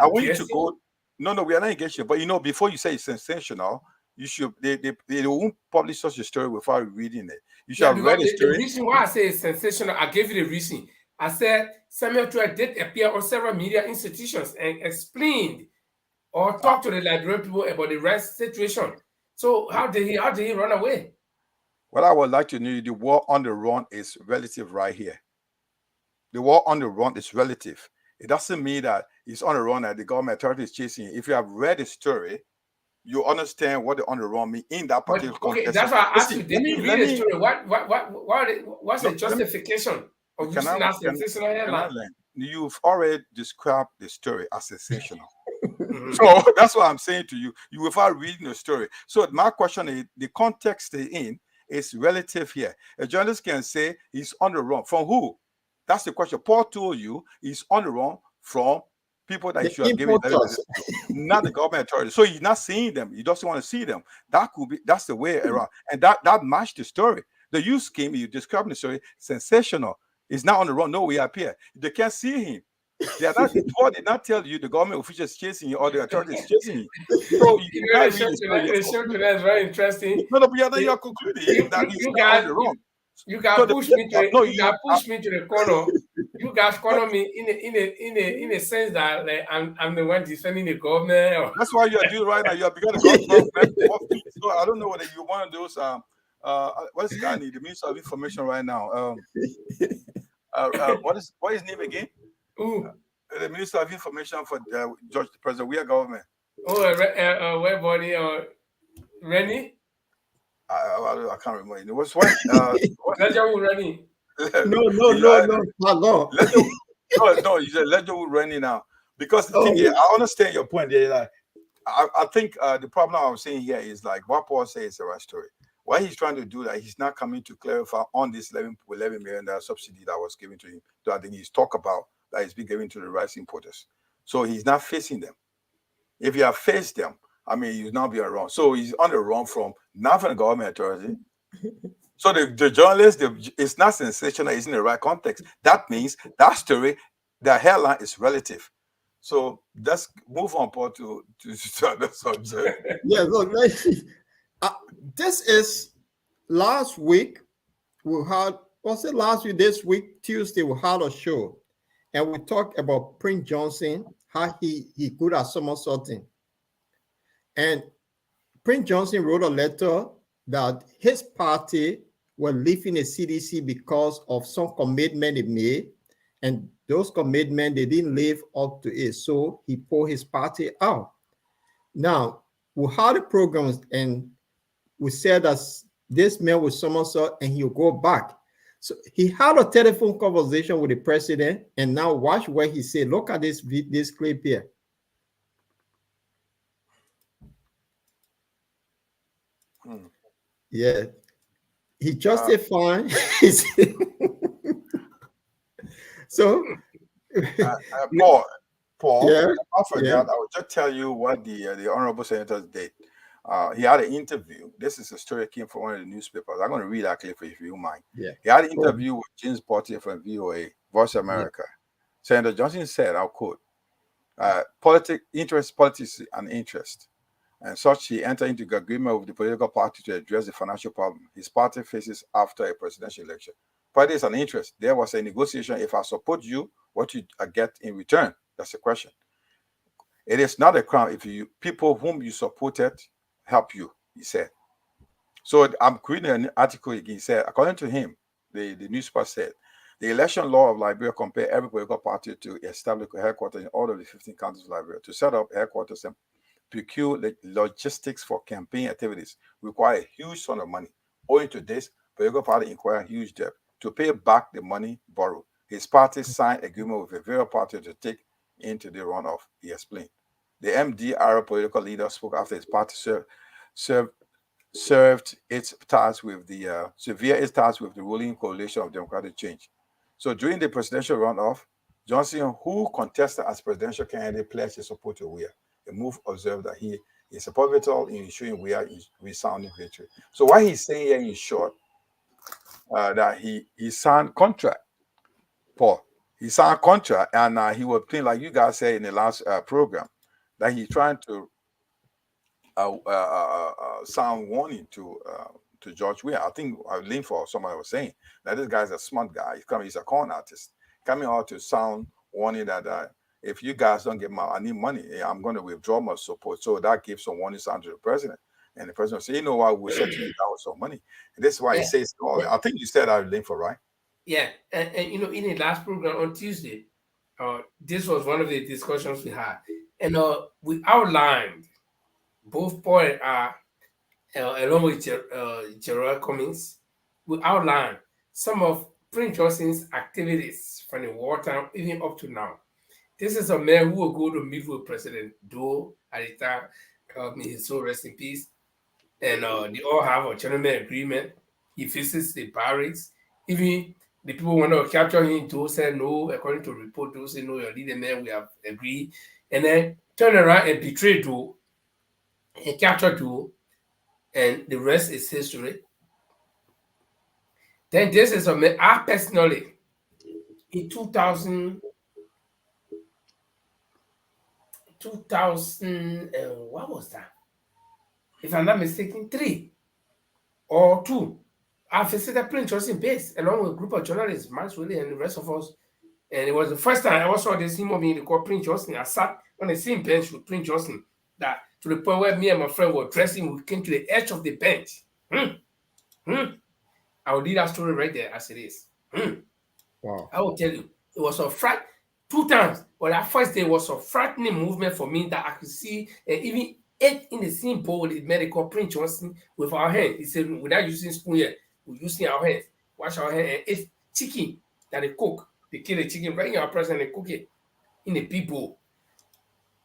want you to go. No, we are not engaged. But before you say it's sensational, you should they won't publish such a story without reading it. You should have read the story. The reason why I say it's sensational, I gave you the reason. I said Samuel Tuer did appear on several media institutions and explained or talked to the Liberian people about the rest situation. So how did he run away? What I would like to know, the war on the run is relative right here. The war on the run is relative. It doesn't mean that he's on the run and the government authority is chasing him. If you have read the story, you understand what the on the run means in that particular context. That's why I asked you. Did you read the story? What's the justification of using that sensational headline? You've already described the story as sensational. So that's what I'm saying to you. You without reading the story. So my question is, the context they're in is relative here. A journalist can say he's on the run. From who? That's the question. Paul told you he's on the run from people that you are giving, not the government authority. So he's not seeing them. He doesn't want to see them. That's the way around. And that matched the story. The use scheme, you described the story, sensational. He's not on the run. No, we appear. They can't see him. They are not, Paul did not tell you the government officials chasing you or the authorities chasing you. So that's very interesting. No, but you're concluding you guys push me to the corner. You guys corner me in a sense that I'm the one defending the government. That's why you're doing right now. You're becoming the government. So I don't know whether you're one of those what's the guy need? The Minister of Information right now. What is his name again? The Minister of Information for President Weah government. Where body Rennie? I can't remember. What's what? Rennie. No. No, you said Ledger Rennie now. Because the thing is, I understand your point there. Like, I think the problem I'm saying here is like what Paul says is the right story. Why he's trying to do that, he's not coming to clarify on this $11 million subsidy that was given to him. So I think he's talk about that is being given to the rice importers. So he's not facing them. If you have faced them, I mean, you'll not be around. So he's on the run from not from the government authority. So the journalist, it's not sensational, it's in the right context. That means that story, the headline is relative. So let's move on, Paul, to the subject. Yeah, look, this is last week. We had, was it last week? This week, Tuesday, we had a show. And we talked about Prince Johnson, how he good at somersaulting. And Prince Johnson wrote a letter that his party were leaving the CDC because of some commitment they made. And those commitments, they didn't live up to it. So he pulled his party out. Now, we had the programs and we said that this man was somersault and he'll go back. So he had a telephone conversation with the president, and now watch what he said. Look at this clip here. Yeah. He justified so Paul, yeah, apart from yeah, that, I will just tell you what the honorable senators did. He had an interview. This is a story that came from one of the newspapers. I'm going to read that clip if you don't mind. yeah. He had an Go on. interview with James Portier from VOA, Voice of Yeah. America. Senator Johnson said, I'll quote, politics and interest. And such, he entered into agreement with the political party to address the financial problem his party faces after a presidential election. Politics and interest. There was a negotiation. If I support you, what you get in return? That's the question. It is not a crime if you people whom you supported help you, he said. So I'm reading an article. He said, according to him, the newspaper said, the election law of Liberia compare every political party to establish a headquarters in all of the 15 counties of Liberia. To set up headquarters and procure logistics for campaign activities require a huge sum of money. Owing to this, political party incur huge debt. To pay back the money borrowed, his party signed agreement with a various party to take into the runoff, he explained. The MDR political leader spoke after his party served its task with the ruling coalition of democratic change. So during the presidential runoff, Johnson, who contested as presidential candidate, pledged his support to Weah. A move observed that he is a pivotal in ensuring Weah is resounding victory. So what he's saying here in short, that he signed contract, Paul. He signed contract, and he was playing, like you guys said in the last program, that he's trying to sound warning to Gorge Weah. I think I leaned for somebody was saying that this guy's a smart guy. He's a con artist coming out to sound warning that if you guys don't get I need money, I'm going to withdraw my support. So that gives some warning sound to the president. And the president said, you know what, we'll settle you down with some money. And this is why he says, I think you said I leaned for, right? Yeah. And you know, in the last program on Tuesday, this was one of the discussions we had. And we outlined both Paul and I, along with Gerald Cummings, we outlined some of Prince Johnson's activities from the wartime even up to now. This is a man who will go to meet with President Doe at the time, may his soul rest in peace. And they all have a gentleman agreement. He visits the barracks. Even the people want to capture him, Doe said no, according to report, Doe said no, you're leading man, we have agreed. And then turn around and betray Doe and capture Doe, and the rest is history. Then this is a man, I personally, in 2000, what was that? If I'm not mistaken, 3 or 2. I visited Prince Johnson base along with a group of journalists, Max Willie and the rest of us. And it was the first time I ever saw this human being called Prince Johnson. I sat on the same bench with Prince Johnson, that to the point where me and my friend were dressing, we came to the edge of the bench. I will leave that story right there as it is. Wow. I will tell you, it was a 2 times, but that first day was a frightening movement for me that I could see, and even ate in the same bowl with medical Prince Johnson with our hands. He said, without using spoon here, we're using our hands. Wash our hands and eat chicken that they cook. They kill the chicken right in our presence and they cook it in a big bowl.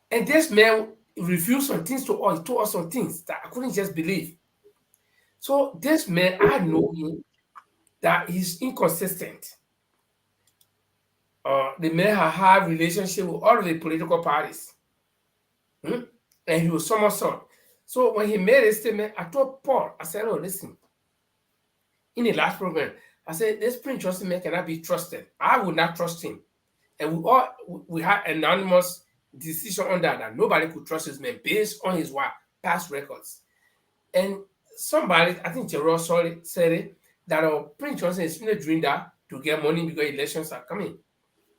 And this man revealed some things to us, told us some things that I couldn't just believe. So this man, I know him, that he's inconsistent. The man had had relationship with all of the political parties. And he was somersault. So when he made a statement, I told Paul, I said, oh, listen, in the last program, I said, this Prince Johnson man cannot be trusted. I would not trust him. And we had anonymous decision on that nobody could trust his man based on his past records. And somebody, I think Gerald said it, that Prince Johnson is really doing that to get money because elections are coming.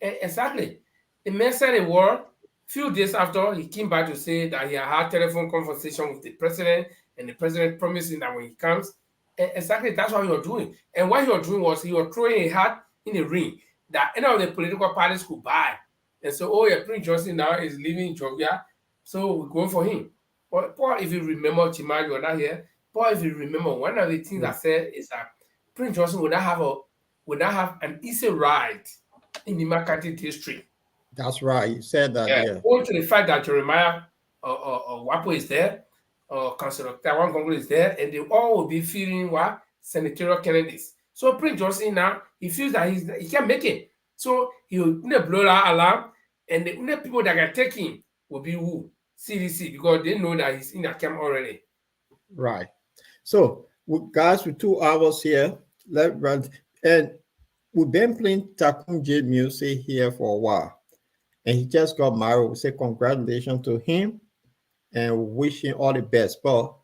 And exactly. The man said a word. Few days after, he came back to say that he had telephone conversation with the president, and the president promised him that when he comes, and exactly that's what he was doing. And what he was doing was he was throwing a hat in the ring that any of the political parties could buy. And so, oh yeah, Prince Johnson now is leaving Georgia, so we're going for him. But Paul, if you remember, Chima, you're not here. Paul, if you remember, one of the things I said is that Prince Johnson would not have an easy ride in the Makati district. That's right. You said that. Yeah. Owing to the fact that Jeremiah Wapo is there, Council Taiwan Congress is there, and they all will be feeling what senatorial candidates. So Prince Johnson now he feels that he can't make it. So he will blow that alarm, and the only people that can take him will be who? CDC, because they know that he's in the camp already. Right. So, guys, with 2 hours here, and we've been playing Takunje music here for a while, and he just got married. We say congratulations to him and wish him all the best. But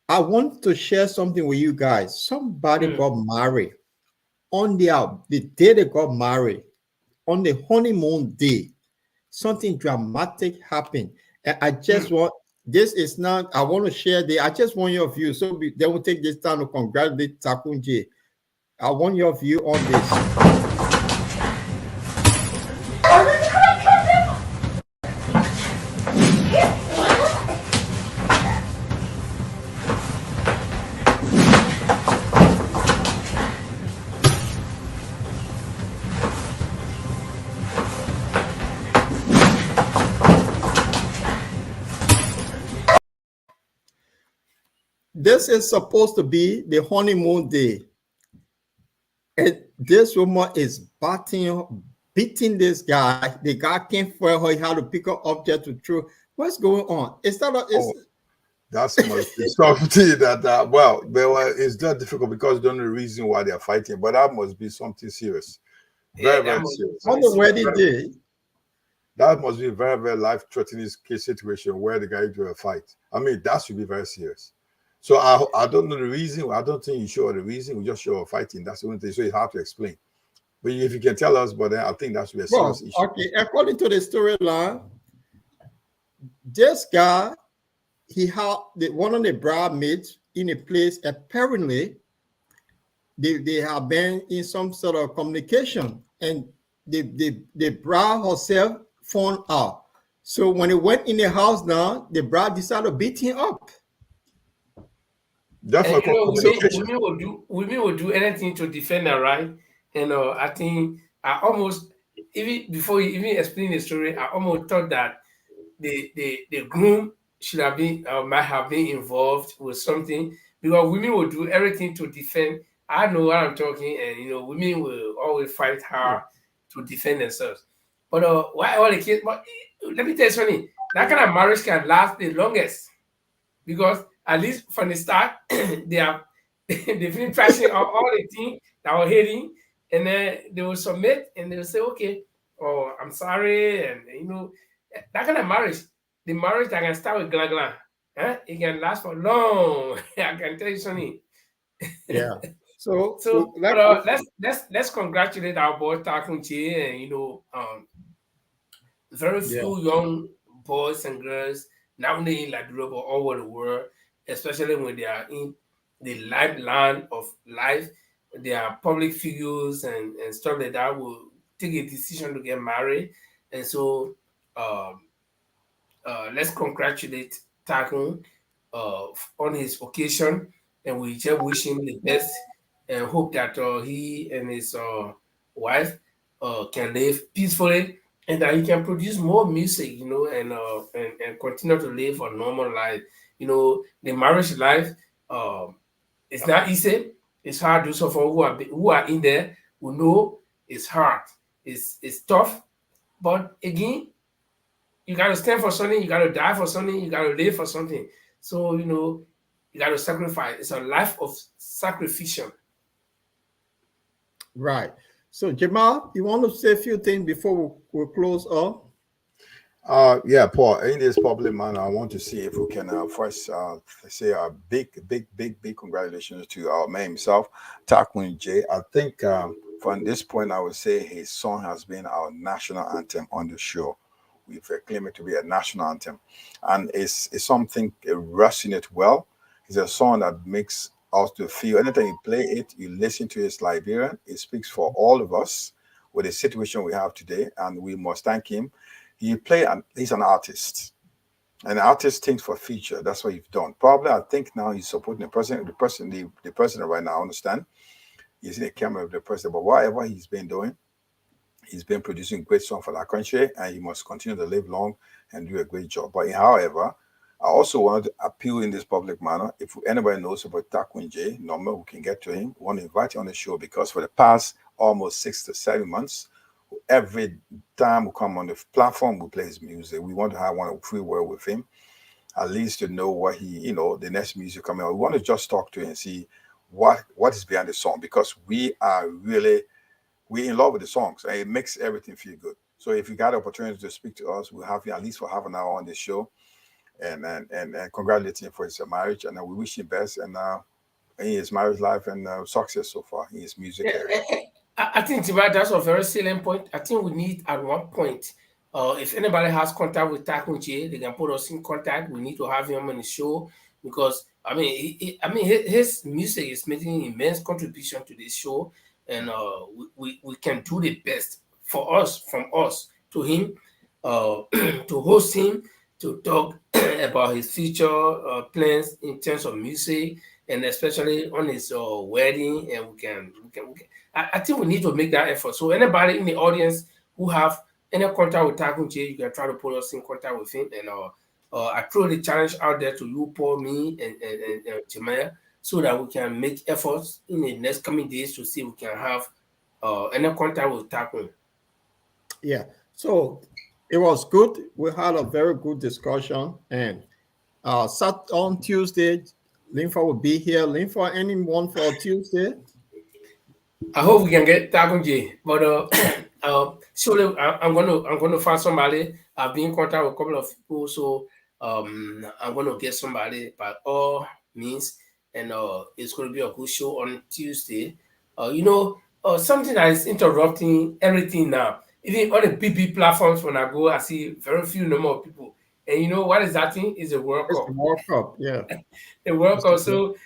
I want to share something with you guys. Somebody got married on the day they got married, on the honeymoon day. Something dramatic happened, and I just want. This is not. I want to share I just want your view. So they will take this time to congratulate Takunje. I want your view on this. This is supposed to be the honeymoon day. And this woman is beating this guy. The guy can't fire her. He had to pick up object to throw. What's going on? That's must be something that well, it's not difficult because you don't know the reason why they're fighting, but that must be something serious. Very serious. On the wedding day. That must be a very, very life-threatening case situation where the guy into a fight. I mean, that should be very serious. So I don't know the reason. I don't think you show the reason. We just show fighting. That's the only thing. So you have to explain. But if you can tell us, but then I think that should be a serious issue. Okay, according to the storyline, this guy, he had one of the bridesmaids in a place. Apparently, they have been in some sort of communication, and the bride herself found out. So when he went in the house now, the bride decided to beat him up. Definitely, women will do anything to defend her right. And I think I almost, even before you even explain the story, I almost thought that the groom should have been might have been involved with something, because women will do everything to defend. I know what I'm talking, and women will always fight hard to defend themselves. But why all the kids? But let me tell you something. That kind of marriage can last the longest, because at least from the start, they've been trashing all the things that were hating, and then they will submit and they will say, okay, oh, I'm sorry. And that kind of marriage, the marriage that can start with glang, it can last for long. I can tell you something. Yeah. So let's congratulate our boy Takunche, and very few young boys and girls, not only in Liberia but all over the world, especially when they are in the lifeline of life, they are public figures and stuff like that, will take a decision to get married. And so let's congratulate Takun on his occasion, and we just wish him the best and hope that he and his wife can live peacefully, and that he can produce more music, and continue to live a normal life. The marriage life, it's not easy. It's hard. Those of us who are in there who know it's hard. It's tough. But again, you got to stand for something. You got to die for something. You got to live for something. So, you got to sacrifice. It's a life of sacrificial. Right. So, Jamal, you want to say a few things before we close up? Yeah, Paul, in this public manner, I want to see if we can first say a big congratulations to our man himself, Takwin J. I think from this point, I would say his song has been our national anthem on the show. We've claimed it to be a national anthem, and it's something resonate well. It's a song that makes us to feel. Anytime you play it, you listen to it, Liberian. It speaks for all of us with the situation we have today, and we must thank him. He's an artist. And artist thinks for future. That's what he's done. Probably, I think now he's supporting the president. The president right now, I understand. He's in the camera of the president. But whatever he's been doing, he's been producing great songs for our country, and he must continue to live long and do a great job. But however, I also want to appeal in this public manner. If anybody knows about Takunje, normal, we can get to him. We want to invite him on the show because for the past almost 6 to 7 months, every time we come on the platform, we play his music. We want to have one free word with him, at least to know what he, the next music coming out. We want to just talk to him and see what is behind the song, because we're in love with the songs and it makes everything feel good. So if you got the opportunity to speak to us, we'll have you at least for half an hour on the show, and congratulate him for his marriage, and we wish him best and in his marriage life and success so far in his music area. I think that's a very salient point. I think we need at one point, if anybody has contact with Takunje, they can put us in contact. We need to have him on the show because his music is making an immense contribution to this show, and we can do the best for us, from us to him, to host him, to talk about his future plans in terms of music, and especially on his wedding. And we can. I think we need to make that effort. So anybody in the audience who have any contact with Takunje, you can try to put us in contact with him. And I throw the challenge out there to you, Paul, me, and Jemaya, so that we can make efforts in the next coming days to see if we can have any contact with Takun. Yeah. So it was good. We had a very good discussion, and on Tuesday, Linfa will be here. Linfa, anyone for Tuesday? I hope we can get Takunje, but surely I'm gonna find somebody. I've been in contact with a couple of people, so I'm gonna get somebody by all means, and it's gonna be a good show on Tuesday. Something that is interrupting everything now. Even on the BB platforms, when I go, I see very few number of people. And what is that thing? Is a World Cup. It's the World Cup, yeah. The World Cup. So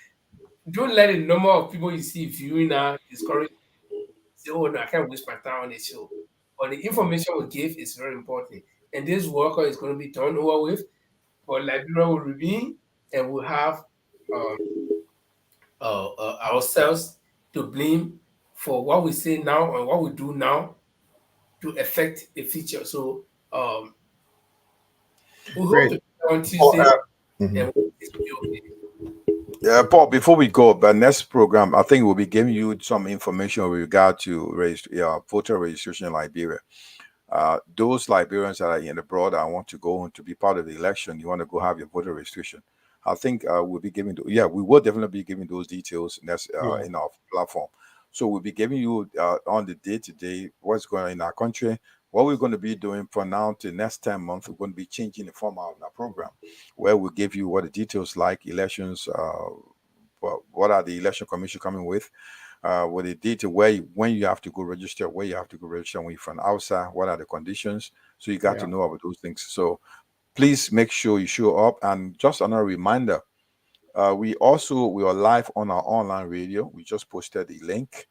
don't let the number of people you see viewing now discourage you. Say, oh no, I can't waste my time on this show. But the information we give is very important. And this World Cup is going to be turned over with. But Liberia will remain, and we'll have ourselves to blame for what we say now and what we do now to affect the future. So we hope to be on Tuesday. And we'll be okay. Yeah, Paul, before we go, but next program, I think we'll be giving you some information with regard to voter registration in Liberia. Those Liberians that are in abroad and want to go to be part of the election, you want to go have your voter registration. I think we'll be giving, we will definitely be giving those details in our platform. So we'll be giving you on the day-to-day what's going on in our country, what we're going to be doing from now to the next 10 months. We're going to be changing the format of our program, where we'll give you what the details like elections, what are the election commission coming with the detail, when you have to go register, where you have to go register when you're from outside, what are the conditions. So you got to know about those things. So please make sure you show up. And just another reminder, we are live on our online radio. We just posted the link.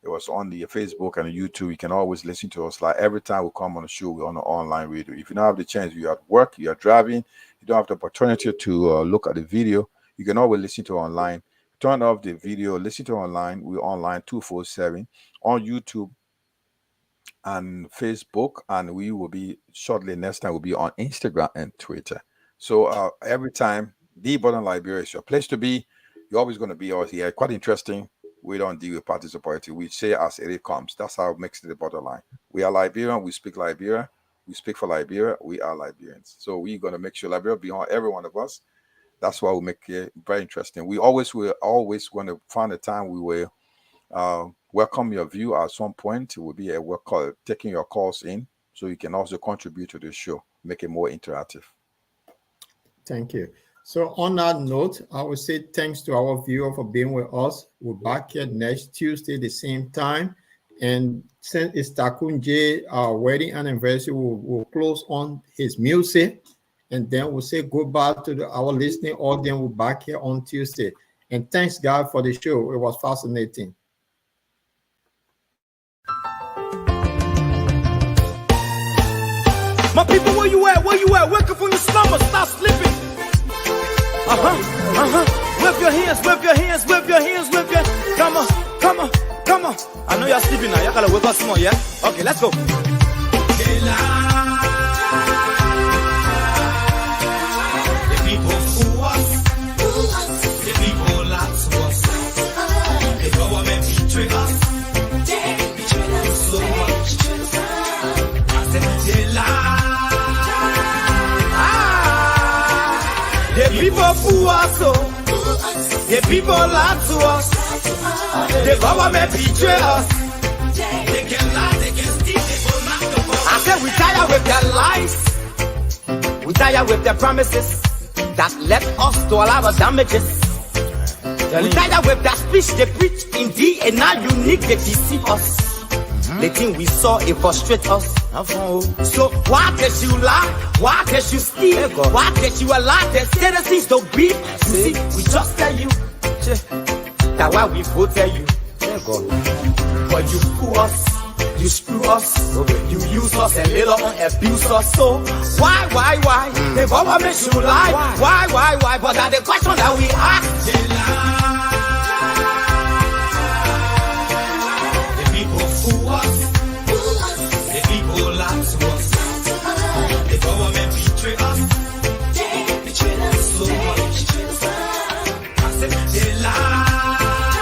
It was on the Facebook and YouTube. You can always listen to us. Like every time we come on the show, we're on the online radio. If you don't have the chance, you're at work, you're driving, you don't have the opportunity to look at the video, you can always listen to it online. Turn off the video, listen to it online. We're online 247 on YouTube and Facebook, and we will be shortly next time we'll be on Instagram and Twitter. So every time, the bottom Liberia is your place to be. You're always going to be out here. Quite interesting. We don't deal with parties or party. We say as it comes. That's how it makes it the bottom line. We are Liberian. We speak Liberia. We speak for Liberia. We are Liberians. So we're going to make sure Liberia beyond every one of us. That's why we make it very interesting. We're always going to find a time we will welcome your view at some point. It will be a work call, taking your calls in, so you can also contribute to the show, make it more interactive. Thank you. So on that note, I will say thanks to our viewer for being with us. We're back here next Tuesday, the same time. And since it's Takunje, our wedding anniversary, we'll close on his music. And then we'll say goodbye to our listening audience. We're back here on Tuesday. And thanks, God, for the show. It was fascinating. My people, where you at? Where you at? Wake up from your slumber. Stop sleeping. Whip your hands, whip your hands, whip your hands, whip your. Come on, come on, come on. I know you're sleeping now. Y'all gotta whip us more, yeah? Okay, let's go. The people people fool us, oh. The people lie to us. The government betray us. They can lie, they can steal, they will knock the ball. I said we tired with their lies. We tired with their promises that led us to a lot of damages. We tired with that speech they preach indeed, and now unique they deceive us. The thing we saw, it frustrates us. So why can't you lie? Why can't you steal? Why can't you allow the citizens to be? You see, we just tell you that's why we voted you. But you fool us, you screw us, you use us and later on abuse us. So why? The government should lie. Why? But that's the question that we ask.